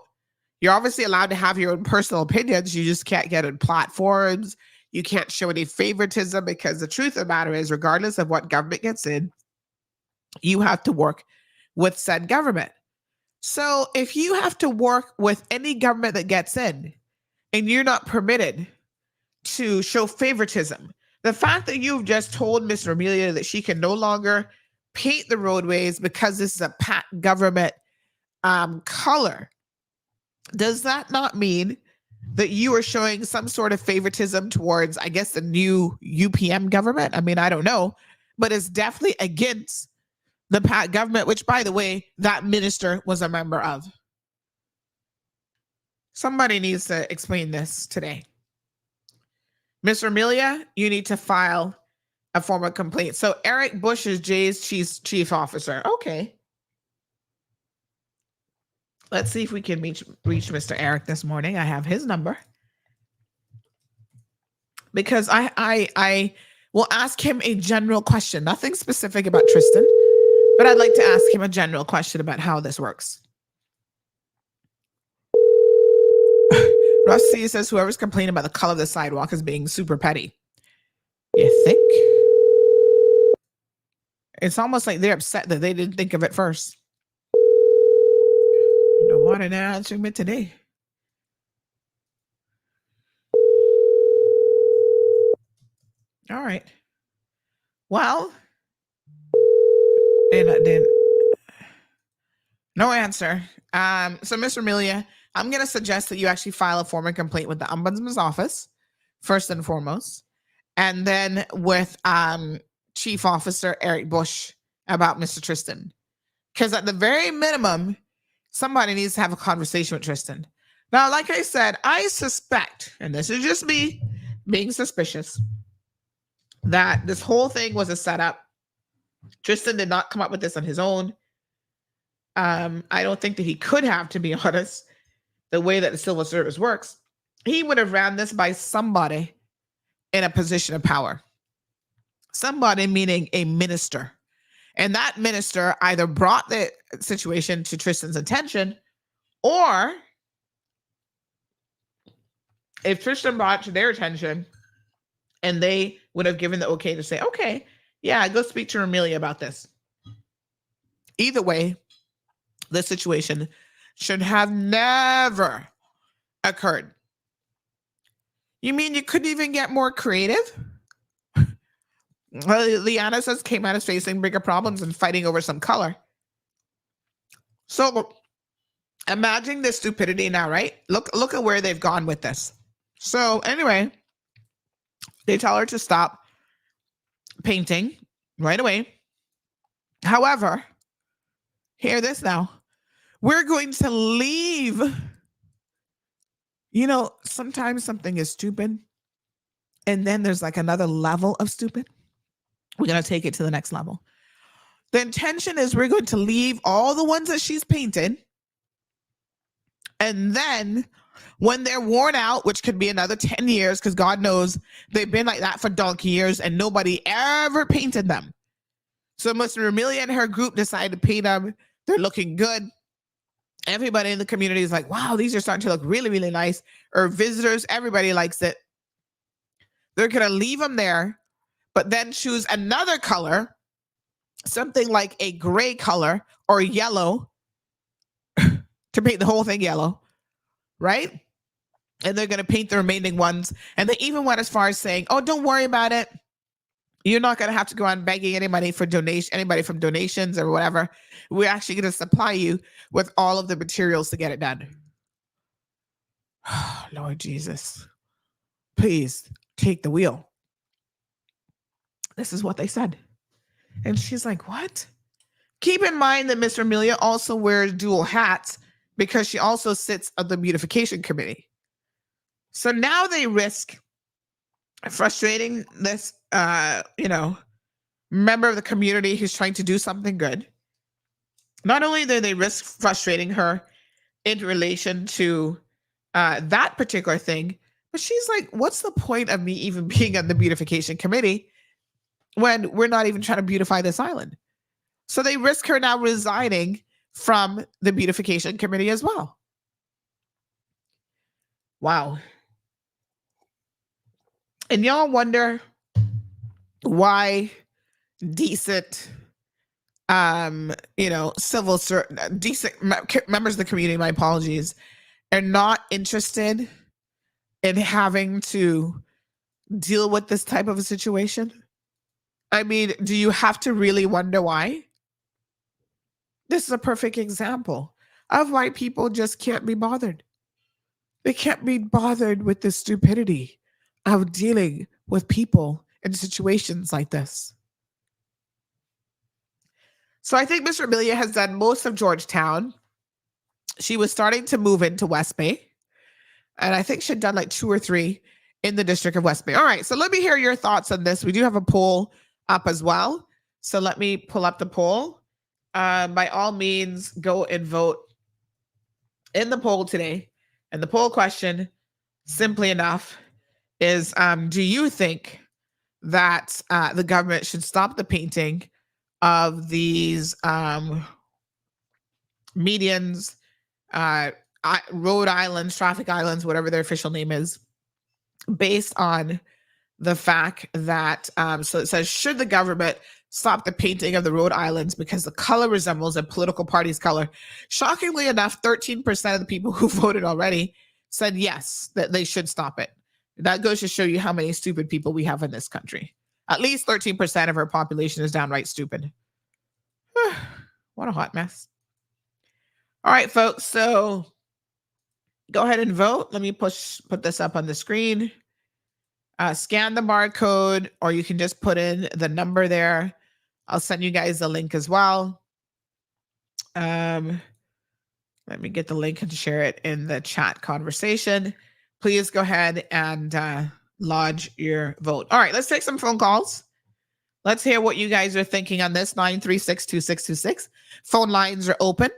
Speaker 2: You're obviously allowed to have your own personal opinions. You just can't get on platforms. You can't show any favoritism, because the truth of the matter is, regardless of what government gets in, you have to work with said government. So if you have to work with any government that gets in and you're not permitted to show favoritism, the fact that you've just told Mr. Amelia that she can no longer paint the roadways because this is a Pat government color, does that not mean that you are showing some sort of favoritism towards, I guess, the new UPM government? I mean, I don't know, but it's definitely against the Pat government, which, by the way, that minister was a member of. Somebody needs to explain this today. Mr. Amelia, you need to file a formal complaint. So Eric Bush is Jay's chief officer. Okay. Let's see if we can reach Mr. Eric this morning. I have his number. Because I We'll ask him a general question, nothing specific about Tristan, but I'd like to ask him a general question about how this works. Russ C says whoever's complaining about the color of the sidewalk is being super petty. You think? It's almost like they're upset that they didn't think of it first. You know what? And they're answering me today. All right. Well, then no answer. So Miss Amelia, I'm going to suggest that you actually file a formal complaint with the Ombudsman's office, first and foremost, and then with Chief Officer Eric Bush about Mr. Tristan. Because at the very minimum, somebody needs to have a conversation with Tristan. Now, like I said, I suspect, and this is just me being suspicious, that this whole thing was a setup. Tristan did not come up with this on his own. I don't think that he could have, to be honest, the way that the civil service works. He would have ran this by somebody in a position of power. Somebody meaning a minister. And that minister either brought the situation to Tristan's attention, or if Tristan brought it to their attention and they would have given the okay to say, okay, yeah, go speak to Amelia about this. Either way, this situation should have never occurred. You mean you couldn't even get more creative? Liana says Cayman is facing bigger problems and fighting over some color. So imagine the stupidity now, right? Look at where they've gone with this. So anyway, they tell her to stop painting right away. However, hear this now. We're going to leave. You know, sometimes something is stupid, and then there's like another level of stupid. We're going to take it to the next level. The intention is we're going to leave all the ones that she's painted. And then when they're worn out, which could be another 10 years, because God knows they've been like that for donkey years and nobody ever painted them. So Mr. Amelia and her group decided to paint them. They're looking good. Everybody in the community is like, wow, these are starting to look really, really nice. Or visitors, everybody likes it. They're going to leave them there, but then choose another color, something like a gray color or yellow, to paint the whole thing yellow, right? And they're going to paint the remaining ones. And they even went as far as saying, oh, don't worry about it. You're not going to have to go on begging anybody from donations or whatever. We're actually going to supply you with all of the materials to get it done. Lord Jesus, please take the wheel. This is what they said. And she's like, what? Keep in mind that Miss Amelia also wears dual hats because she also sits on the beautification committee. So now they risk frustrating this, member of the community who's trying to do something good. Not only do they risk frustrating her in relation to that particular thing, but she's like, what's the point of me even being on the beautification committee when we're not even trying to beautify this island? So they risk her now resigning from the beautification committee as well. Wow. And y'all wonder why decent, decent members of the community, my apologies, are not interested in having to deal with this type of a situation. I mean, do you have to really wonder why? This is a perfect example of why people just can't be bothered. They can't be bothered with the stupidity of dealing with people in situations like this. So I think Miss Amelia has done most of Georgetown. She was starting to move into West Bay. And I think she'd done like 2 or 3 in the district of West Bay. All right, so let me hear your thoughts on this. We do have a poll up as well. So let me pull up the poll. By all means, go and vote in the poll today. And the poll question, simply enough, is do you think that the government should stop the painting of these medians, road islands, traffic islands, whatever their official name is, based on the fact that, so it says, should the government stop the painting of the road islands because the color resembles a political party's color? Shockingly enough, 13% of the people who voted already said yes, that they should stop it. That goes to show you how many stupid people we have in this country. At least 13% of our population is downright stupid. What a hot mess. All right, folks. So go ahead and vote. Let me put this up on the screen. Scan the barcode, or you can just put in the number there. I'll send you guys the link as well. Let me get the link and share it in the chat conversation. Please go ahead and lodge your vote. All right, let's take some phone calls. Let's hear what you guys are thinking on this. 936-2626. Phone lines are open.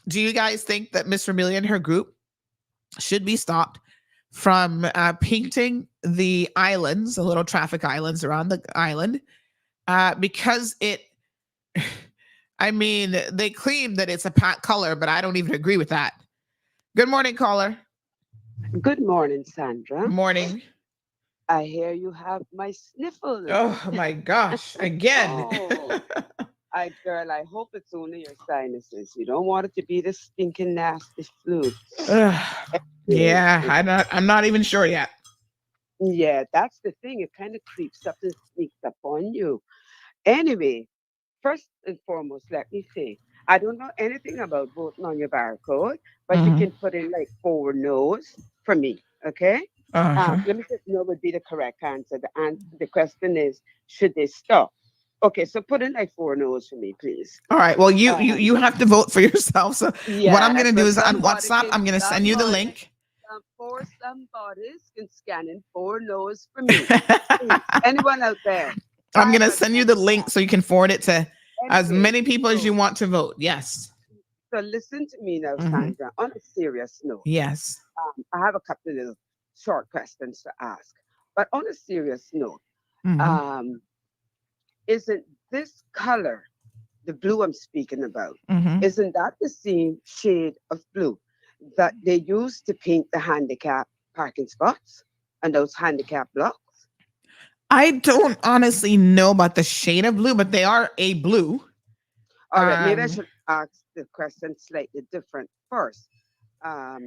Speaker 2: Do you guys think that Miss Vermillion and her group should be stopped from painting the islands, the little traffic islands around the island, because it, I mean, they claim that it's a pat color, but I don't even agree with that. Good morning, caller.
Speaker 7: Good morning, Sandra.
Speaker 2: Morning.
Speaker 7: I hear you have my sniffles.
Speaker 2: Oh my gosh, again.
Speaker 7: Oh, girl, I hope it's only your sinuses. You don't want it to be the stinking nasty flu.
Speaker 2: Yeah, I'm not even sure yet.
Speaker 7: Yeah, that's the thing. It kind of creeps up and sneaks up on you. Anyway, first and foremost, let me say, I don't know anything about voting on your barcode, but you can put in like 4 no's for me, okay? Let me just know would be the correct answer. The question is, should they stop? Okay, so put in like 4 no's for me, please.
Speaker 2: All right. Well, you have to vote for yourself. So what I'm going to do is on WhatsApp, I'm going to send you the link.
Speaker 7: 4 somebodies can scan in 4 no's for me. Anyone out there?
Speaker 2: I'm going to send you the link so you can forward it to as many people as you want to vote. Yes.
Speaker 7: So listen to me now, Sandra, on a serious note.
Speaker 2: Yes.
Speaker 7: I have a couple of little short questions to ask. But on a serious note, isn't this color, the blue I'm speaking about, isn't that the same shade of blue that they use to paint the handicap parking spots and those handicap blocks?
Speaker 2: I don't honestly know about the shade of blue, but they are a blue.
Speaker 7: All right, maybe I should ask the question slightly different first. I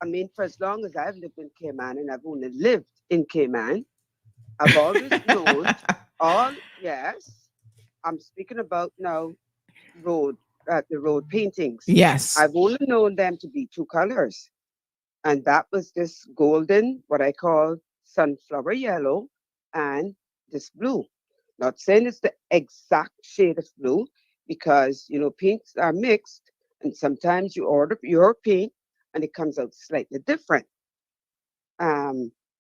Speaker 7: mean, for as long as I've lived in Cayman, and I've only lived in Cayman, I've always known yes, I'm speaking about now the road paintings.
Speaker 2: Yes.
Speaker 7: I've only known them to be 2 colors. And that was this golden, what I call sunflower yellow, and this blue. Not saying it's the exact shade of blue, because, you know, paints are mixed, and sometimes you order your paint and it comes out slightly different.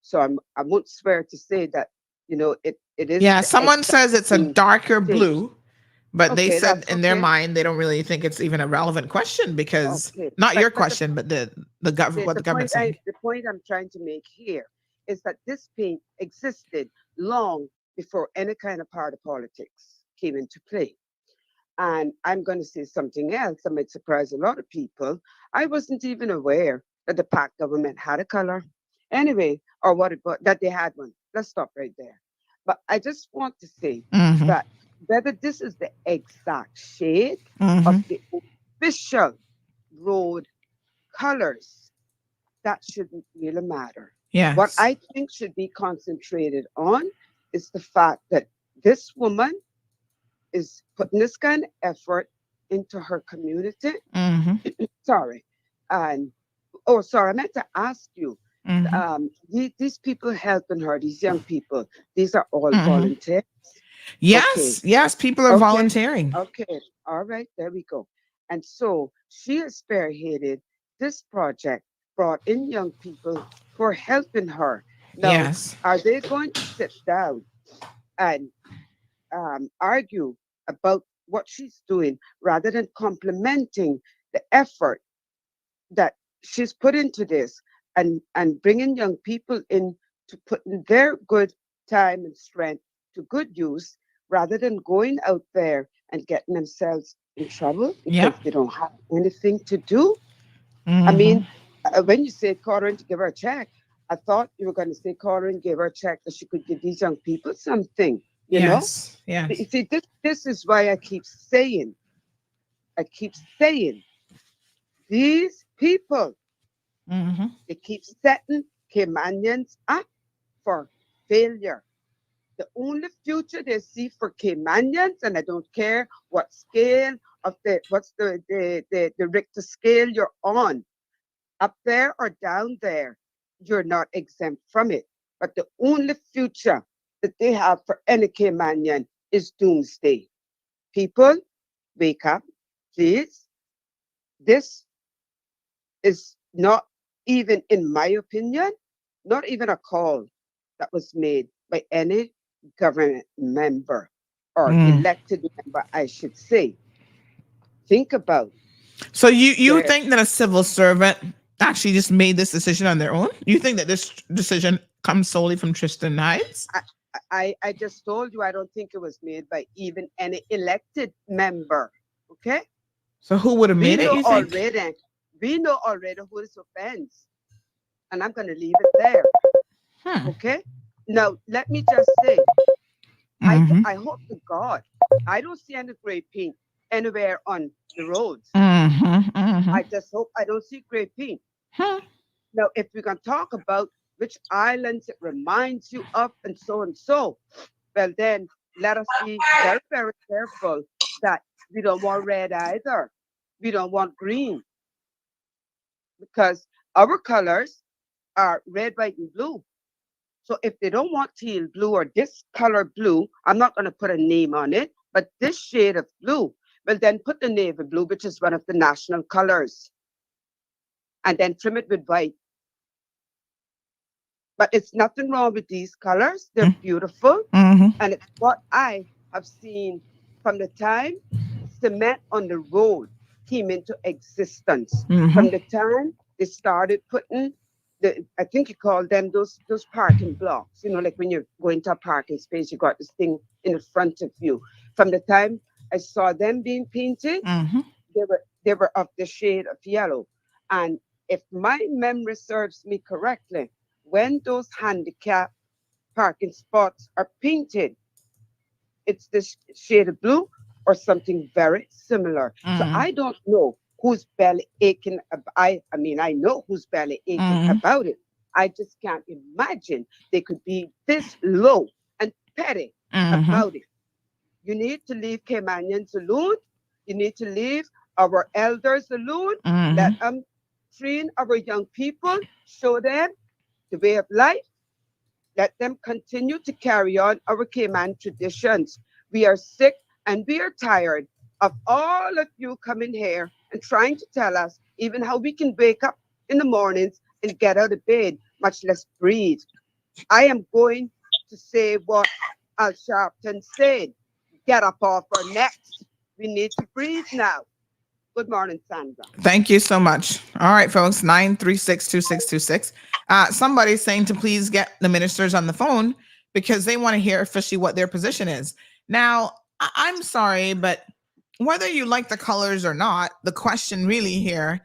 Speaker 7: So I won't swear to say that, you know, it is.
Speaker 2: Yeah, someone says it's a darker blue, but they said in their
Speaker 7: okay.
Speaker 2: mind they don't really think it's even a relevant question because not your question, but the government, what the government's saying.
Speaker 7: The point I'm trying to make here is that this paint existed long before any kind of party politics came into play. And I'm going to say something else that might surprise a lot of people. I wasn't even aware that the PAC government had a color. Anyway, or that they had one. Let's stop right there. But I just want to say that whether this is the exact shade of the official road colors, that shouldn't really matter.
Speaker 2: Yes.
Speaker 7: What I think should be concentrated on is the fact that this woman is putting this kind of effort into her community. Sorry. And I meant to ask you, these people helping her, these young people, these are all volunteers?
Speaker 2: Yes, yes, people are volunteering.
Speaker 7: Okay, all right, there we go. And so she has spearheaded this project, brought in young people who are helping her. Now, are they going to sit down and argue about what she's doing rather than complimenting the effort that she's put into this and bringing young people in to put in their good time and strength to good use rather than going out there and getting themselves in trouble because they don't have anything to do. I mean, when you say Corin to give her a check, I thought you were going to say Corin gave her a check that she could give these young people something, you know?
Speaker 2: Yeah.
Speaker 7: You see, this is why I keep saying, these people, they keep setting Caymanians up for failure. The only future they see for Caymanians, and I don't care what scale of what's the Richter scale you're on, up there or down there, you're not exempt from it. But the only future that they have for any Caymanian is doomsday. People, wake up, please. This is not even, in my opinion, not even a call that was made by any government member or elected member, I should say. Think about.
Speaker 2: So you think that a civil servant actually just made this decision on their own? You think that this decision comes solely from Tristan Heights?
Speaker 7: I just told you I don't think it was made by even any elected member. Okay?
Speaker 2: So who would have made it, you think?
Speaker 7: We know already who this offends. And I'm going to leave it there. Okay? Now, let me just say, I hope to God, I don't see any gray paint anywhere on the roads. I just hope I don't see gray paint. Now, if we can talk about which islands it reminds you of and so, well, then let us be very, very careful that we don't want red either. We don't want green. Because our colors are red, white, and blue. So if they don't want teal blue or this color blue, I'm not going to put a name on it, but this shade of blue, well, then put the navy blue, which is one of the national colors, and then trim it with white. But it's nothing wrong with these colors. They're beautiful. And it's what I have seen from the time cement on the road came into existence. From the time they started putting I think you call them those parking blocks, you know, like when you're going to a parking space, you got this thing in the front of you. From the time I saw them being painted, they were of the shade of yellow. And if my memory serves me correctly, when those handicap parking spots are painted, it's this shade of blue or something very similar. So I don't know who's belly aching. I mean, I know who's belly aching about it. I just can't imagine they could be this low and petty about it. You need to leave Caymanians alone. You need to leave our elders alone. Let them train our young people, show them the way of life. Let them continue to carry on our Cayman traditions. We are sick and we are tired of all of you coming here and trying to tell us even how we can wake up in the mornings and get out of bed, much less breathe. I am going to say what Al Sharpton said. Get up off our necks. We need to breathe now. Good morning, Sandra.
Speaker 2: Thank you so much. All right, folks, 936-2626. Somebody's saying to please get the ministers on the phone because they want to hear officially what their position is. Now, I'm sorry, but whether you like the colors or not, the question really here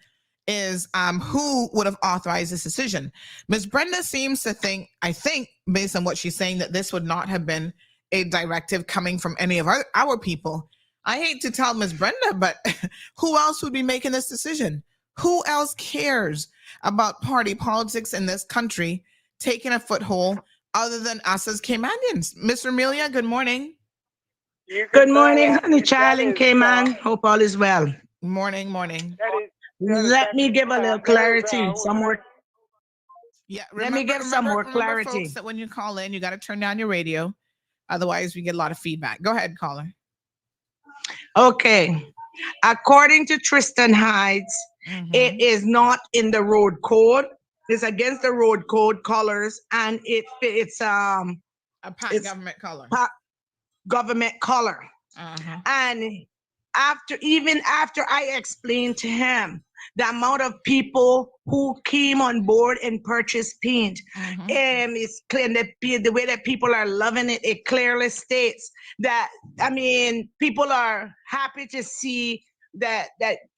Speaker 2: is who would have authorized this decision? Ms. Brenda seems to think, I think, based on what she's saying, that this would not have been a directive coming from any of our people. I hate to tell Ms. Brenda, but who else would be making this decision? Who else cares about party politics in this country taking a foothold other than us as Caymanians? Miss Amelia, good morning.
Speaker 8: Good morning, honey child in Cayman. Hope all is well.
Speaker 2: Morning.
Speaker 8: Let me give a little clarity. Some more.
Speaker 2: Yeah,
Speaker 8: let me give some more clarity.
Speaker 2: Folks, that when you call in, you got to turn down your radio. Otherwise, we get a lot of feedback. Go ahead, caller.
Speaker 8: Okay. According to Tristan Heights, it is not in the road code. It's against the road code colors, and it's
Speaker 2: government color.
Speaker 8: Government color. And after I explained to him the amount of people who came on board and purchased paint. It's clear that the way that people are loving it, it clearly states that, I mean, people are happy to see that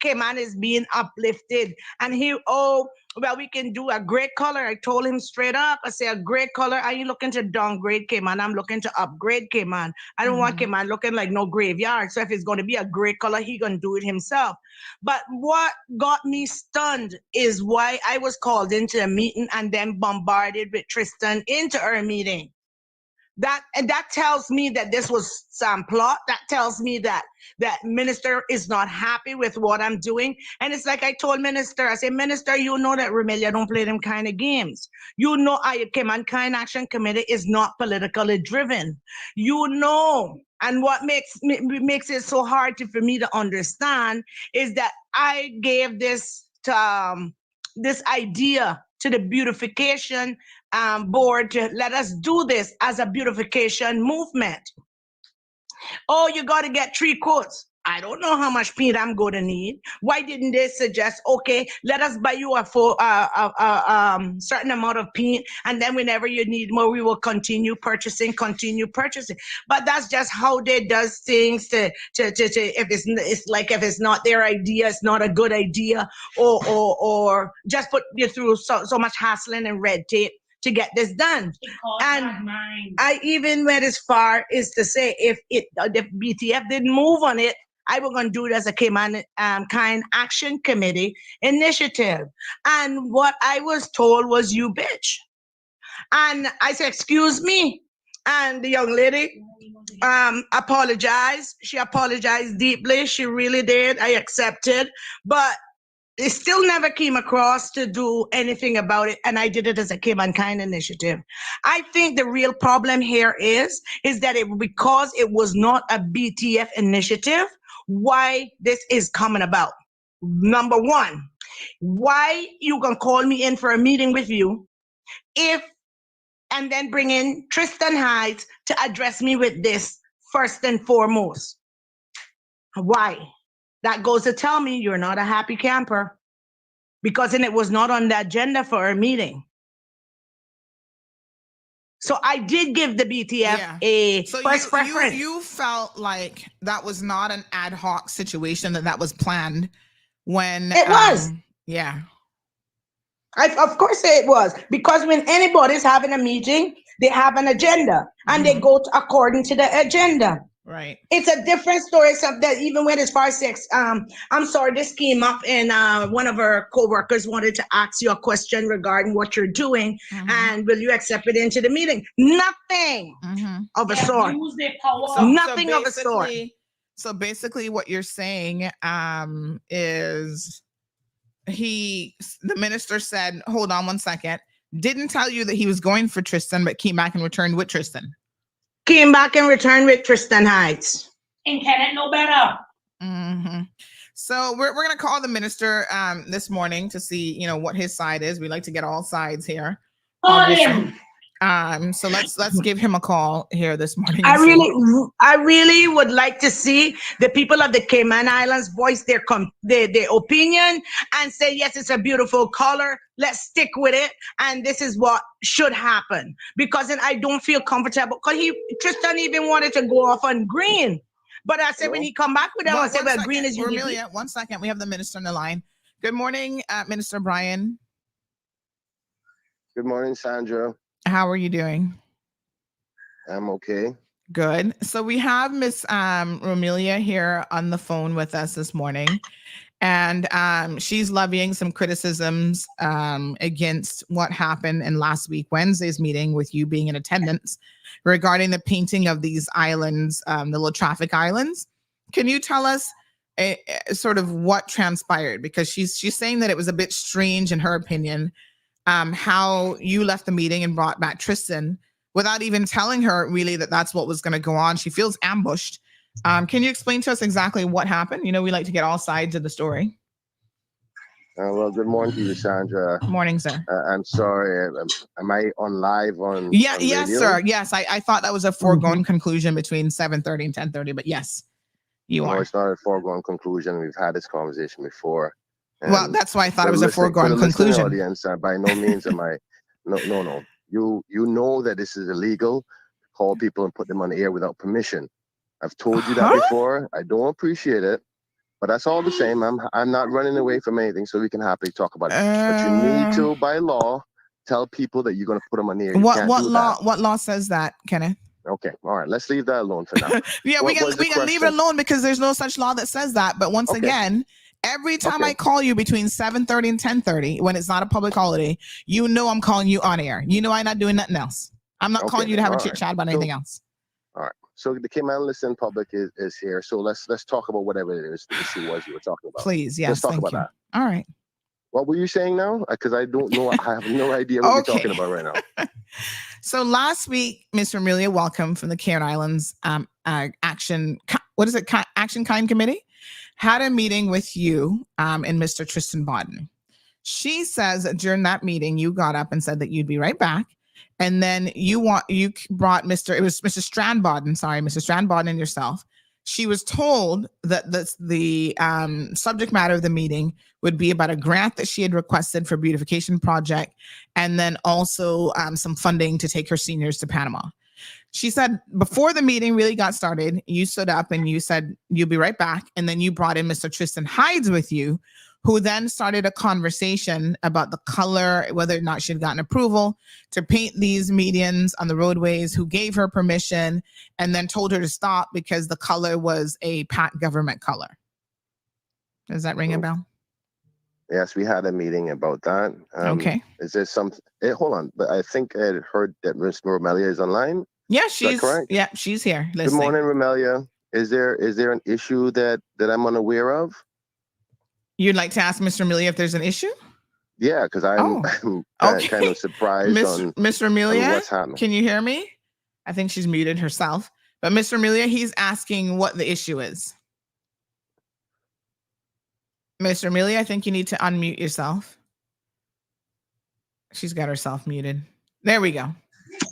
Speaker 8: Cayman is being uplifted. And here, well, we can do a great color. I told him straight up, I said, a great color. I ain't looking to downgrade Cayman. I'm looking to upgrade Cayman. I don't want Cayman looking like no graveyard. So if it's going to be a great color, he going to do it himself. But what got me stunned is why I was called into a meeting and then bombarded with Tristan into our meeting. That tells me that this was some plot. That tells me that minister is not happy with what I'm doing. And it's like I told minister, I said, minister, you know that Romelia don't play them kind of games. You know, Cayman Action Committee is not politically driven. You know, and what makes it so hard for me to understand is that I gave this idea to the beautification board to let us do this as a beautification movement. Oh, you got to get 3 quotes. I don't know how much paint I'm going to need. Why didn't they suggest, okay, let us buy you a certain amount of paint, and then whenever you need more, we will continue purchasing. But that's just how they does things. If it's not their idea, it's not a good idea, or just put you through so much hassling and red tape to get this done. And I even went as far as to say, if BTF didn't move on it, I was going to do it as a Cayman Action Committee initiative. And what I was told was, you bitch. And I said, excuse me. And the young lady apologized. She apologized deeply. She really did. I accepted. But it still never came across to do anything about it, and I did it as a Cayman initiative. I think the real problem here is that because it was not a BTF initiative, why this is coming about. Number one, why you gonna call me in for a meeting with you and then bring in Tristan Hyde to address me with this first and foremost? Why? That goes to tell me you're not a happy camper, because then it was not on the agenda for a meeting. So I did give the BTF a first preference.
Speaker 2: You felt like that was not an ad hoc situation, that was planned when
Speaker 8: it was.
Speaker 2: Yeah.
Speaker 8: Of course it was, because when anybody's having a meeting, they have an agenda and they go according to the agenda.
Speaker 2: Right.
Speaker 8: It's a different story. Something that even went as far as I'm sorry, this came up, and one of our co-workers wanted to ask you a question regarding what you're doing, and will you accept it into the meeting? Nothing of a sort. Nothing of a sort.
Speaker 2: So basically what you're saying is the minister said, hold on one second, didn't tell you that he was going for Tristan, but came back and returned with Tristan.
Speaker 8: Came back and returned with Tristan Heights.
Speaker 9: And can it know better?
Speaker 2: So we're going to call the minister this morning to see, what his side is. We like to get all sides here. So let's give him a call here this morning.
Speaker 8: I really would like to see the people of the Cayman Islands voice their opinion and say, yes, it's a beautiful color. Let's stick with it. And this is what should happen, because then I don't feel comfortable. Because Tristan even wanted to go off on green. But I said, when he come back with that, I said, well, green is unique.
Speaker 2: Amelia, 1 second. We have the minister on the line. Good morning, Minister Brian.
Speaker 10: Good morning, Sandra.
Speaker 2: How are you doing?
Speaker 10: I'm okay.
Speaker 2: Good. So we have Miss Romelia here on the phone with us this morning, and she's levying some criticisms against what happened in last week, Wednesday's meeting, with you being in attendance regarding the painting of these islands, the little traffic islands. Can you tell us sort of what transpired? Because she's saying that it was a bit strange, in her opinion, how you left the meeting and brought back Tristan without even telling her really that that's what was going to go on. She feels ambushed. Can you explain to us exactly what happened? We like to get all sides of the story.
Speaker 10: Well, good morning to you, Sandra.
Speaker 2: Morning, sir.
Speaker 10: I'm sorry. Am I on live on?
Speaker 2: Yes,
Speaker 10: radio?
Speaker 2: sir. Yes, I thought that was a foregone conclusion between 7:30 and 10:30, but yes, you are.
Speaker 10: No, it's not a foregone conclusion. We've had this conversation before.
Speaker 2: Well, that's why I thought it was a foregone conclusion.
Speaker 10: Audience, by no means am I. No. You know that this is illegal. Call people and put them on the air without permission. I've told you that before. I don't appreciate it, but that's all the same. I'm not running away from anything, so we can happily talk about it. But you need to, by law, tell people that you're going to put them on the air.
Speaker 2: What law says that, Kenneth?
Speaker 10: Okay, all right. Let's leave that alone for now.
Speaker 2: Yeah, we can leave it alone because there's no such law that says that. But once again, every time I call you between 7:30 and 10:30, when it's not a public holiday, you know I'm calling you on air. You know I'm not doing nothing else. I'm not calling you to have a chit chat about anything else.
Speaker 10: All right. So the Cayman Listen public is here. So let's talk about whatever it is the issue was you were talking about.
Speaker 2: Please, yes.
Speaker 10: Let's talk about that.
Speaker 2: All right.
Speaker 10: What were you saying now? Because I don't know. I have no idea what you're talking about right now.
Speaker 2: So last week, Ms. Amelia, welcome from the Cairn Islands Action Kind Committee, had a meeting with you and Mr. Tristan Bodden. She says that during that meeting, you got up and said that you'd be right back. And then you brought Mr. Strandbodden and yourself. She was told that the subject matter of the meeting would be about a grant that she had requested for a beautification project, and then also some funding to take her seniors to Panama. She said before the meeting really got started, you stood up and you said you'll be right back, and then you brought in Mr. Tristan Hydes with you, who then started a conversation about the color, whether or not she had gotten approval to paint these medians on the roadways, who gave her permission, and then told her to stop because the color was a PAT government color. Does that ring a bell?
Speaker 10: Yes, we had a meeting about that.
Speaker 2: Okay.
Speaker 10: Is there something? Hold on, but I think I had heard that Ms. Romelia is online.
Speaker 2: Yeah, she's here. Listening.
Speaker 10: Good morning, Romelia. Is there an issue that I'm unaware of?
Speaker 2: You'd like to ask Mr. Amelia if there's an issue?
Speaker 10: Yeah, because I'm kind of surprised
Speaker 2: Mr. Amelia,
Speaker 10: on what's happening.
Speaker 2: Can you hear me? I think she's muted herself. But Mr. Amelia, he's asking what the issue is. Mr. Amelia, I think you need to unmute yourself. She's got herself muted. There we go.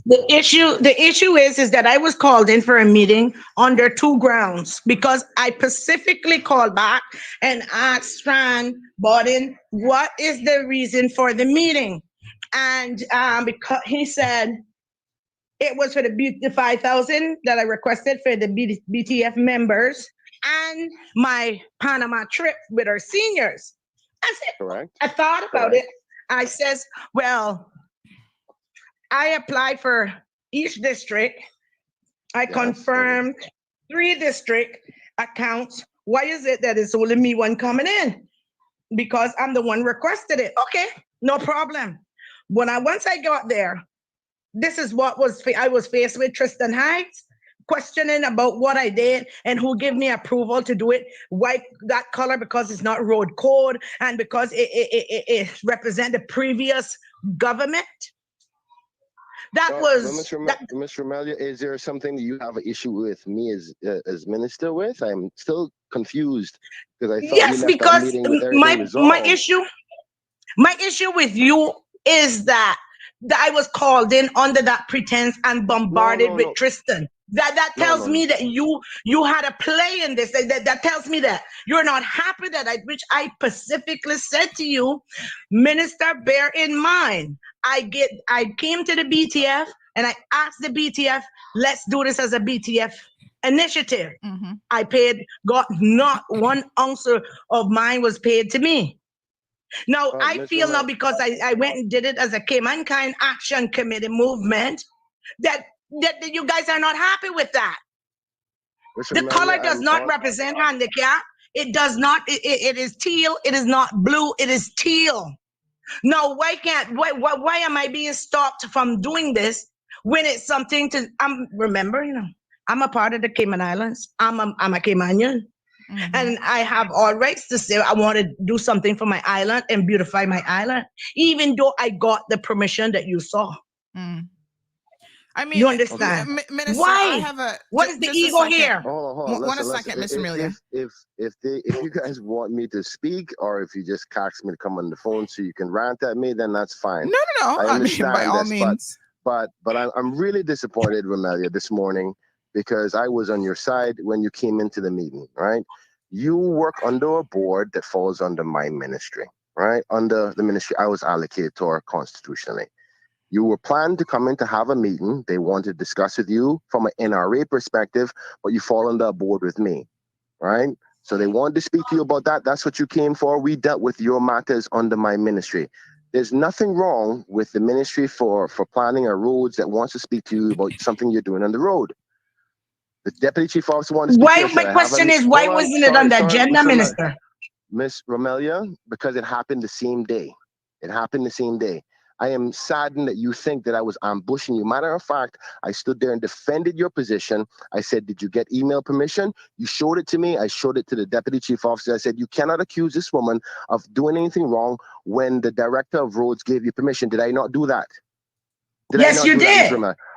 Speaker 8: The issue is that I was called in for a meeting under two grounds, because I specifically called back and asked Strand Bodden, what is the reason for the meeting? And because he said it was for the 5,000 that I requested for the BTF members and my Panama trip with our seniors. I said,
Speaker 10: correct.
Speaker 8: I thought about it. I says, well, I applied for each district. I confirmed 3 district accounts. Why is it that it's only me one coming in? Because I'm the one requested it. Okay, no problem. Once I got there, this is what I was faced with. Tristan Hydes questioning about what I did and who gave me approval to do it. White, that color, because it's not road code and because it represents the previous government. That was
Speaker 10: Mr. Romelia, is there something that you have an issue with me as minister with? I'm still confused because I thought
Speaker 8: because my issue with you is that I was called in under that pretense and bombarded with Tristan. That tells me that you had a play in this. That tells me that you're not happy which I specifically said to you, Minister, bear in mind, I came to the BTF and I asked the BTF, let's do this as a BTF initiative. Mm-hmm. I paid, not 1 ounce of mine was paid to me. Now, I feel now because I went and did it as a Cayman Kind Action Committee movement, that you guys are not happy with that. The color does not represent handicap. It does not, it is teal. It is not blue. It is teal. Now, why am I being stopped from doing this when it's something to, remember, I'm a part of the Cayman Islands. I'm a Caymanian. Mm-hmm. And I have all rights to say I want to do something for my island and beautify my island, even though I got the permission that you saw. Mm. I mean, you understand?
Speaker 2: Minister,
Speaker 8: why? What is the ego here?
Speaker 10: Hold on.
Speaker 2: One second, Mr. Amelia.
Speaker 10: If you guys want me to speak, or if you just ask me to come on the phone so you can rant at me, then that's fine.
Speaker 2: No. I understand by all means.
Speaker 10: But I'm really disappointed, Romelia, this morning, because I was on your side when you came into the meeting, right? you work under a board that falls under my ministry, right? Under the ministry I was allocated to constitutionally. You were planned to come in to have a meeting. They wanted to discuss with you from an NRA perspective, but you fall under a board with me, right? So they wanted to speak to you about that. That's what you came for. We dealt with your matters under my ministry. There's nothing wrong with the ministry for planning our roads that wants to speak to you about something you're doing on the road. The deputy chief officer wanted to speak to you.
Speaker 8: My question is, why wasn't it on the agenda, Minister?
Speaker 10: Miss Romelia, because it happened the same day. It happened the same day. I am saddened that you think that I was ambushing you. Matter of fact, I stood there and defended your position. I said, did you get email permission? You showed it to me. I showed it to the deputy chief officer. I said, you cannot accuse this woman of doing anything wrong when the director of roads gave you permission. Did I not do that?
Speaker 8: Yes, you did.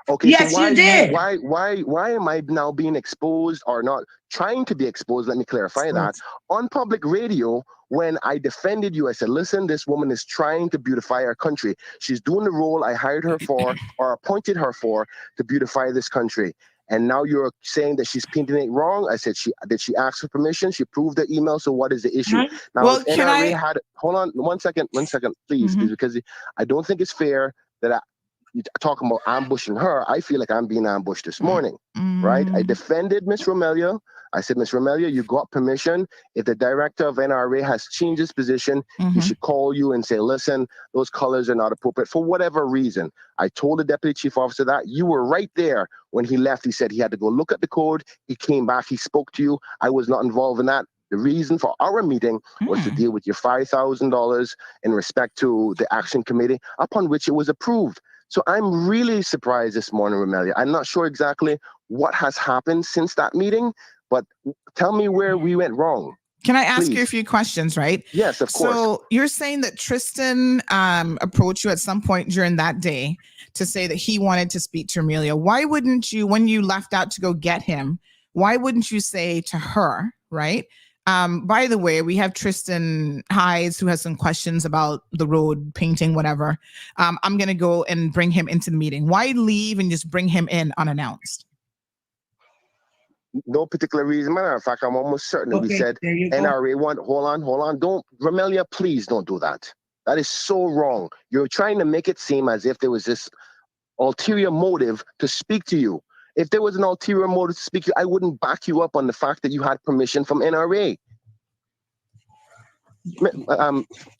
Speaker 10: Okay,
Speaker 8: yes,
Speaker 10: so
Speaker 8: you did.
Speaker 10: Why am I now being exposed or not trying to be exposed? Let me clarify that. On public radio, when I defended you, I said, listen, this woman is trying to beautify our country. She's doing the role I hired her for or appointed her for to beautify this country. And now you're saying that she's painting it wrong. I said, did she ask for permission? She approved the email. So what is the issue? Now,
Speaker 2: well,
Speaker 10: if NRA had, hold on one second, please, because I don't think it's fair that you're talking about ambushing her. I feel like I'm being ambushed this morning, right? I defended Miss Romelia. I said, Miss Romelia, you got permission. If the director of NRA has changed his position, he should call you and say, listen, those colors are not appropriate for whatever reason. I told the deputy chief officer that. You were right there when he left. He said he had to go look at the code. He came back. He spoke to you. I was not involved in that. The reason for our meeting was to deal with your $5,000 in respect to the action committee, upon which it was approved. So I'm really surprised this morning, Romelia. I'm not sure exactly what has happened since that meeting, but tell me where we went wrong.
Speaker 2: Can I ask you a few questions, right?
Speaker 10: Yes, of course.
Speaker 2: So you're saying that Tristan approached you at some point during that day to say that he wanted to speak to Amelia. Why wouldn't you, when you left out to go get him, why wouldn't you say to her, right? By the way, we have Tristan Hydes who has some questions about the road painting, whatever. I'm going to go and bring him into the meeting. Why leave and just bring him in unannounced?
Speaker 10: No particular reason. Matter of fact, I'm almost certain that we said NRA one. Hold on. Don't, Romelia, please don't do that. That is so wrong. You're trying to make it seem as if there was this ulterior motive to speak to you. If there was an ulterior motive to speak to you, I wouldn't back you up on the fact that you had permission from NRA. You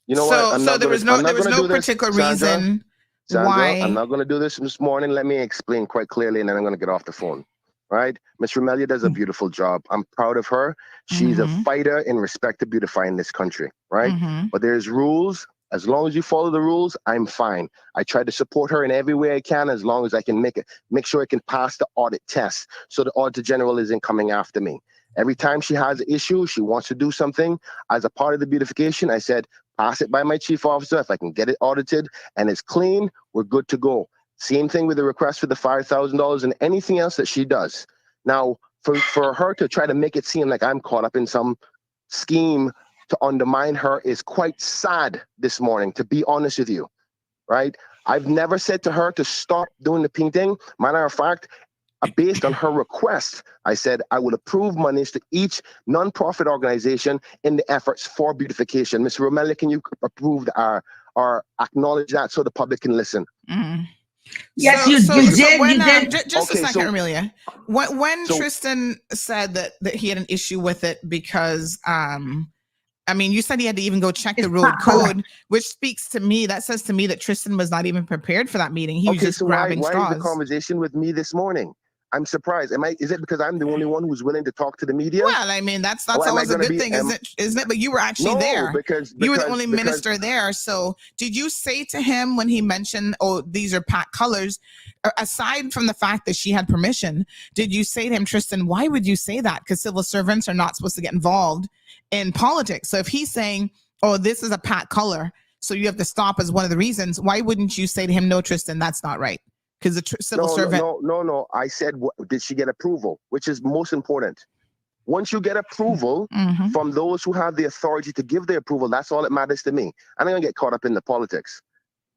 Speaker 10: know what?
Speaker 2: So there was no particular reason why.
Speaker 10: I'm not going to do this morning. Let me explain quite clearly, and then I'm going to get off the phone. Right? Miss Romelia does a beautiful job. I'm proud of her. She's a fighter in respect to beautifying this country. Right? But there's rules. As long as you follow the rules, I'm fine. I try to support her in every way I can, as long as I can make sure I can pass the audit test, so the Auditor General isn't coming after me. Every time she has an issue, she wants to do something as a part of the beautification, I said, pass it by my chief officer. If I can get it audited and it's clean, we're good to go. Same thing with the request for the $5,000 and anything else that she does. Now, for her to try to make it seem like I'm caught up in some scheme to undermine her is quite sad this morning, to be honest with you, right? I've never said to her to stop doing the painting. Matter of fact, based on her request, I said I would approve monies to each nonprofit organization in the efforts for beautification. Ms. Romelia, can you approve or acknowledge that so the public can listen?
Speaker 8: Yes, you did.
Speaker 2: Just a second, Amelia. When Tristan said that he had an issue with it because I mean, you said he had to even go check the road code, which speaks to me. That says to me that Tristan was not even prepared for that meeting. He was just grabbing straws.
Speaker 10: Why is the conversation with me this morning? I'm surprised. Is it because I'm the only one who's willing to talk to the media?
Speaker 2: Well, I mean, that's always a good thing, isn't it? But you were actually there.
Speaker 10: Because
Speaker 2: you were the only minister there. So did you say to him when he mentioned, oh, these are packed colors, aside from the fact that she had permission, did you say to him, Tristan, why would you say that? Because civil servants are not supposed to get involved in politics. So if he's saying, oh, this is a packed color, so you have to stop as one of the reasons, why wouldn't you say to him, no, Tristan, that's not right? Because the civil servant.
Speaker 10: No. I said, did she get approval? Which is most important. Once you get approval from those who have the authority to give the approval, that's all that matters to me. I'm not gonna get caught up in the politics.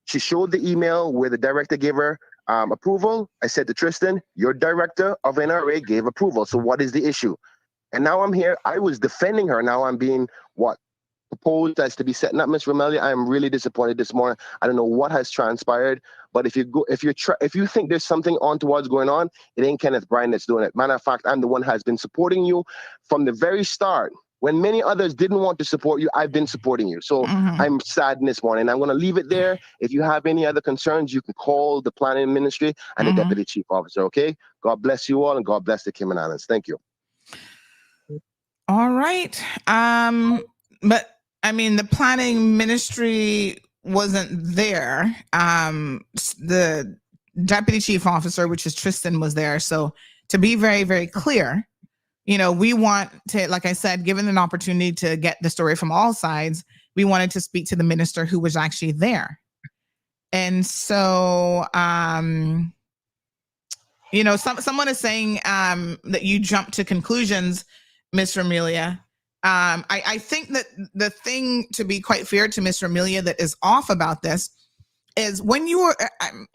Speaker 10: She showed the email where the director gave her approval. I said to Tristan, your director of NRA gave approval. So what is the issue? And now I'm here. I was defending her. Now I'm being proposed as to be setting up Miss Romelia. I am really disappointed this morning. I don't know what has transpired, but if you think there's something towards going on, it ain't Kenneth Bryan that's doing it. Matter of fact, I'm the one who has been supporting you from the very start. When many others didn't want to support you, I've been supporting you. So I'm saddened this morning. I'm going to leave it there. If you have any other concerns, you can call the planning ministry and the deputy chief officer. Okay. God bless you all, and God bless the Cayman Islands. Thank you.
Speaker 2: All right. But I mean, the planning ministry wasn't there. The deputy chief officer, which is Tristan, was there. So to be very, very clear, we want to, like I said, given an opportunity to get the story from all sides, we wanted to speak to the minister who was actually there. And so, someone is saying that you jump to conclusions, Miss Romelia. I think that the thing, to be quite fair to Miss Romelia, that is off about this is when you are,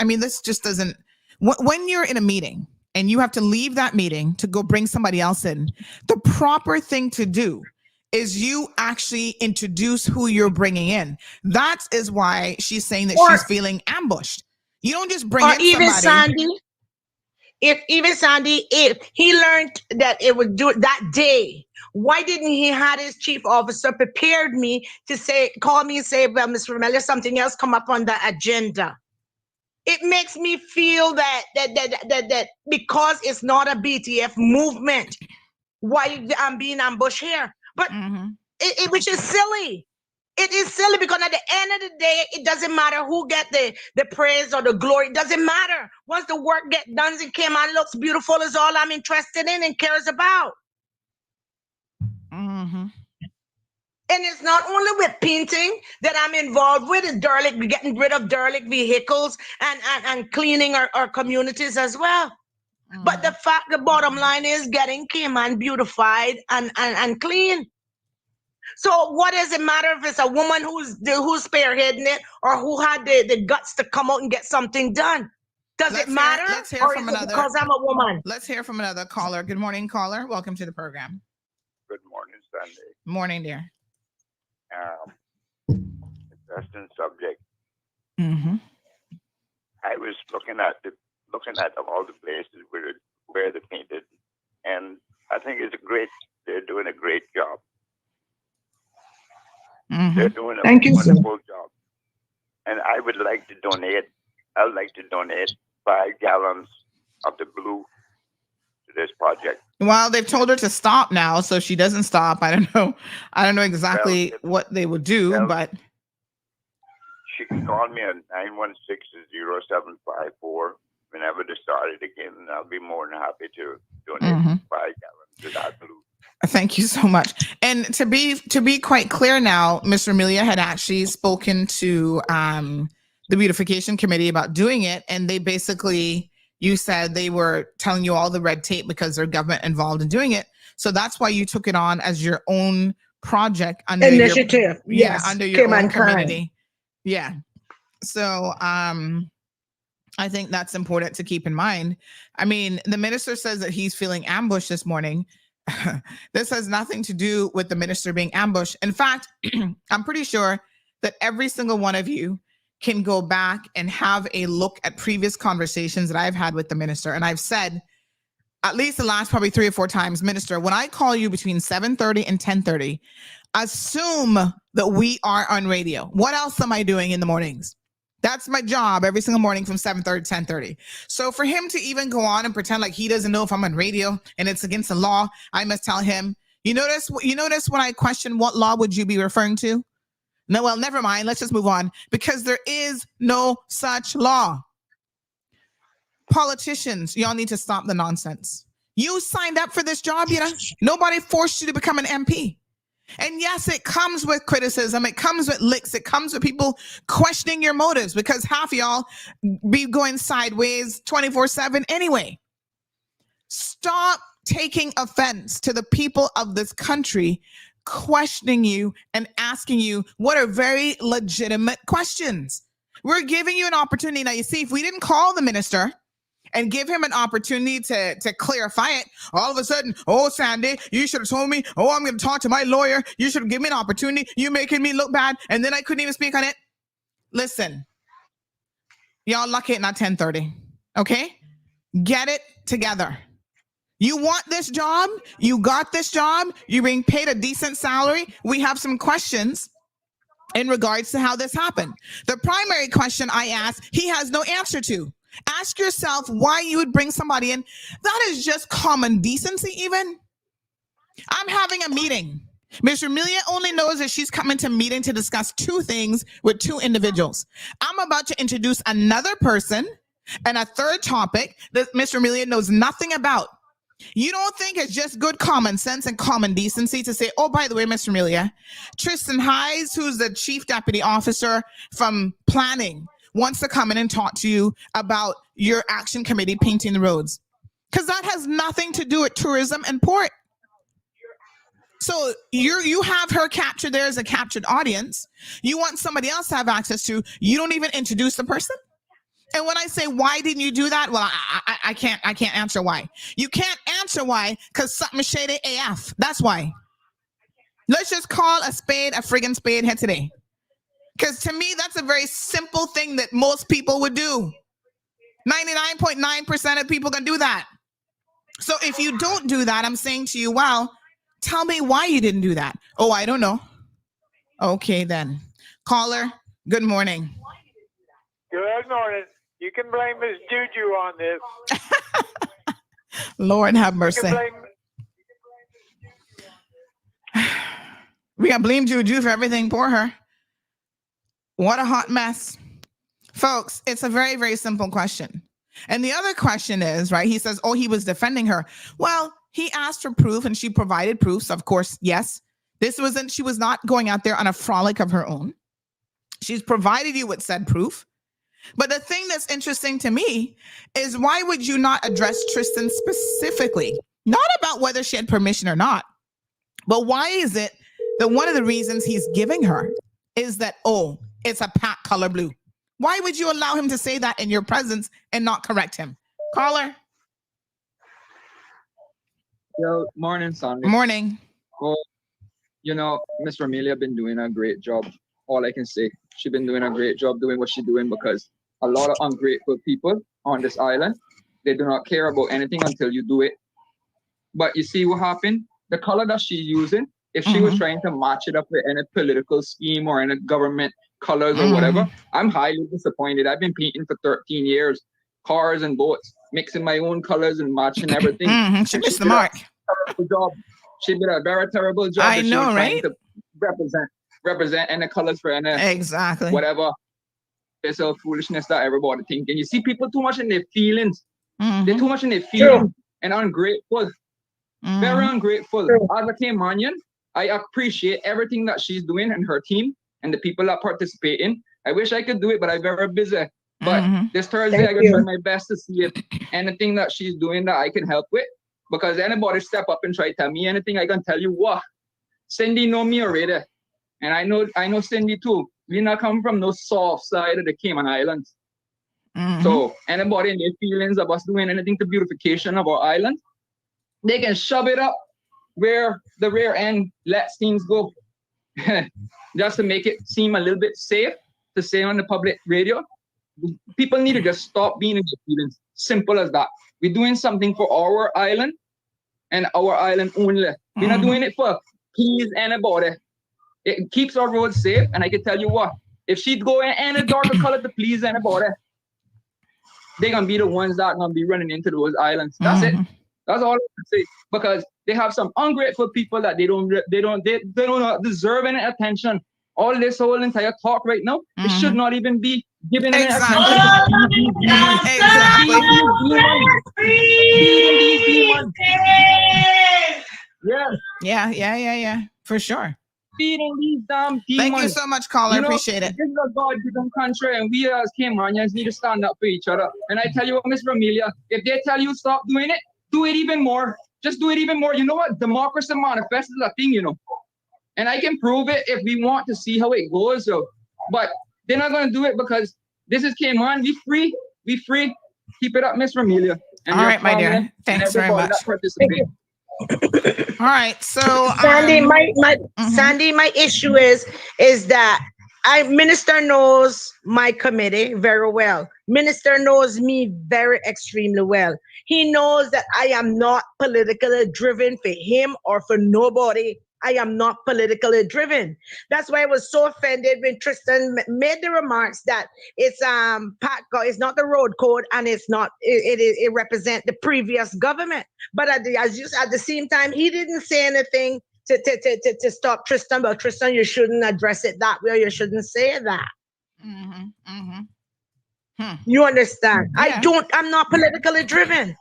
Speaker 2: this just doesn't, when you're in a meeting and you have to leave that meeting to go bring somebody else in, the proper thing to do is you actually introduce who you're bringing in. That is why she's saying that she's feeling ambushed. You don't just bring in
Speaker 8: even
Speaker 2: somebody.
Speaker 8: Sandy, if he learned that it would do it that day, why didn't he had his chief officer prepared me to call me and say, well, Ms. Romelia, something else come up on the agenda? It makes me feel that because it's not a BTF movement, why I'm being ambushed here. But which is silly. It is silly because at the end of the day, it doesn't matter who get the praise or the glory. It doesn't matter. Once the work gets done and Cayman looks beautiful is all I'm interested in and cares about. And it's not only with painting that I'm involved with, it's getting rid of derelict vehicles and cleaning our communities as well. But the bottom line is getting Cayman beautified and clean. So what does it matter if it's a woman who's spearheading it or who had the guts to come out and get something done? Does it matter?
Speaker 2: Let's hear from another.
Speaker 8: Because I'm a woman.
Speaker 2: Let's hear from another caller. Good morning, caller. Welcome to the program.
Speaker 9: Good morning, Sandy.
Speaker 2: Morning, dear.
Speaker 9: Interesting subject. I was looking at all the places where they painted, and I think they're doing a great job. They're doing a wonderful job. And I would like to donate 5 gallons of the blue to this project.
Speaker 2: Well, they've told her to stop now, so she doesn't stop. I don't know exactly what they would do, but
Speaker 9: she can call me at 916-0754 whenever they start it again, and I'll be more than happy to donate 5 gallons to that blue.
Speaker 2: Thank you so much. And to be quite clear now, Ms. Romelia had actually spoken to the beautification committee about doing it, and they basically, you said they were telling you all the red tape because there's government involved in doing it. So that's why you took it on as your own project under
Speaker 8: initiative.
Speaker 2: Under your own community. Yeah. So I think that's important to keep in mind. I mean, the minister says that he's feeling ambushed this morning. This has nothing to do with the minister being ambushed. In fact, I'm pretty sure that every single one of you can go back and have a look at previous conversations that I've had with the minister. And I've said at least the last probably 3 or 4 times, Minister, when I call you between 7:30 and 10:30, assume that we are on radio. What else am I doing in the mornings? That's my job every single morning from 7:30 to 10:30. So for him to even go on and pretend like he doesn't know if I'm on radio and it's against the law, I must tell him, you notice when I question what law would you be referring to? No, well, never mind. Let's just move on because there is no such law. Politicians, y'all need to stop the nonsense. You signed up for this job, Nobody forced you to become an MP. And yes, it comes with criticism. It comes with licks. It comes with people questioning your motives because half of y'all be going sideways 24/7 anyway. Stop taking offense to the people of this country questioning you and asking you what are very legitimate questions. We're giving you an opportunity. Now, you see, if we didn't call the minister and give him an opportunity to clarify it, all of a sudden, oh, Sandy, you should have told me, oh, I'm going to talk to my lawyer. You should have given me an opportunity. You making me look bad. And then I couldn't even speak on it. Listen, y'all lucky it's not 10:30. Okay? Get it together. You want this job? You got this job? You're being paid a decent salary? We have some questions in regards to how this happened. The primary question I asked, he has no answer to. Ask yourself why you would bring somebody in. That is just common decency even. I'm having a meeting. Miss Amelia only knows that she's coming to meeting to discuss two things with two individuals. I'm about to introduce another person and a third topic that Miss Amelia knows nothing about. You don't think it's just good common sense and common decency to say, oh, by the way, Miss Amelia, Tristan Hayes, who's the chief deputy officer from planning, wants to come in and talk to you about your action committee painting the roads. Because that has nothing to do with tourism and port. So you have her captured there as a captured audience. You want somebody else to have access to. You don't even introduce the person. And when I say, why didn't you do that? Well, I can't answer why. You can't answer why because something shady AF. That's why. Let's just call a spade a friggin' spade here today. Because to me, that's a very simple thing that most people would do. 99.9% of people can do that. So if you don't do that, I'm saying to you, well, tell me why you didn't do that. Oh, I don't know. Okay, then. Caller, good morning.
Speaker 11: Good morning. You can blame Miss Juju on this.
Speaker 2: Lord have mercy. We got blame Juju for everything. Poor her. What a hot mess. Folks, it's a very, very simple question. And the other question is, right, he says, oh, he was defending her. Well, he asked for proof and she provided proof. So of course, yes, she was not going out there on a frolic of her own. She's provided you with said proof. But the thing that's interesting to me is why would you not address Tristan specifically? Not about whether she had permission or not, but why is it that one of the reasons he's giving her is that, oh, it's a pack color blue. Why would you allow him to say that in your presence and not correct him? Caller.
Speaker 12: Yo, morning, Sandy.
Speaker 2: Morning.
Speaker 12: Well, you know, Miss Amelia been doing a great job. All I can say, she's been doing a great job doing what she's doing because a lot of ungrateful people on this island, they do not care about anything until you do it. But you see what happened? The color that she's using, if she was trying to match it up with any political scheme or any government colors or whatever, I'm highly disappointed. I've been painting for 13 years, cars and boats, mixing my own colors and matching everything.
Speaker 2: She missed the mark.
Speaker 12: She did a very terrible job.
Speaker 2: I know, right?
Speaker 12: To represent any colors for any
Speaker 2: exactly
Speaker 12: whatever. It's a foolishness that everybody thinking. You see people too much in their feelings. They're too much in their feelings and ungrateful. Very ungrateful. As a Caymanian, I appreciate everything that she's doing and her team and the people that participate in. I wish I could do it, but I'm very busy. But this Thursday, I'm gonna try my best to see if anything that she's doing that I can help with. Because anybody step up and try to tell me anything, I can tell you what. Cindy know me already. And I know Cindy too. We not come from no soft side of the Cayman Islands. So anybody in their feelings of us doing anything to beautification of our island, they can shove it up where the rear end lets things go. Just to make it seem a little bit safe to say on the public radio. People need to just stop being in their feelings. Simple as that. We're doing something for our island and our island only. We're not doing it for please anybody. It keeps our roads safe, and I can tell you what, if she'd go in any darker color to please anybody, they're gonna be the ones that are gonna be running into those islands. That's it. That's all I can say. Because they have some ungrateful people that they don't deserve any attention. All this whole entire talk right now, it should not even be given any attention.
Speaker 2: Yeah, for sure.
Speaker 12: Feeding these damn demons.
Speaker 2: Thank you so much, caller. Appreciate it.
Speaker 12: This is a God-given country, and we as Caymanians need to stand up for each other. And I tell you what, Miss Amelia, if they tell you stop doing it, do it even more. Just do it even more. You know what? Democracy manifest is a thing, you know. And I can prove it if we want to see how it goes. So, but they're not going to do it because this is Cayman. We free. We free. Keep it up, Miss Ramelia.
Speaker 2: All right, my dear. Thanks very much. All right, so
Speaker 8: Sandy, Sandy, my issue is that Minister knows my committee very well. Minister knows me very extremely well. He knows that I am not politically driven for him or for nobody. I am not politically driven. That's why I was so offended when Tristan made the remarks that it's not the road code and it represents the previous government. But at the same time, he didn't say anything to stop Tristan. But Tristan, you shouldn't address it that way. You shouldn't say that. You understand? Yeah. I'm not politically driven.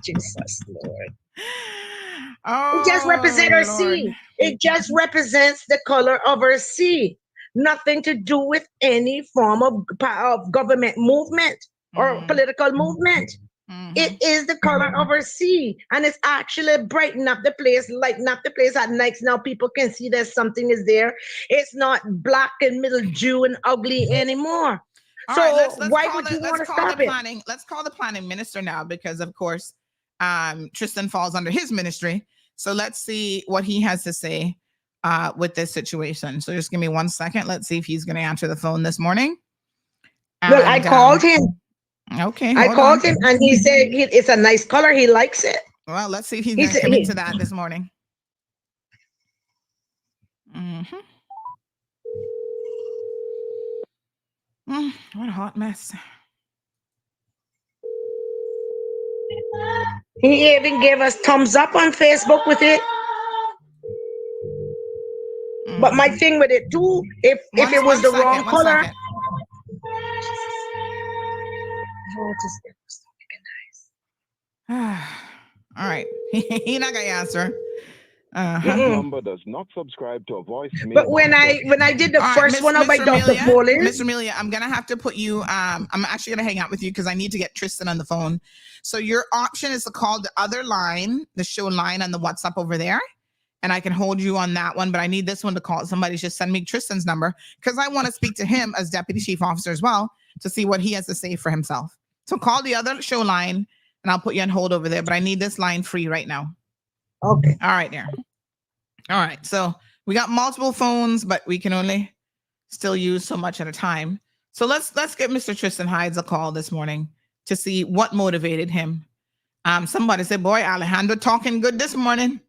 Speaker 8: Jesus Lord. It just represents our seed. It just represents the color of our seed. Nothing to do with any form of government movement or political movement. It is the color of our sea, and it's actually brighten up the place, lighten up the place at night. Now people can see that something is there. It's not black and mildew and ugly anymore.
Speaker 2: All right, let's call the planning minister now, because of course Tristan falls under his ministry. So let's see what he has to say with this situation. So just give me 1 second. Let's see if he's going to answer the phone this morning.
Speaker 8: Well, I called him.
Speaker 2: Okay,
Speaker 8: I called him and he said it's a nice color. He likes it.
Speaker 2: Well, let's see if he's going to commit to that this morning. What a hot mess.
Speaker 8: He even gave us thumbs up on Facebook with it. But my thing with it too, if it was the wrong color.
Speaker 2: All right. He's not gonna answer.
Speaker 13: This number does not subscribe to a voice.
Speaker 8: But when I did the first one by Dr. Foley,
Speaker 2: Miss Amelia, I'm gonna have to put you. I'm actually gonna hang out with you because I need to get Tristan on the phone. So your option is to call the other line, the show line on the WhatsApp over there, and I can hold you on that one. But I need this one to call. Somebody just send me Tristan's number because I want to speak to him as deputy chief officer as well to see what he has to say for himself. So call the other show line, and I'll put you on hold over there. But I need this line free right now.
Speaker 8: Okay.
Speaker 2: All right, there. All right. So we got multiple phones, but we can only still use so much at a time. So let's get Mr. Tristan Hydes a call this morning to see what motivated him. Somebody said, boy, Alejandro talking good this morning.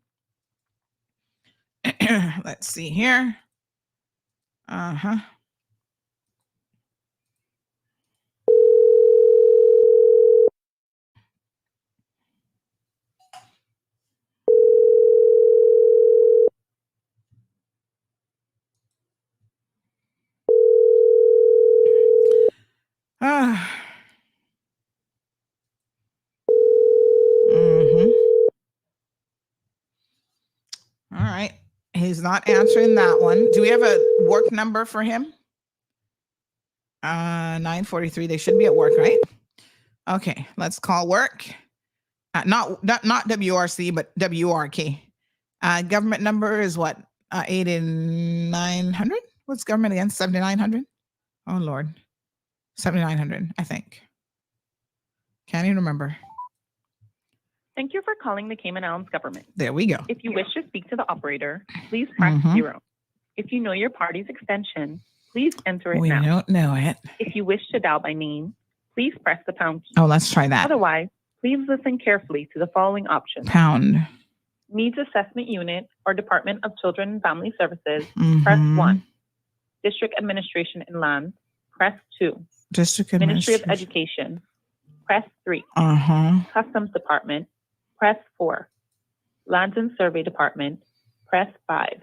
Speaker 2: Let's see here. All right. He's not answering that one. Do we have a work number for him? 943. They should be at work, right? Okay, let's call work. Not WRC, but WRK. Government number is what? 8900? What's government again? 7900? Oh, Lord. 7900, I think. Can't even remember.
Speaker 14: Thank you for calling the Cayman Islands government.
Speaker 2: There we go.
Speaker 14: If you wish to speak to the operator, please press 0. If you know your party's extension, please enter it now.
Speaker 2: We don't know it.
Speaker 14: If you wish to dial by name, please press the pound key.
Speaker 2: Oh, let's try that.
Speaker 14: Otherwise, please listen carefully to the following options.
Speaker 2: Pound.
Speaker 14: Needs Assessment Unit or Department of Children and Family Services, press 1. District Administration and Land, press 2.
Speaker 2: District
Speaker 14: Ministry of
Speaker 2: Administration.
Speaker 14: Education, press 3. Customs Department, press 4. Lands and Survey Department, press 5.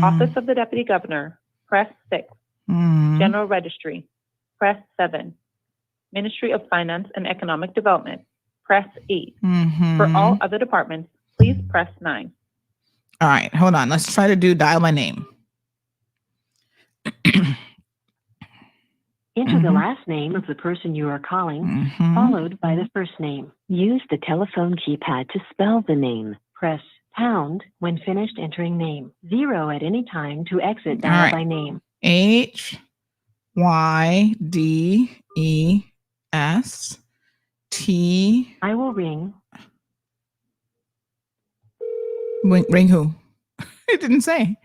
Speaker 14: Office of the Deputy Governor, press 6. General Registry, press 7. Ministry of Finance and Economic Development, press 8. For all other departments, please press 9.
Speaker 2: All right, hold on. Let's try to do dial by name.
Speaker 15: Enter the last name of the person you are calling, followed by the first name. Use the telephone keypad to spell the name. Press pound when finished entering name. 0 at any time to exit dial by name.
Speaker 2: HYDEST.
Speaker 15: I will ring.
Speaker 2: Ring who? It didn't say.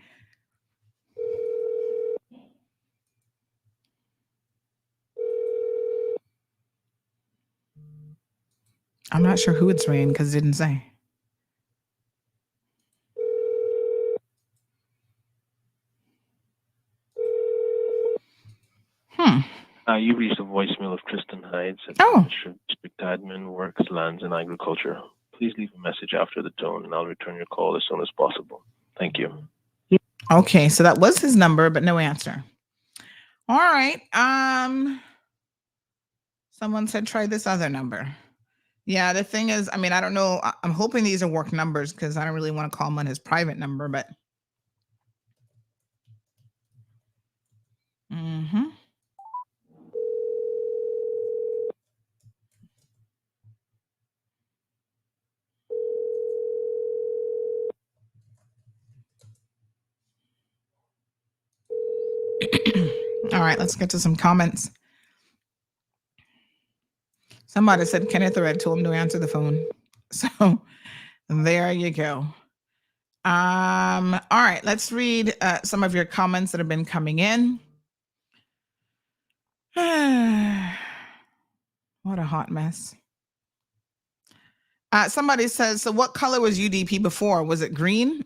Speaker 2: I'm not sure who it's ringing because it didn't say.
Speaker 16: You reached the voicemail of Tristan Hydes at District Admin, Works, Lands, and Agriculture. Please leave a message after the tone, and I'll return your call as soon as possible. Thank you.
Speaker 2: Okay, so that was his number, but no answer. All right. Someone said try this other number. Yeah, the thing is, I mean, I don't know. I'm hoping these are work numbers because I don't really want to call him on his private number, but. All right, let's get to some comments. Somebody said Kenneth Red told him to answer the phone. So there you go. All right, let's read some of your comments that have been coming in. What a hot mess. Somebody says, so what color was UDP before? Was it green?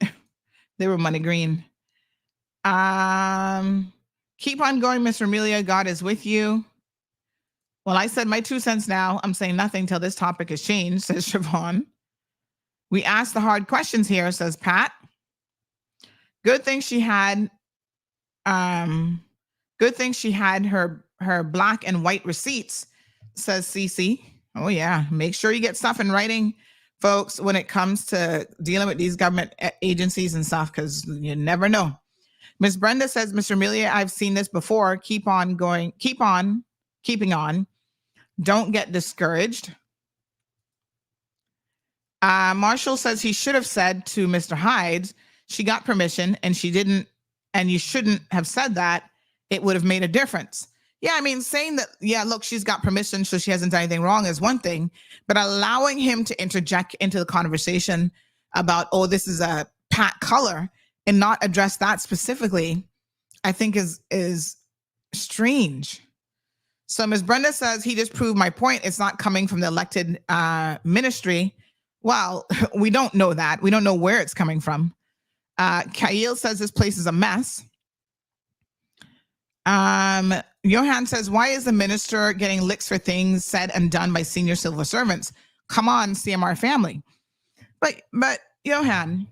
Speaker 2: They were money green. Keep on going, Miss Amelia. God is with you. Well, I said my 2 cents now. I'm saying nothing till this topic is changed, says Siobhan. We asked the hard questions here, says Pat. Good thing she had her black and white receipts, says Cece. Oh yeah, make sure you get stuff in writing, folks, when it comes to dealing with these government agencies and stuff, because you never know. Miss Brenda says, Mr. Amelia, I've seen this before. Keep on going, keeping on. Don't get discouraged. Marshall says he should have said to Mr. Hydes, she got permission and she didn't, and you shouldn't have said that. It would have made a difference. Yeah, I mean, saying that, yeah, look, she's got permission, so she hasn't done anything wrong is one thing, but allowing him to interject into the conversation about, oh, this is a Pat color and not address that specifically, I think is strange. So Ms. Brenda says, he just proved my point. It's not coming from the elected ministry. Well, we don't know that. We don't know where it's coming from. Kyle says this place is a mess. Johan says, why is the minister getting licks for things said and done by senior civil servants? Come on, CMR family. But Johan,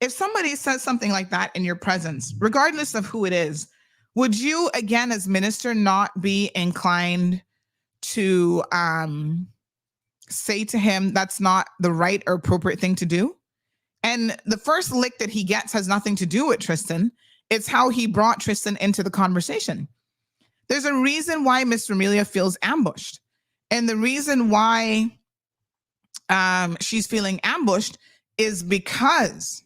Speaker 2: if somebody says something like that in your presence, regardless of who it is, would you, again, as minister, not be inclined to say to him that's not the right or appropriate thing to do? And the first lick that he gets has nothing to do with Tristan. It's how he brought Tristan into the conversation. There's a reason why Mr. Amelia feels ambushed. And the reason why she's feeling ambushed is because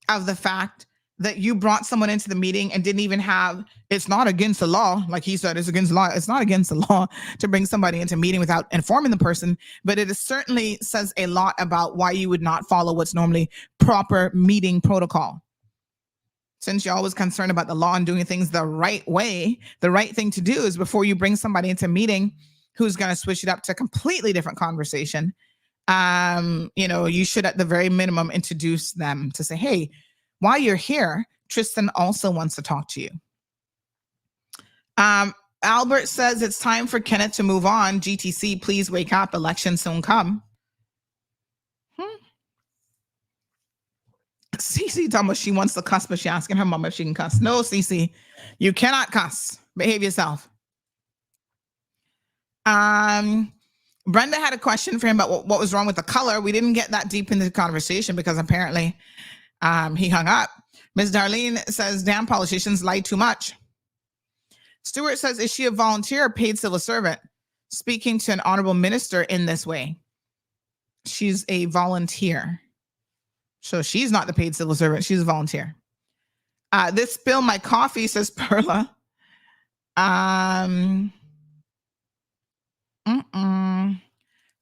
Speaker 2: of the fact that you brought someone into the meeting and didn't even have, it's not against the law, like he said, it's against the law. It's not against the law to bring somebody into a meeting without informing the person, but it certainly says a lot about why you would not follow what's normally proper meeting protocol. Since you're always concerned about the law and doing things the right way, the right thing to do is before you bring somebody into a meeting who's going to switch it up to a completely different conversation, you should at the very minimum introduce them to say, hey, while you're here, Tristan also wants to talk to you. Albert says it's time for Kenneth to move on. GTC, please wake up. Election soon come. Cece Thomas, she wants to cuss, but she's asking her mom if she can cuss. No, Cece, you cannot cuss. Behave yourself. Brenda had a question for him about what was wrong with the color. We didn't get that deep into the conversation because apparently he hung up. Ms. Darlene says, damn, politicians lie too much. Stewart says, is she a volunteer or paid civil servant? Speaking to an honorable minister in this way. She's a volunteer. So she's not the paid civil servant. She's a volunteer. This spilled my coffee, says Perla.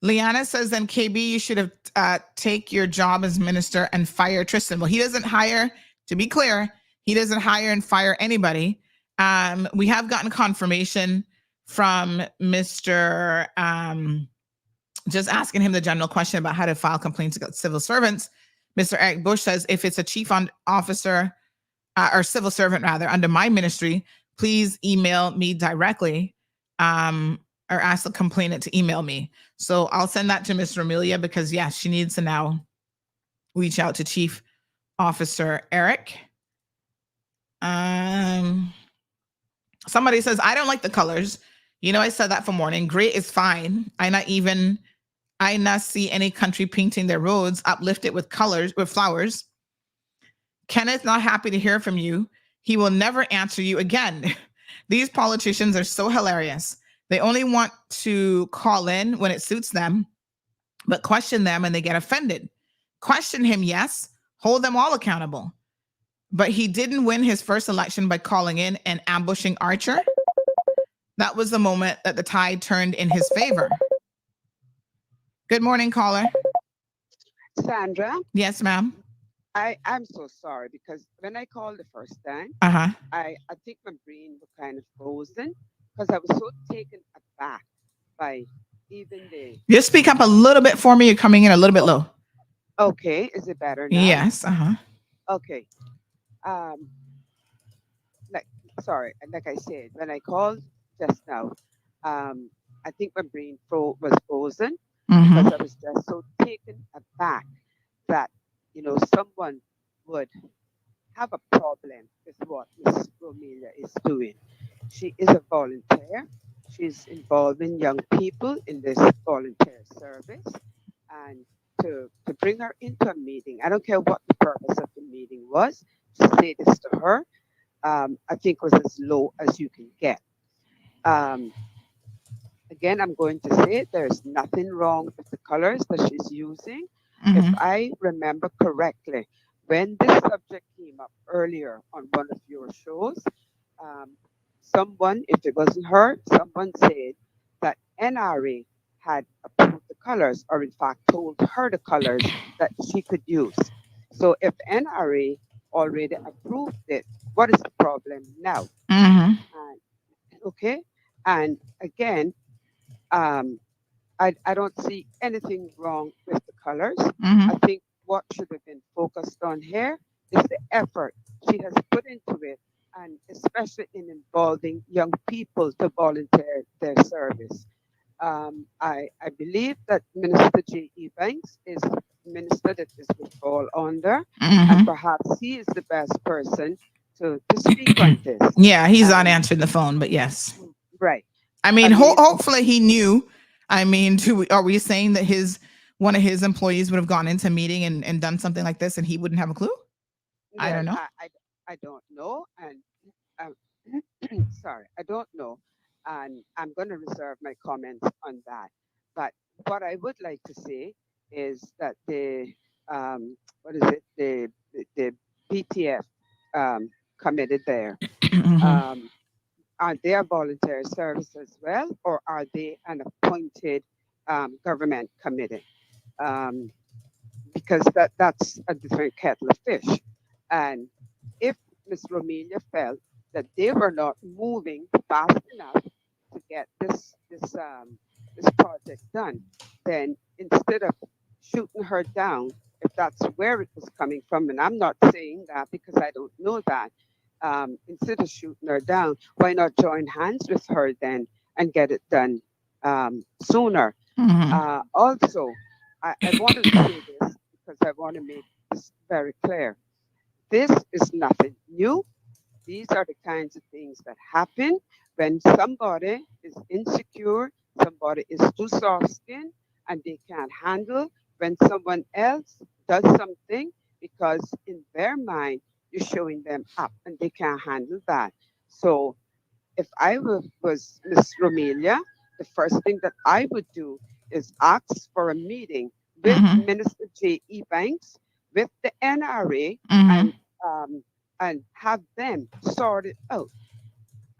Speaker 2: Liana says, then KB, you should have take your job as minister and fire Tristan. Well, he doesn't hire, to be clear, he doesn't hire and fire anybody. We have gotten confirmation from Mr. Just asking him the general question about how to file complaints against civil servants. Mr. Eric Bush says, if it's a chief officer or civil servant rather under my ministry, please email me directly or ask the complainant to email me. So I'll send that to Ms. Romelia because yes, she needs to now reach out to Chief Officer Eric. Somebody says, I don't like the colors. You know, I said that for morning. Gray is fine. I not see any country painting their roads uplifted with colors, with flowers. Kenneth, not happy to hear from you. He will never answer you again. These politicians are so hilarious. They only want to call in when it suits them, but question them and they get offended. Question him, yes. Hold them all accountable. But he didn't win his first election by calling in and ambushing Archer. That was the moment that the tide turned in his favor. Good morning, caller.
Speaker 7: Sandra?
Speaker 2: Yes, ma'am.
Speaker 7: I'm so sorry because when I called the first time, I think my brain was kind of frozen because I was so taken aback by even the...
Speaker 2: Just speak up a little bit for me. You're coming in a little bit low.
Speaker 7: Okay. Is it better now?
Speaker 2: Yes.
Speaker 7: Okay. Like I said, when I called just now, I think my brain was frozen because I was just so taken aback that, you know, someone would have a problem with what Mrs. Romelia is doing. She is a volunteer. She's involving young people in this volunteer service. And to bring her into a meeting, I don't care what the purpose of the meeting was, to say this to her, I think was as low as you can get. Again, I'm going to say there's nothing wrong with the colors that she's using. If I remember correctly, when this subject came up earlier on one of your shows, someone, if it wasn't her, someone said that NRA had approved the colors, or in fact told her the colors that she could use. So if NRA already approved it, what is the problem now? Okay, and again, I don't see anything wrong with the colors. I think what should have been focused on here is the effort she has put into it, and especially in involving young people to volunteer their service. I believe that Minister J.E. Banks is the minister that this would fall under, and perhaps he is the best person to speak on this.
Speaker 2: Yeah, he's not answering the phone, but yes.
Speaker 7: Right.
Speaker 2: I mean, hopefully he knew. I mean, are we saying that one of his employees would have gone into a meeting and done something like this and he wouldn't have a clue? I don't know.
Speaker 7: I don't know. And sorry, I don't know. And I'm going to reserve my comments on that. But what I would like to say is that the PTF committed there, are they a volunteer service as well, or are they an appointed government committee? Because that's a different kettle of fish. And if Ms. Romelia felt that they were not moving fast enough to get this project done, then instead of shooting her down, if that's where it was coming from, and I'm not saying that because I don't know that, instead of shooting her down, why not join hands with her then and get it done sooner? Also, I wanted to say this because I want to make this very clear. This is nothing new. These are the kinds of things that happen when somebody is insecure, somebody is too soft-skinned, and they can't handle when someone else does something because in their mind, you're showing them up and they can't handle that. So if I was Miss Romelia, the first thing that I would do is ask for a meeting with Minister J.E. Banks, with the NRA, and and have them sort it out.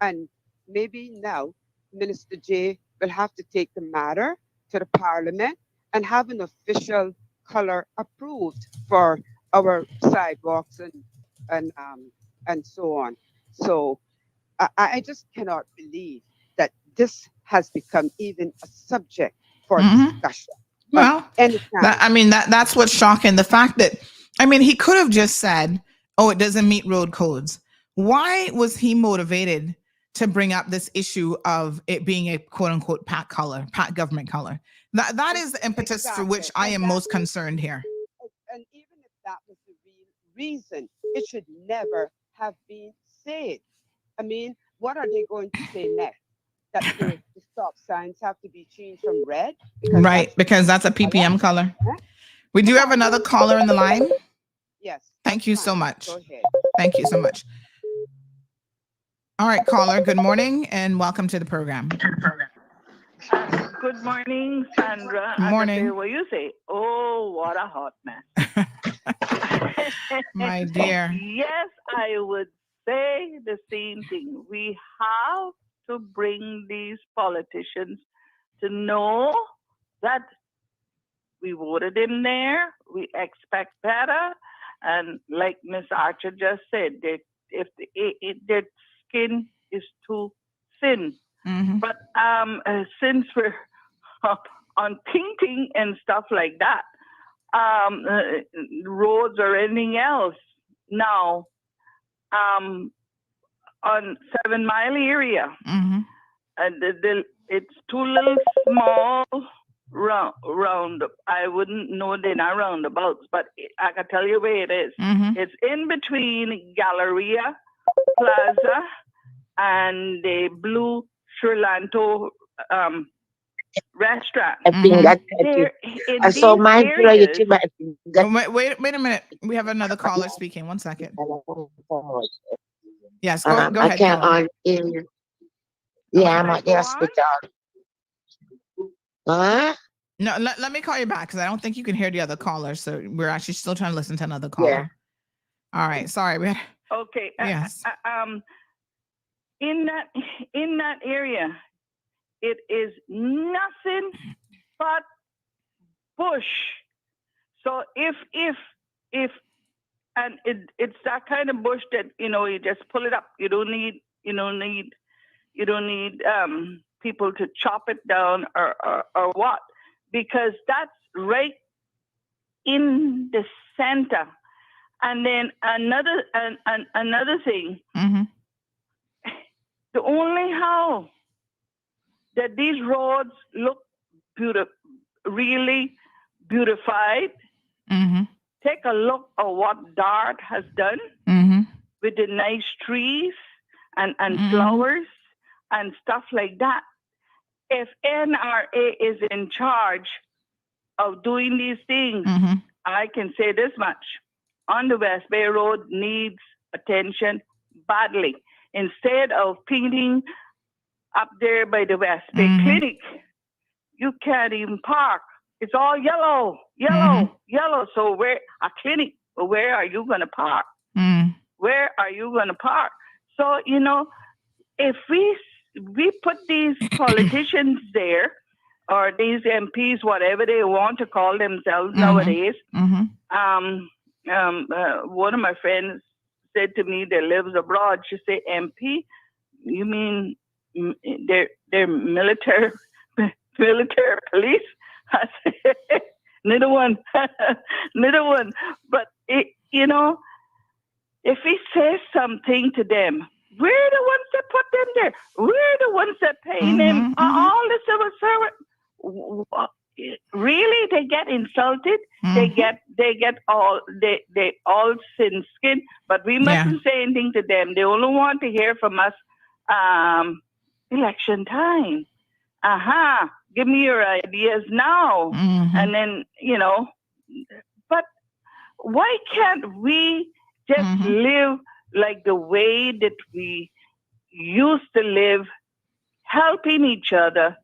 Speaker 7: And maybe now Minister J will have to take the matter to the Parliament and have an official color approved for our sidewalks and so on. So I just cannot believe that this has become even a subject for discussion.
Speaker 2: Well, that's what's shocking. The fact that, he could have just said, oh, it doesn't meet road codes. Why was he motivated to bring up this issue of it being a quote unquote PAC color, PAC government color? That is the impetus for which I am most concerned here.
Speaker 7: And even if that was the real reason, it should never have been said. What are they going to say next? That the stop signs have to be changed from red?
Speaker 2: Because that's a PPM color. We do have another caller in the line.
Speaker 7: Yes.
Speaker 2: Thank you so much.
Speaker 7: Go ahead.
Speaker 2: Thank you so much. All right, caller, good morning and welcome to the program.
Speaker 17: Good morning, Sandra.
Speaker 2: Good morning.
Speaker 17: What you say? Oh, what a hot mess.
Speaker 2: My dear.
Speaker 17: Yes, I would say the same thing. We have to bring these politicians to know that we voted him there. We expect better. And like Miss Archer just said, if their skin is too thin. But since we're on painting and stuff like that, roads or anything else, now on 7 Mile area, it's too little small round. I wouldn't know they're not roundabouts, but I can tell you where it is. It's in between Galleria Plaza and the Blue Srilanto restaurant.
Speaker 18: I think that's I saw my areas,
Speaker 2: wait a minute. We have another caller speaking. 1 second. Yes, go ahead.
Speaker 18: I can't hear you. Yeah, I'm at the hospital. Huh?
Speaker 2: No, let me call you back because I don't think you can hear the other caller. So we're actually still trying to listen to another caller.
Speaker 18: Yeah.
Speaker 2: All right. Sorry.
Speaker 17: Okay.
Speaker 2: Yes.
Speaker 17: In that area, it is nothing but bush. So if and it's that kind of bush that you just pull it up. You don't need people to chop it down or what, because that's right in the center. And then another thing, the only how that these roads look really beautified. Take a look at what DART has done with the nice trees and flowers and stuff like that. If NRA is in charge of doing these things, I can say this much. On the West Bay Road needs attention badly. Instead of painting up there by the West Bay Clinic, you can't even park. It's all yellow. So where are you going to park? Where are you going to park? So, if we put these politicians there, or these MPs, whatever they want to call themselves nowadays, one of my friends said to me that lives abroad, she said, MP, you mean they're military police? I said, neither one. But, if we say something to them, we're the ones that put them there. We're the ones that pay them. All the civil servants. Really, they get insulted. They all thin skin. But we mustn't say anything to them. They only want to hear from us. Election time. Give me your ideas now. And then But why can't we just live like the way that we used to live, helping each other,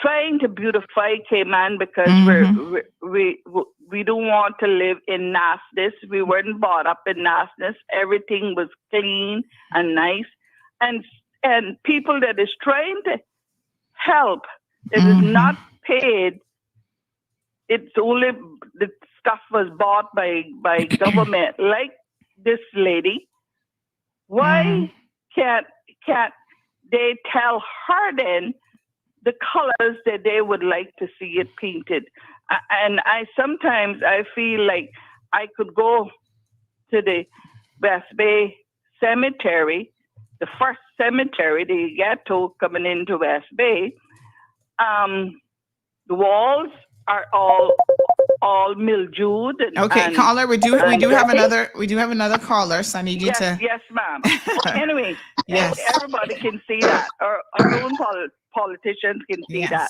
Speaker 17: trying to beautify Cayman because we don't want to live in nastiness. We weren't brought up in nastiness. Everything was clean and nice, and people that is trying to help, it is not paid. It's only the stuff was bought by government, like this lady. Why can't they tell her then the colors that they would like to see it painted? And sometimes I feel like I could go to the West Bay Cemetery, the first cemetery that you get to coming into West Bay. The walls are all mildewed.
Speaker 2: Okay, caller, we do have another caller, so I need you to.
Speaker 17: Yes, ma'am. Anyway,
Speaker 2: yes,
Speaker 17: everybody can see that. Our own politicians can see that.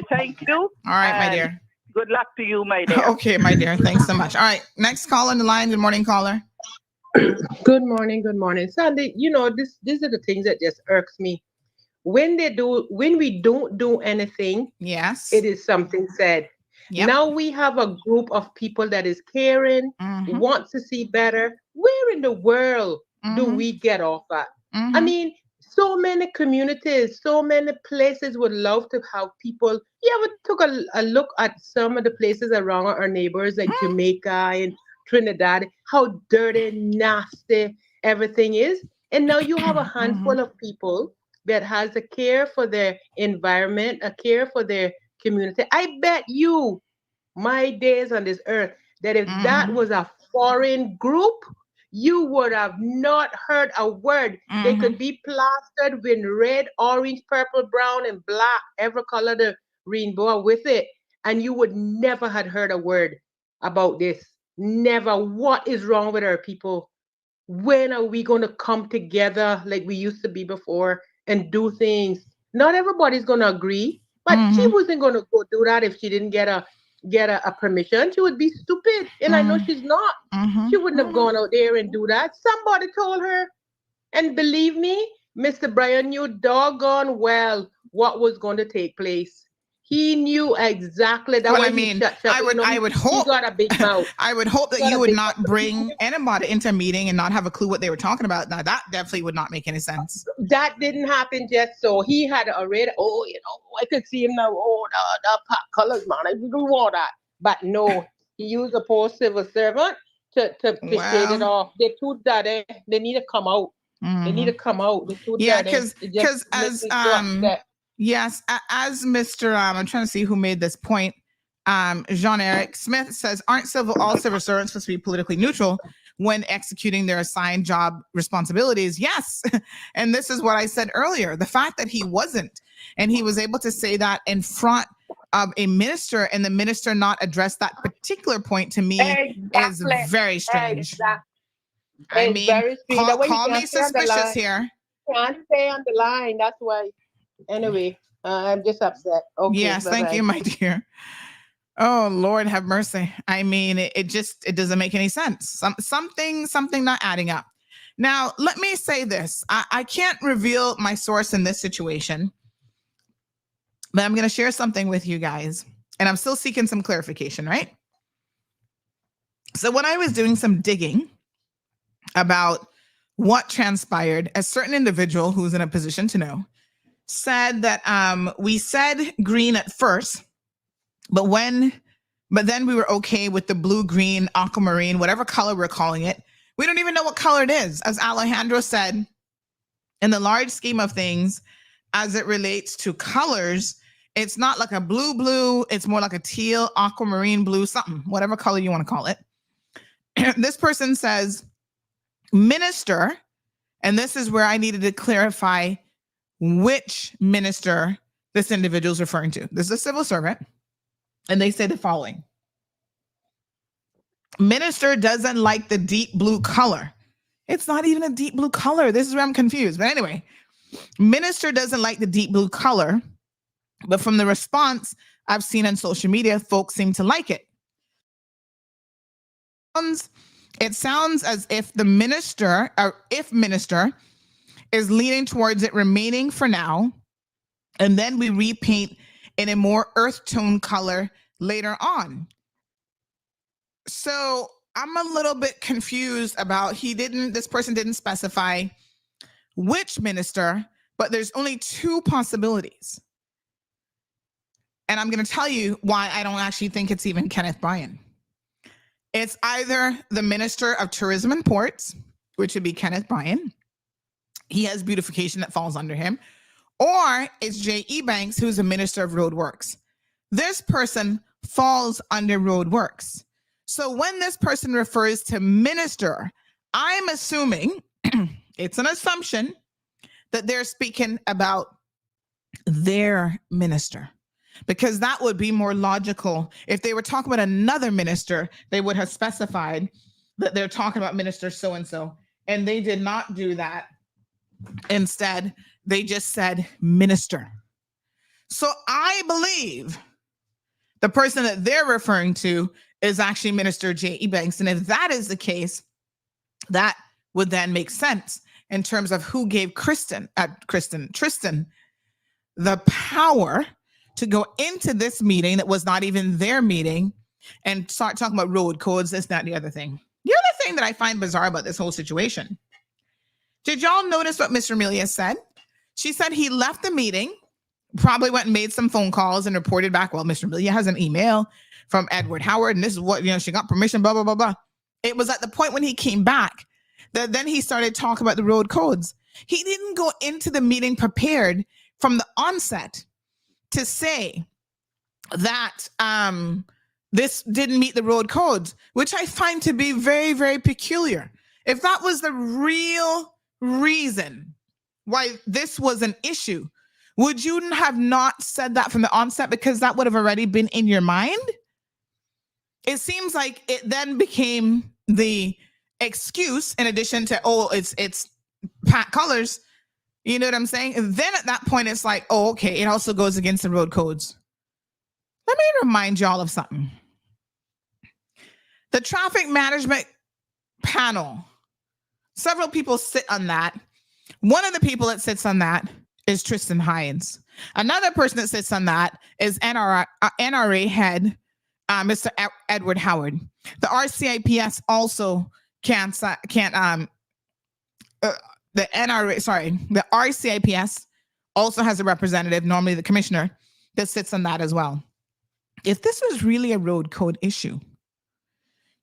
Speaker 17: Thank you.
Speaker 2: All right, my dear.
Speaker 17: Good luck to you, my dear.
Speaker 2: Okay, my dear. Thanks so much. All right, next call on the line. Good morning, caller.
Speaker 19: Good morning, Sandy. These are the things that just irks me. When we don't do anything,
Speaker 2: yes,
Speaker 19: it is something said.
Speaker 2: Yep.
Speaker 19: Now we have a group of people that is caring, wants to see better. Where in the world do we get off at? I mean, so many communities, so many places would love to have people. You ever took a look at some of the places around our neighbors, like Jamaica and Trinidad, how dirty, nasty everything is? And now you have a handful of people that has a care for their environment, a care for their community. I bet you, my days on this earth, that if that was a foreign group, you would have not heard a word. They could be plastered with red, orange, purple, brown, and black, every color the rainbow with it, and you would never have heard a word about this. Never. What is wrong with our people? When are we going to come together like we used to be before and do things? Not everybody's going to agree, but she wasn't going to go do that if she didn't get a permission. She would be stupid, and I know she's not. She wouldn't have gone out there and do that. Somebody told her, and believe me, Mr. Brian knew doggone well what was going to take place. He knew exactly that.
Speaker 2: Well, I mean, I would hope.
Speaker 19: He got a big mouth.
Speaker 2: I would hope that you would not bring anybody into a meeting and not have a clue what they were talking about. Now, that definitely would not make any sense.
Speaker 19: That didn't happen just so. He had already. I could see him now. The pop colors, man. I do want that, but no, he used a poor civil servant to shade it off. They're too dirty. They need to come out. They need to come out. They're too dirty.
Speaker 2: Because as yes, as Mr. I'm trying to see who made this point. Jean-Eric Smith says, aren't all civil servants supposed to be politically neutral when executing their assigned job responsibilities? Yes. And this is what I said earlier. The fact that he wasn't, and he was able to say that in front of a minister and the minister not address that particular point, to me is very strange. I mean, call me suspicious here.
Speaker 19: Can't stay on the line. That's why. Anyway, I'm just upset. Okay.
Speaker 2: Yes, thank you, my dear. Oh, Lord have mercy. I mean, it doesn't make any sense. Something not adding up. Now, let me say this. I can't reveal my source in this situation, but I'm going to share something with you guys, and I'm still seeking some clarification, right? So when I was doing some digging about what transpired, a certain individual who's in a position to know said that we said green at first, but then we were okay with the blue, green, aquamarine, whatever color we're calling it. We don't even know what color it is. As Alejandro said, in the large scheme of things, as it relates to colors, it's not like a blue, it's more like a teal, aquamarine blue, something, whatever color you want to call it. This person says, minister, and this is where I needed to clarify which minister this individual is referring to. This is a civil servant, and they say the following. Minister doesn't like the deep blue color. It's not even a deep blue color. This is where I'm confused. But anyway, minister doesn't like the deep blue color, but from the response I've seen on social media, folks seem to like it. It sounds as if the minister, or if minister, is leaning towards it remaining for now, and then we repaint in a more earth tone color later on. So I'm a little bit confused about this person didn't specify which minister, but there's only two possibilities. And I'm going to tell you why I don't actually think it's even Kenneth Bryan. It's either the Minister of Tourism and Ports, which would be Kenneth Bryan. He has beautification that falls under him. Or it's J.E. Banks, who's a Minister of Roadworks. This person falls under Roadworks. So when this person refers to minister, I'm assuming, it's an assumption, that they're speaking about their minister. Because that would be more logical. If they were talking about another minister, they would have specified that they're talking about minister so-and-so. And they did not do that. Instead, they just said minister. So I believe the person that they're referring to is actually Minister J.E. Banks. And if that is the case, that would then make sense in terms of who gave Tristan the power to go into this meeting that was not even their meeting and start talking about road codes, this, that, and the other thing. The other thing that I find bizarre about this whole situation, did y'all notice what Mr. Amelia said? She said he left the meeting, probably went and made some phone calls and reported back, well, Mr. Amelia has an email from Edward Howard, and this is what, she got permission, blah, blah, blah, blah. It was at the point when he came back that then he started talking about the road codes. He didn't go into the meeting prepared from the onset to say that this didn't meet the road codes, which I find to be very, very peculiar. If that was the real reason why this was an issue, would you have not said that from the onset because that would have already been in your mind? It seems like it then became the excuse in addition to, it's Pat colors. You know what I'm saying? And then at that point, it's like, oh, okay, it also goes against the road codes. Let me remind y'all of something. The traffic management panel, several people sit on that. One of the people that sits on that is Tristan Hines. Another person that sits on that is NRA head, Mr. Edward Howard. The RCIPS also can't the RCIPS also has a representative, normally the commissioner, that sits on that as well. If this was really a road code issue,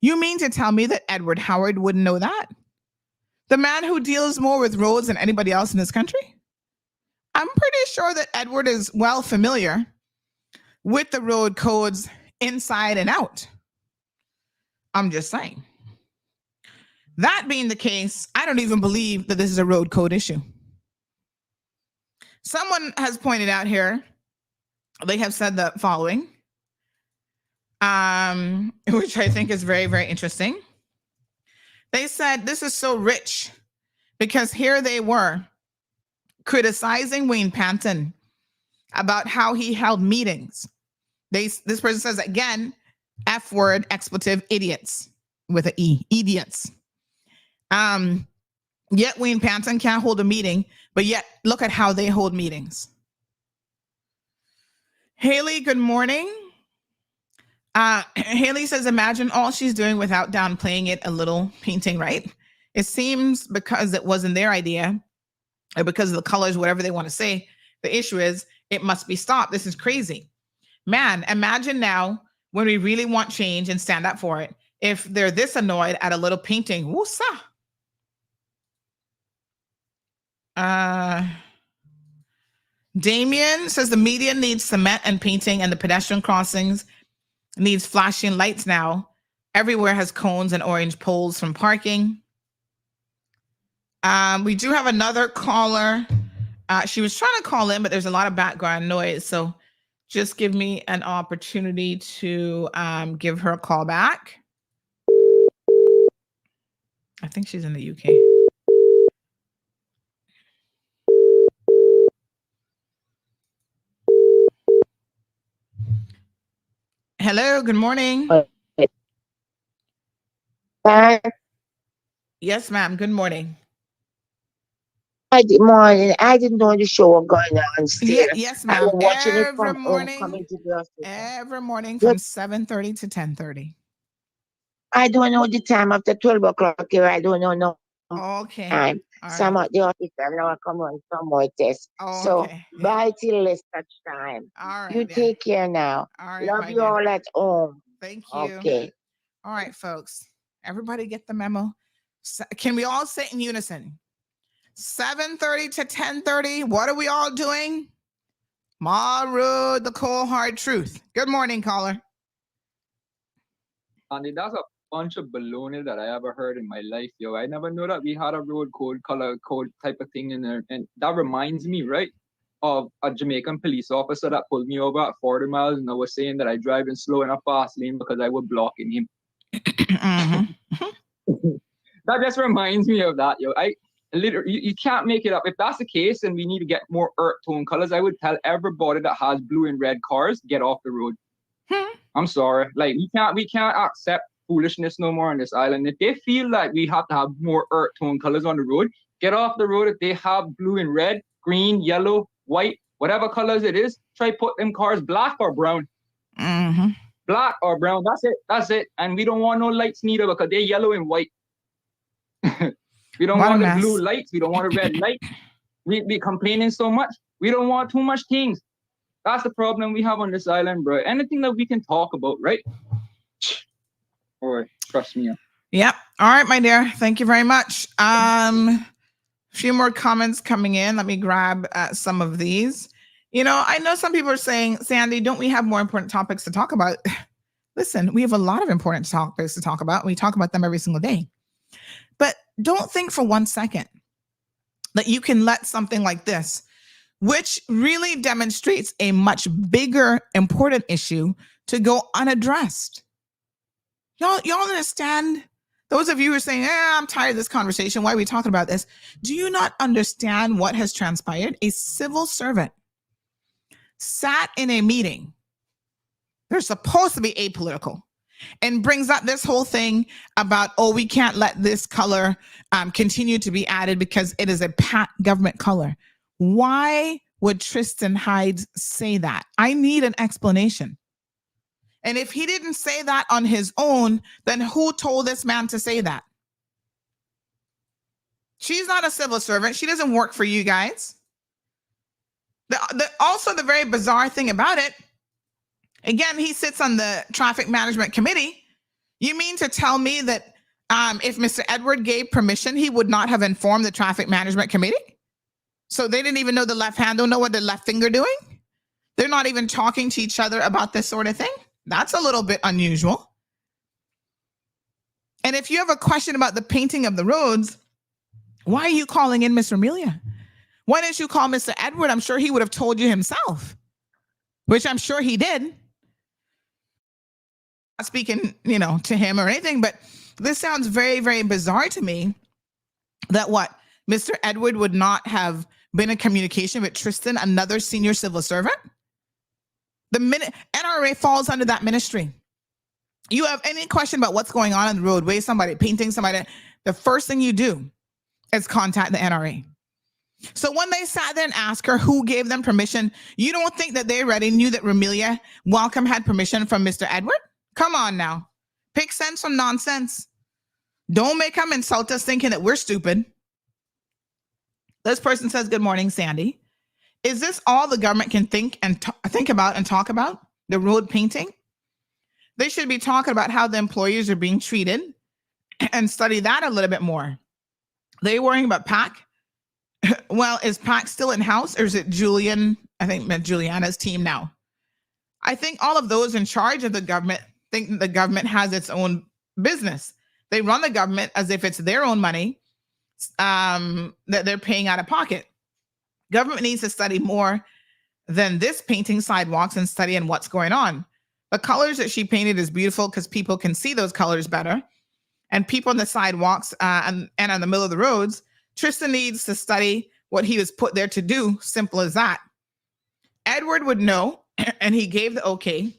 Speaker 2: you mean to tell me that Edward Howard wouldn't know that? The man who deals more with roads than anybody else in this country? I'm pretty sure that Edward is well familiar with the road codes inside and out. I'm just saying. That being the case, I don't even believe that this is a road code issue. Someone has pointed out here, they have said the following, which I think is very, very interesting. They said this is so rich because here they were criticizing Wayne Panton about how he held meetings. This person says, again, F word, expletive, idiots, with an E, idiots. Yet Wayne Panton can't hold a meeting, but yet look at how they hold meetings. Haley, good morning. Haley says, imagine all she's doing without downplaying it a little, painting, right? It seems because it wasn't their idea or because of the colors, whatever they want to say. The issue is it must be stopped. This is crazy. Man, imagine now when we really want change and stand up for it. If they're this annoyed at a little painting, woosa. Damien says the median needs cement and painting and the pedestrian crossings needs flashing lights now. Everywhere has cones and orange poles from parking. We do have another caller. She was trying to call in, but there's a lot of background noise. So just give me an opportunity to give her a call back. I think she's in the UK. Hello, good morning. Yes, ma'am. Good morning.
Speaker 18: morning. I didn't know the show was going on still.
Speaker 2: Yes,
Speaker 18: I
Speaker 2: ma'am.
Speaker 18: was watching it
Speaker 2: Every
Speaker 18: from home
Speaker 2: morning.
Speaker 18: coming to the office.
Speaker 2: Every morning from 7:30 to 10:30.
Speaker 18: I don't know the time after 12 o'clock here. I don't know no
Speaker 2: Okay.
Speaker 18: time. So I'm at the office and now I come on some more tests. So bye till this touch time.
Speaker 2: All right.
Speaker 18: You take care now.
Speaker 2: All right.
Speaker 18: Love you all at home.
Speaker 2: Thank you.
Speaker 18: Okay.
Speaker 2: All right, folks. Everybody get the memo. Can we all say in unison? 7:30 to 10:30. What are we all doing? Maru, the cold hard truth. Good morning, caller.
Speaker 12: Andy, that's a bunch of baloney that I ever heard in my life, yo. I never knew that we had a road code, color code type of thing in there. And that reminds me, right, of a Jamaican police officer that pulled me over at 40 miles and I was saying that I driving slow in a fast lane because I was blocking him. That just reminds me of that, yo. You can't make it up. If that's the case, and we need to get more earth tone colors, I would tell everybody that has blue and red cars, get off the road. I'm sorry. Like we can't accept foolishness no more on this island. If they feel like we have to have more earth tone colors on the road, get off the road. If they have blue and red, green, yellow, white, whatever colors it is, try put them cars black or brown. Black or brown. That's it. And we don't want no lights neither because they're yellow and white. We don't want the blue lights. We don't want the red light. We be complaining so much. We don't want too much things. That's the problem we have on this island, bro. Anything that we can talk about, right? Boy, trust me.
Speaker 2: Yep. All right, my dear. Thank you very much. A few more comments coming in. Let me grab some of these. You know, I know some people are saying, Sandy, don't we have more important topics to talk about? Listen, we have a lot of important topics to talk about. We talk about them every single day. But don't think for 1 second that you can let something like this, which really demonstrates a much bigger, important issue, to go unaddressed. Y'all understand? Those of you who are saying, I'm tired of this conversation. Why are we talking about this? Do you not understand what has transpired? A civil servant sat in a meeting. They're supposed to be apolitical, and brings up this whole thing about, we can't let this color continue to be added because it is a government color. Why would Tristan Hydes say that? I need an explanation. And if he didn't say that on his own, then who told this man to say that? She's not a civil servant. She doesn't work for you guys. Also, the very bizarre thing about it, again, he sits on the traffic management committee. You mean to tell me that if Mr. Edward gave permission, he would not have informed the traffic management committee? So they didn't even know the left hand, don't know what the left finger doing? They're not even talking to each other about this sort of thing? That's a little bit unusual. And if you have a question about the painting of the roads, why are you calling in Miss Amelia? Why didn't you call Mr. Edward? I'm sure he would have told you himself, which I'm sure he did. Not speaking, to him or anything, but this sounds very, very bizarre to me that Mr. Edward would not have been in communication with Tristan, another senior civil servant? The minute NRA falls under that ministry. You have any question about what's going on the roadway, somebody painting somebody, the first thing you do is contact the NRA. So when they sat there and asked her who gave them permission, you don't think that they already knew that Ramelia Welcome had permission from Mr. Edward? Come on now. Pick sense from nonsense. Don't make him insult us thinking that we're stupid. This person says, good morning, Sandy. Is this all the government can think about and talk about? The road painting? They should be talking about how the employees are being treated and study that a little bit more. They're worrying about PAC. Well, is PAC still in-house or is it Julian? I think Juliana's team now. I think all of those in charge of the government think that the government has its own business. They run the government as if it's their own money that they're paying out of pocket. Government needs to study more than this painting sidewalks and studying what's going on. The colors that she painted is beautiful because people can see those colors better. And people on the sidewalks and on the middle of the roads, Tristan needs to study what he was put there to do. Simple as that. Edward would know, and he gave the okay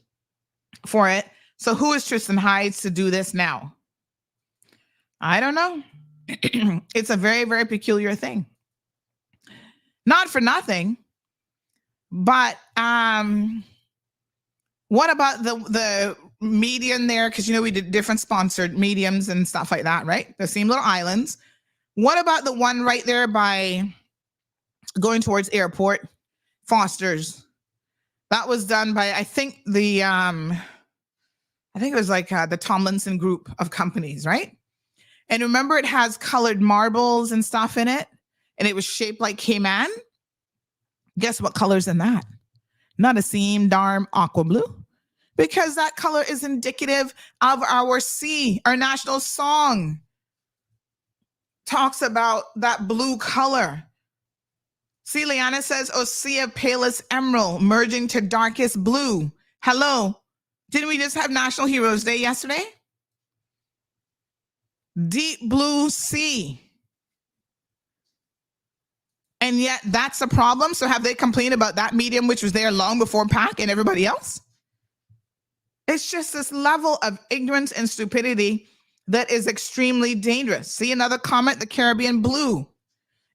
Speaker 2: for it. So who is Tristan Hydes to do this now? I don't know. It's a very, very peculiar thing. Not for nothing, but what about the median there? Because we did different sponsored mediums and stuff like that, right? The same little islands. What about the one right there by going towards airport, Foster's? That was done by, I think it was like the Tomlinson group of companies, right? And remember, it has colored marbles and stuff in it, and it was shaped like Cayman. Guess what color's in that? Not a seam, darn aqua blue, because that color is indicative of our sea. Our national song talks about that blue color. See, Liana says, Osea palest emerald merging to darkest blue. Hello. Didn't we just have National Heroes Day yesterday? Deep blue sea. And yet that's a problem. So have they complained about that medium, which was there long before PAC and everybody else? It's just this level of ignorance and stupidity that is extremely dangerous. See, another comment, the Caribbean blue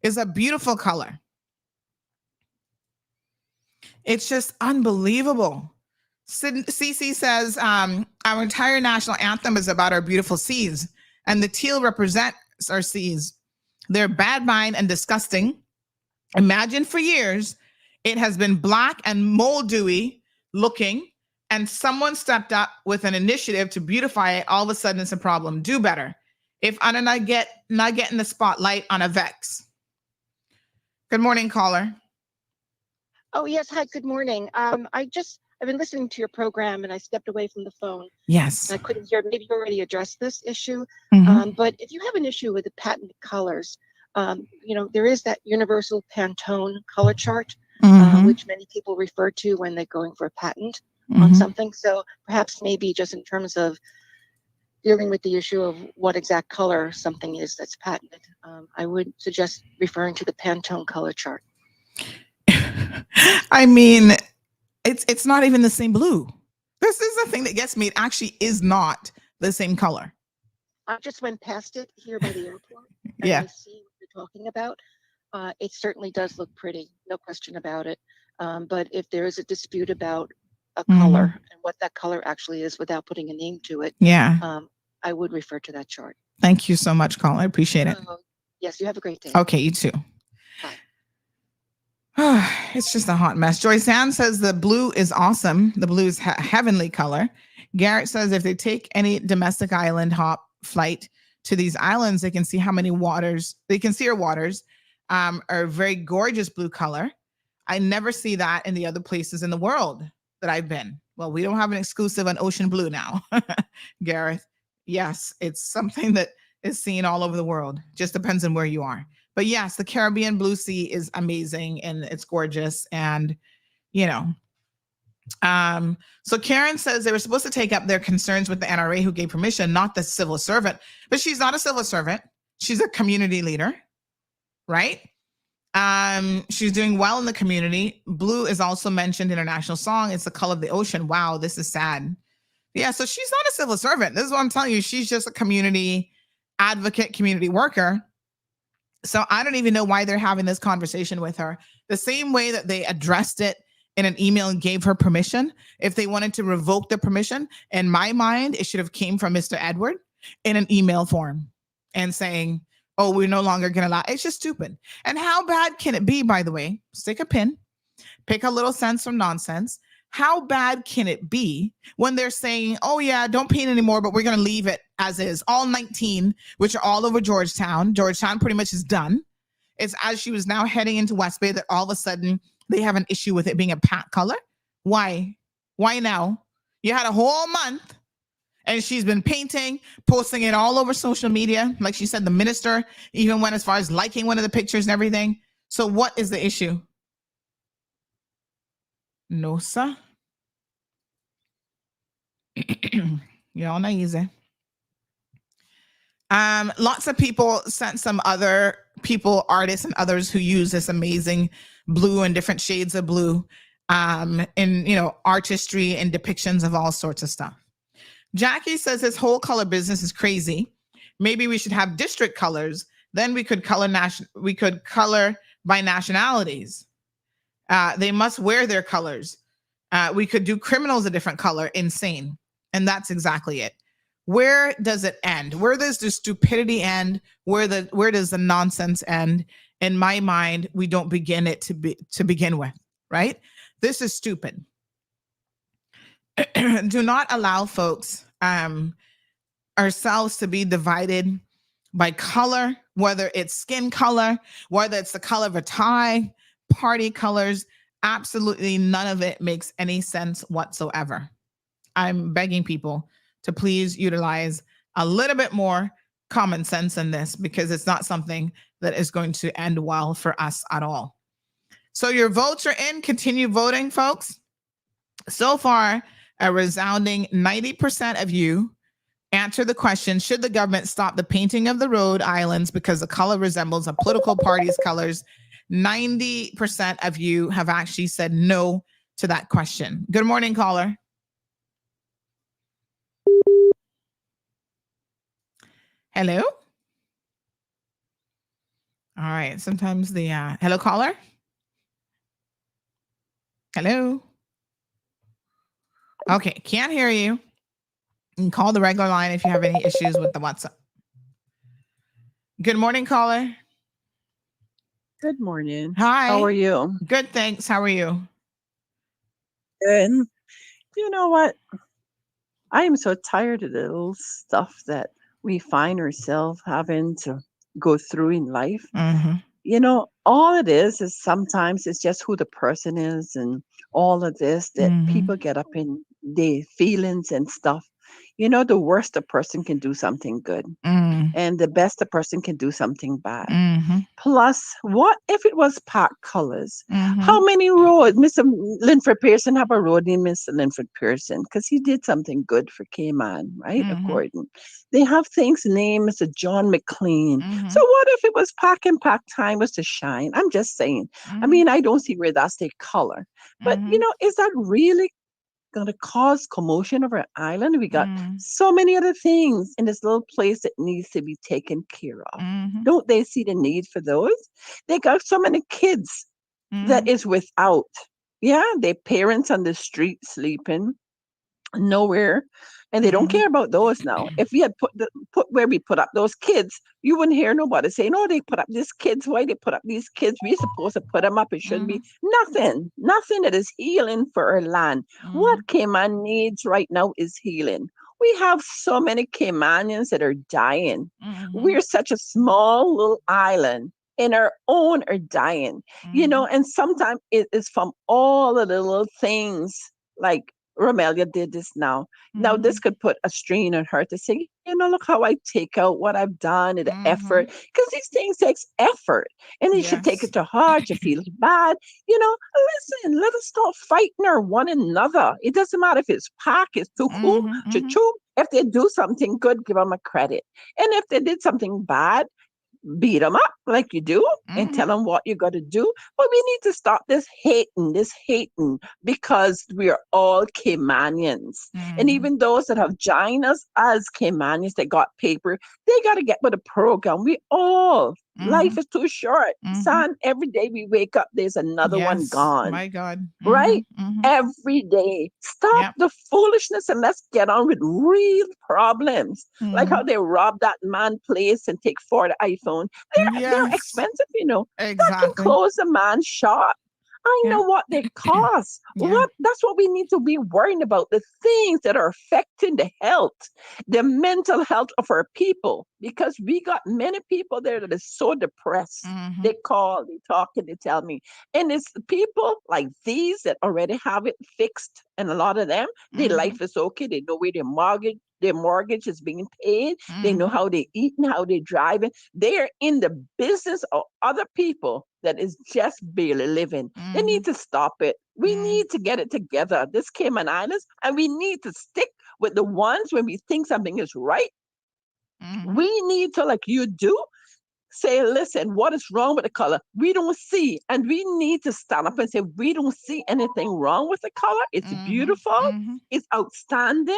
Speaker 2: is a beautiful color. It's just unbelievable. CC says, our entire national anthem is about our beautiful seas, and the teal represents our seas. They're bad mind and disgusting. Imagine for years, it has been black and moldewy looking, and someone stepped up with an initiative to beautify it. All of a sudden, it's a problem. Do better. If I'm not getting the spotlight on a Vex. Good morning, caller.
Speaker 20: Oh, yes. Hi, good morning. I've been listening to your program and I stepped away from the phone.
Speaker 2: Yes.
Speaker 20: I couldn't hear. Maybe you already addressed this issue.
Speaker 2: Mm-hmm.
Speaker 20: But if you have an issue with the patented colors, there is that universal Pantone color chart, which many people refer to when they're going for a patent on something. So perhaps maybe just in terms of dealing with the issue of what exact color something is that's patented, I would suggest referring to the Pantone color chart.
Speaker 2: I mean, it's not even the same blue. This is the thing that gets me. It actually is not the same color.
Speaker 20: I just went past it here by the airport.
Speaker 2: Yeah.
Speaker 20: I see what you're talking about. It certainly does look pretty, no question about it. But if there is a dispute about a color and what that color actually is without putting a name to it, I would refer to that chart.
Speaker 2: Thank you so much, caller. I appreciate it.
Speaker 20: Yes, you have a great day.
Speaker 2: Okay, you too. It's just a hot mess. Joyce Ann says the blue is awesome. The blue is heavenly color. Garrett says if they take any domestic island hop flight to these islands, they can see how many waters, they can see our waters are very gorgeous blue color. I never see that in the other places in the world that I've been. Well, we don't have an exclusive on ocean blue now, Gareth. Yes, it's something that is seen all over the world. Just depends on where you are. But yes, the Caribbean blue sea is amazing and it's gorgeous. And, so Karen says they were supposed to take up their concerns with the NRA who gave permission, not the civil servant. But she's not a civil servant. She's a community leader, right? She's doing well in the community. Blue is also mentioned in her national song. It's the color of the ocean. Wow, this is sad. Yeah, so she's not a civil servant. This is what I'm telling you. She's just a community advocate, community worker. So I don't even know why they're having this conversation with her. The same way that they addressed it in an email and gave her permission. If they wanted to revoke the permission, in my mind, it should have came from Mr. Edward in an email form and saying, oh, we're no longer going to allow. It's just stupid. And how bad can it be, by the way? Stick a pin, pick a little sense from nonsense. How bad can it be when they're saying, oh, yeah, don't paint anymore, but we're going to leave it as is. All 19, which are all over Georgetown. Georgetown pretty much is done. It's as she was now heading into West Bay that all of a sudden they have an issue with it being a pat color. Why? Why now? You had a whole month and she's been painting, posting it all over social media. Like she said, the minister even went as far as liking one of the pictures and everything. So what is the issue? No, sir. Y'all not easy. Lots of people sent some other people, artists and others who use this amazing blue and different shades of blue in, artistry and depictions of all sorts of stuff. Jackie says this whole color business is crazy. Maybe we should have district colors. Then we could color by nationalities. They must wear their colors. We could do criminals a different color. Insane. And that's exactly it. Where does it end? Where does the stupidity end? Where does the nonsense end? In my mind, we don't begin it to begin with, right? This is stupid. Do not allow folks ourselves to be divided by color, whether it's skin color, whether it's the color of a tie, party colors. Absolutely none of it makes any sense whatsoever. I'm begging people to please utilize a little bit more common sense in this, because it's not something that is going to end well for us at all. So your votes are in. Continue voting, folks. So far, a resounding 90% of you answer the question, should the government stop the painting of the road islands because the color resembles a political party's colors? 90% of you have actually said no to that question. Good morning, caller. Hello? All right. Sometimes the hello, caller. Hello. Okay, can't hear you. You can call the regular line if you have any issues with the WhatsApp. Good morning, caller.
Speaker 21: Good morning.
Speaker 2: Hi.
Speaker 21: How are you?
Speaker 2: Good, thanks. How are you?
Speaker 21: Good. You know what? I am so tired of the little stuff that we find ourselves having to go through in life.
Speaker 2: Mm-hmm.
Speaker 21: You know, all it is sometimes it's just who the person is and all of this that people get up in their feelings and stuff. You know, the worst a person can do something good, and the best a person can do something bad. Plus, what if it was park colors? How many roads? Mr. Linford Pearson have a road named Mr. Linford Pearson because he did something good for Cayman, right? According, they have things named Mr. John McLean. So what if it was park and park time was to shine? I'm just saying. I mean, I don't see where that's their color, but you know, is that really going to cause commotion over an island? We got so many other things in this little place that needs to be taken care of. Don't they see the need for those? They got so many kids that is without. Yeah, their parents on the street sleeping nowhere, and they don't care about those now. If we had put where we put up those kids, you wouldn't hear nobody saying, "Oh, they put up these kids. Why they put up these kids? We're supposed to put them up. It shouldn't be nothing. Nothing that is healing for our land. What Cayman needs right now is healing. We have so many Caymanians that are dying. We're such a small little island, and our own are dying. You know, and sometimes it is from all of the little things like Romelia did this now. Now this could put a strain on her to say, you know, look how I take out what I've done and the effort, because these things takes effort, and you should take it to heart. You feel bad, you know. Listen, let us stop fighting or one another. It doesn't matter if it's pack, it's tuku, chuchu. If they do something good, give them a credit, and if they did something bad, beat them up like you do and tell them what you got to do. But we need to stop this hating, because we are all Caymanians. And even those that have joined us as Caymanians that got paper, they got to get with the program. We all, life is too short. Son, every day we wake up, there's another one gone.
Speaker 2: My God.
Speaker 21: Right? Every day. Stop the foolishness and let's get on with real problems. Like how they robbed that man place and take 4 iPhone. They're expensive, you know. That can close a man's shop. I know what they cost. That's what we need to be worrying about. The things that are affecting the health, the mental health of our people, because we got many people there that is so depressed. They call, they talk, and they tell me. And it's people like these that already have it fixed. And a lot of them, their life is okay. They know where their mortgage is being paid. They know how they eat and how they drive. They're in the business of other people that is just barely living. They need to stop it. We need to get it together. This Cayman Islands, and we need to stick with the ones when we think something is right. We need to, like you do, say, listen, what is wrong with the color? We don't see. And we need to stand up and say, we don't see anything wrong with the color. It's beautiful. It's outstanding.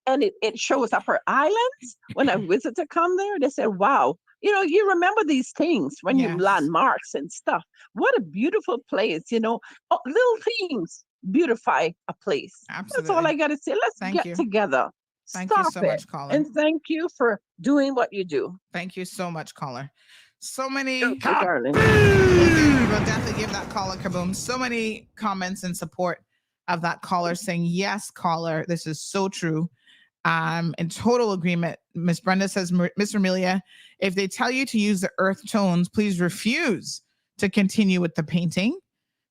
Speaker 21: and it shows up her islands. When a visitor come there, they say, wow, you remember these things when you landmarks and stuff. What a beautiful place, little things beautify a place.
Speaker 2: Absolutely.
Speaker 21: That's all I got to say. Let's get together.
Speaker 2: Thank you so much, caller.
Speaker 21: And thank you for doing what you do.
Speaker 2: Thank you so much, caller. So many.
Speaker 21: Darling.
Speaker 2: We'll definitely give that caller kaboom. So many comments in support of that caller saying, yes, caller, this is so true. In total agreement. Miss Brenda says, Miss Amelia, if they tell you to use the earth tones, please refuse to continue with the painting.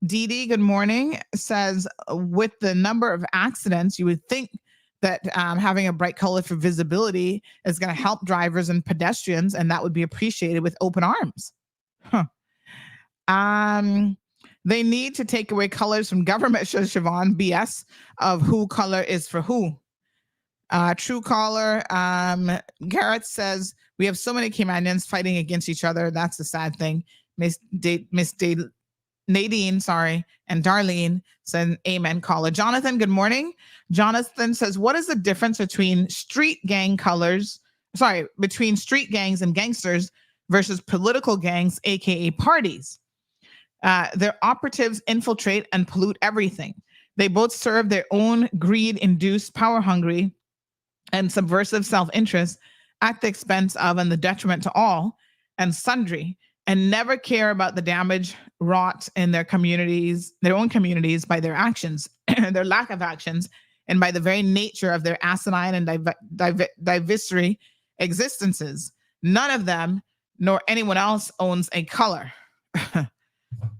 Speaker 2: Dee Dee, good morning, says, with the number of accidents, you would think that having a bright color for visibility is going to help drivers and pedestrians, and that would be appreciated with open arms. They need to take away colors from government, says Siobhan, BS of who color is for who. True caller, Garrett says, we have so many Caymanians fighting against each other. That's the sad thing. Nadine, and Darlene said, amen, caller. Jonathan, good morning. Jonathan says, what is the difference between street gangs and gangsters versus political gangs, aka parties? Their operatives infiltrate and pollute everything. They both serve their own greed-induced, power-hungry, and subversive self-interest at the expense of and the detriment to all and sundry, and never care about the damage wrought in their own communities by their actions, their lack of actions, and by the very nature of their asinine and divisory existences. None of them, nor anyone else, owns a color.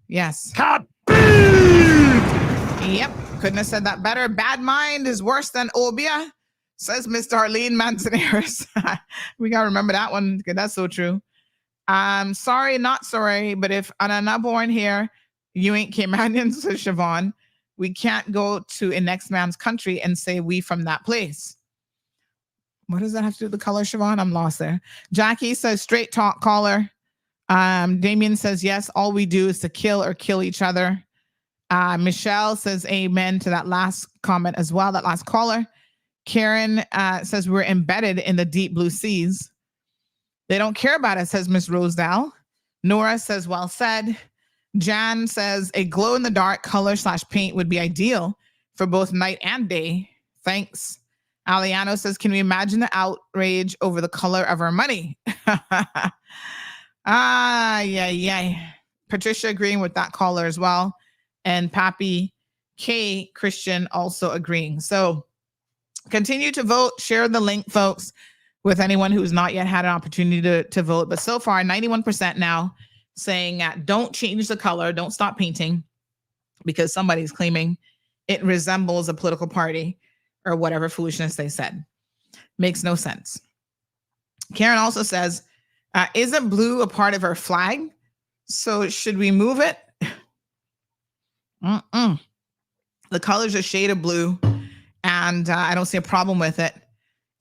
Speaker 2: Yes. Yep, couldn't have said that better. Bad mind is worse than obia, says Miss Darlene Manzanares. We gotta remember that one, because that's so true. Sorry, not sorry, but if I'm not born here, you ain't Caymanian, says Siobhan. We can't go to a next man's country and say we from that place. What does that have to do with the color, Siobhan? I'm lost there. Jackie says, straight talk, caller. Damien says, yes, all we do is to kill or kill each other. Michelle says, amen to that last comment as well, that last caller. Karen says, we're embedded in the deep blue seas. They don't care about it, says Miss Rosedale. Nora says, well said. Jan says, a glow-in-the-dark color/paint would be ideal for both night and day. Thanks. Aliano says, can we imagine the outrage over the color of our money? Yeah. Patricia agreeing with that caller as well. And Pappy K. Christian also agreeing. So continue to vote. Share the link, folks, with anyone who's not yet had an opportunity to vote. But so far, 91% now saying don't change the color, don't stop painting, because somebody's claiming it resembles a political party or whatever foolishness they said. Makes no sense. Karen also says, isn't blue a part of our flag? So should we move it? The color's a shade of blue, and I don't see a problem with it.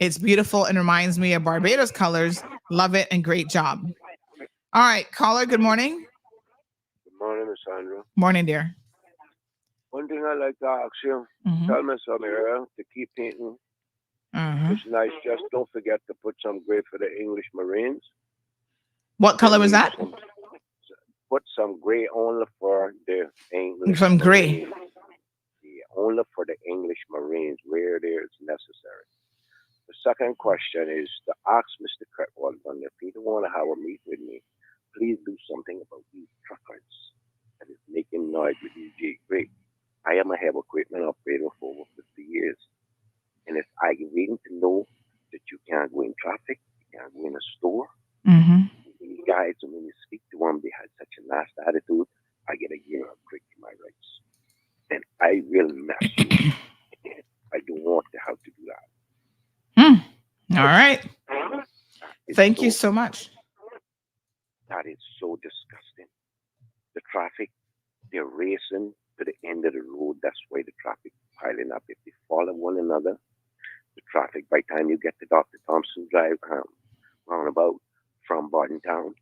Speaker 2: It's beautiful and reminds me of Barbados colors. Love it and great job. All right, caller, good morning.
Speaker 6: Good morning, Miss Sandra.
Speaker 2: Morning, dear.
Speaker 6: One thing I'd like to ask you, tell me some area to keep painting. It's nice. Just don't forget to put some gray for the English Marines.
Speaker 2: What color was that?
Speaker 6: Put some gray only for the English
Speaker 2: Some gray.
Speaker 6: Marines. Yeah, only for the English Marines where it is necessary. The second question is to ask Mr. Kirkwood, if he don't want to have a meet with me, please do something about these truckers that is making noise with these J-Great. I am a heavy equipment operator for over 50 years. And it's aggravating to know that you can't go in traffic, you can't go in a store. These guys, when you speak to them, they had such a nasty attitude. I get a year of quick to my rights. And I will mess you. I don't want to have to do that.
Speaker 2: All right. Thank you so much.
Speaker 6: That is so disgusting. The traffic, they're racing to the end of the road. That's why the traffic is piling up. If they follow one another, the traffic, by the time you get to Dr. Thompson Drive roundabout from Bordentown,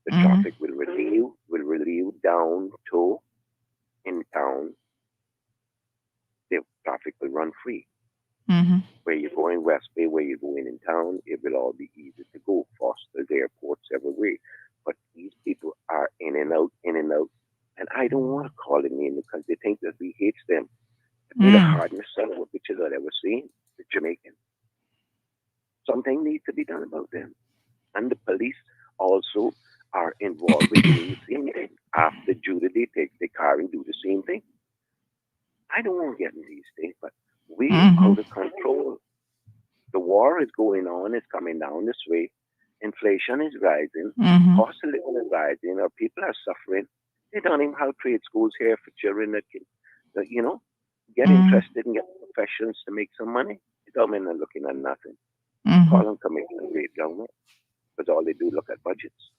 Speaker 6: the traffic will relieve down to in town. The traffic will run free. Where you're going West Bay where you're going in town, it will all be easy to go. Foster's airports everywhere. But these people are in and out, in and out. And I don't want to call them in because they think that we hate them. They're the hardest son of a bitches I've ever seen, the Jamaican. Something needs to be done about them. And the police also are involved with doing the same thing. After Judah, they take the car and do the same thing. I don't want to get in these things, but we're out of control. The war is going on, it's coming down this way. Inflation is rising, cost of living is rising, our people are suffering. They don't even have trade schools here for children that can, get interested and get professions to make some money. The government are looking at nothing. Call them committing a great government, because all they do look at budgets.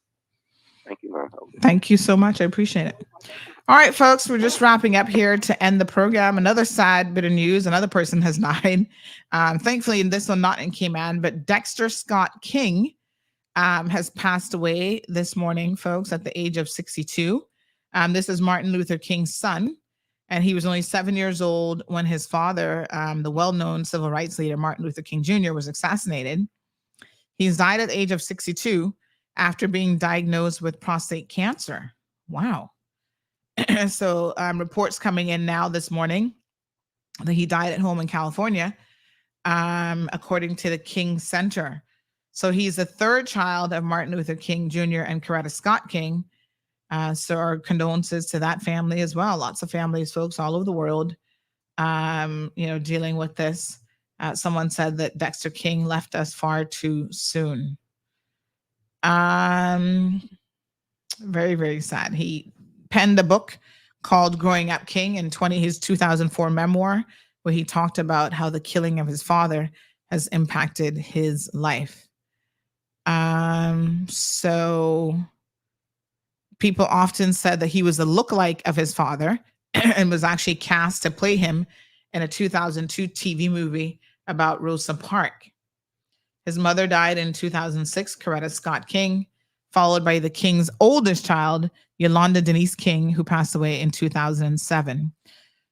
Speaker 6: Thank you, ma'am.
Speaker 2: Thank you so much. I appreciate it. All right, folks, we're just wrapping up here to end the program. Another sad bit of news. Another person has died. Thankfully, this one not in Cayman, but Dexter Scott King has passed away this morning, folks, at the age of 62. This is Martin Luther King's son, and he was only 7 years old when his father, the well-known civil rights leader, Martin Luther King Jr., was assassinated. He's died at the age of 62 after being diagnosed with prostate cancer. Wow. So reports coming in now this morning that he died at home in California, according to the King Center. So he's the third child of Martin Luther King Jr. and Coretta Scott King. So our condolences to that family as well. Lots of families, folks, all over the world, dealing with this. Someone said that Dexter King left us far too soon. Very, very sad. He penned a book called Growing Up King in his 2004 memoir, where he talked about how the killing of his father has impacted his life. So people often said that he was a lookalike of his father and was actually cast to play him in a 2002 TV movie about Rosa Parks. His mother died in 2006, Coretta Scott King, followed by the King's oldest child, Yolanda Denise King, who passed away in 2007.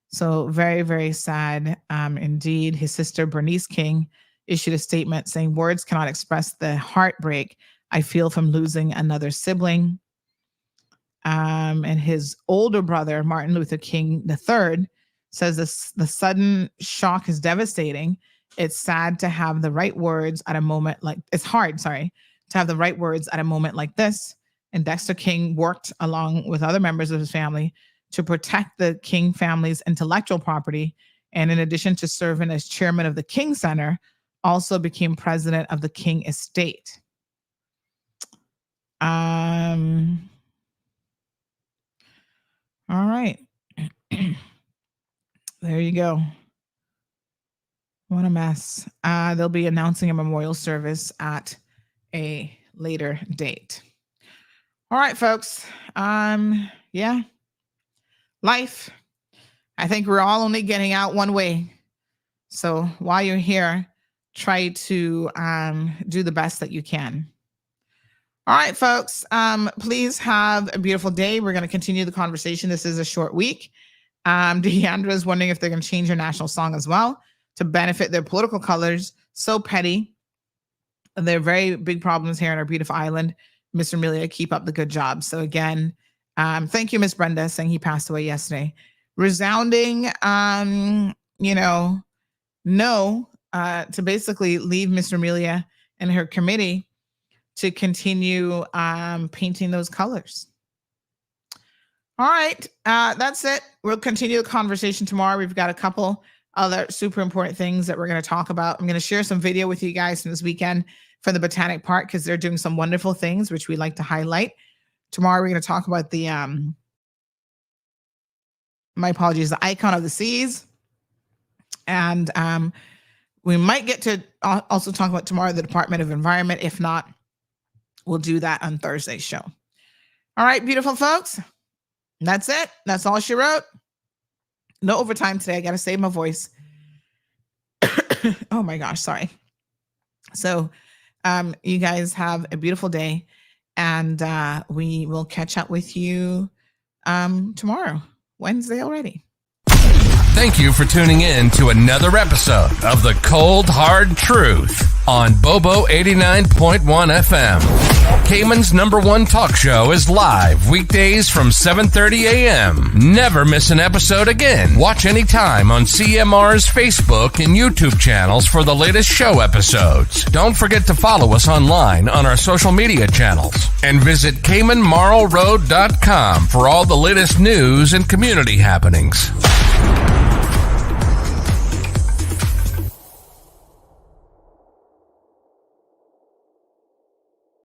Speaker 2: So very, very sad indeed. His sister, Bernice King, issued a statement saying, "Words cannot express the heartbreak I feel from losing another sibling." And his older brother, Martin Luther King III, says the sudden shock is devastating. It's sad to have the right words at a moment like to have the right words at a moment like this. And Dexter King worked along with other members of his family to protect the King family's intellectual property. And in addition to serving as chairman of the King Center, also became president of the King Estate. All right. There you go. What a mess. They'll be announcing a memorial service at a later date. All right, folks. Yeah. Life. I think we're all only getting out one way. So while you're here, try to do the best that you can. All right, folks. Please have a beautiful day. We're going to continue the conversation. This is a short week. Deandra is wondering if they're going to change their national song as well to benefit their political colors. So petty. There are very big problems here on our beautiful island. Mr. Amelia, keep up the good job. So again, thank you, Miss Brenda, saying he passed away yesterday. Resounding, no, to basically leave Mr. Amelia and her committee to continue painting those colors. All right, that's it. We'll continue the conversation tomorrow. We've got a couple other super important things that we're going to talk about. I'm going to share some video with you guys from this weekend from the Botanic Park because they're doing some wonderful things, which we like to highlight. Tomorrow, we're going to talk about the, the icon of the seas. And we might get to also talk about tomorrow the Department of Environment. If not, we'll do that on Thursday's show. All right, beautiful folks. That's it. That's all she wrote. No overtime today. I got to save my voice. Oh my gosh, sorry. So you guys have a beautiful day, and we will catch up with you tomorrow, Wednesday already.
Speaker 4: Thank you for tuning in to another episode of The Cold Hard Truth on Bobo 89.1 FM. Cayman's #1 talk show is live weekdays from 7:30 a.m. Never miss an episode again. Watch anytime on CMR's Facebook and YouTube channels for the latest show episodes. Don't forget to follow us online on our social media channels. And visit CaymanMarlRoad.com for all the latest news and community happenings.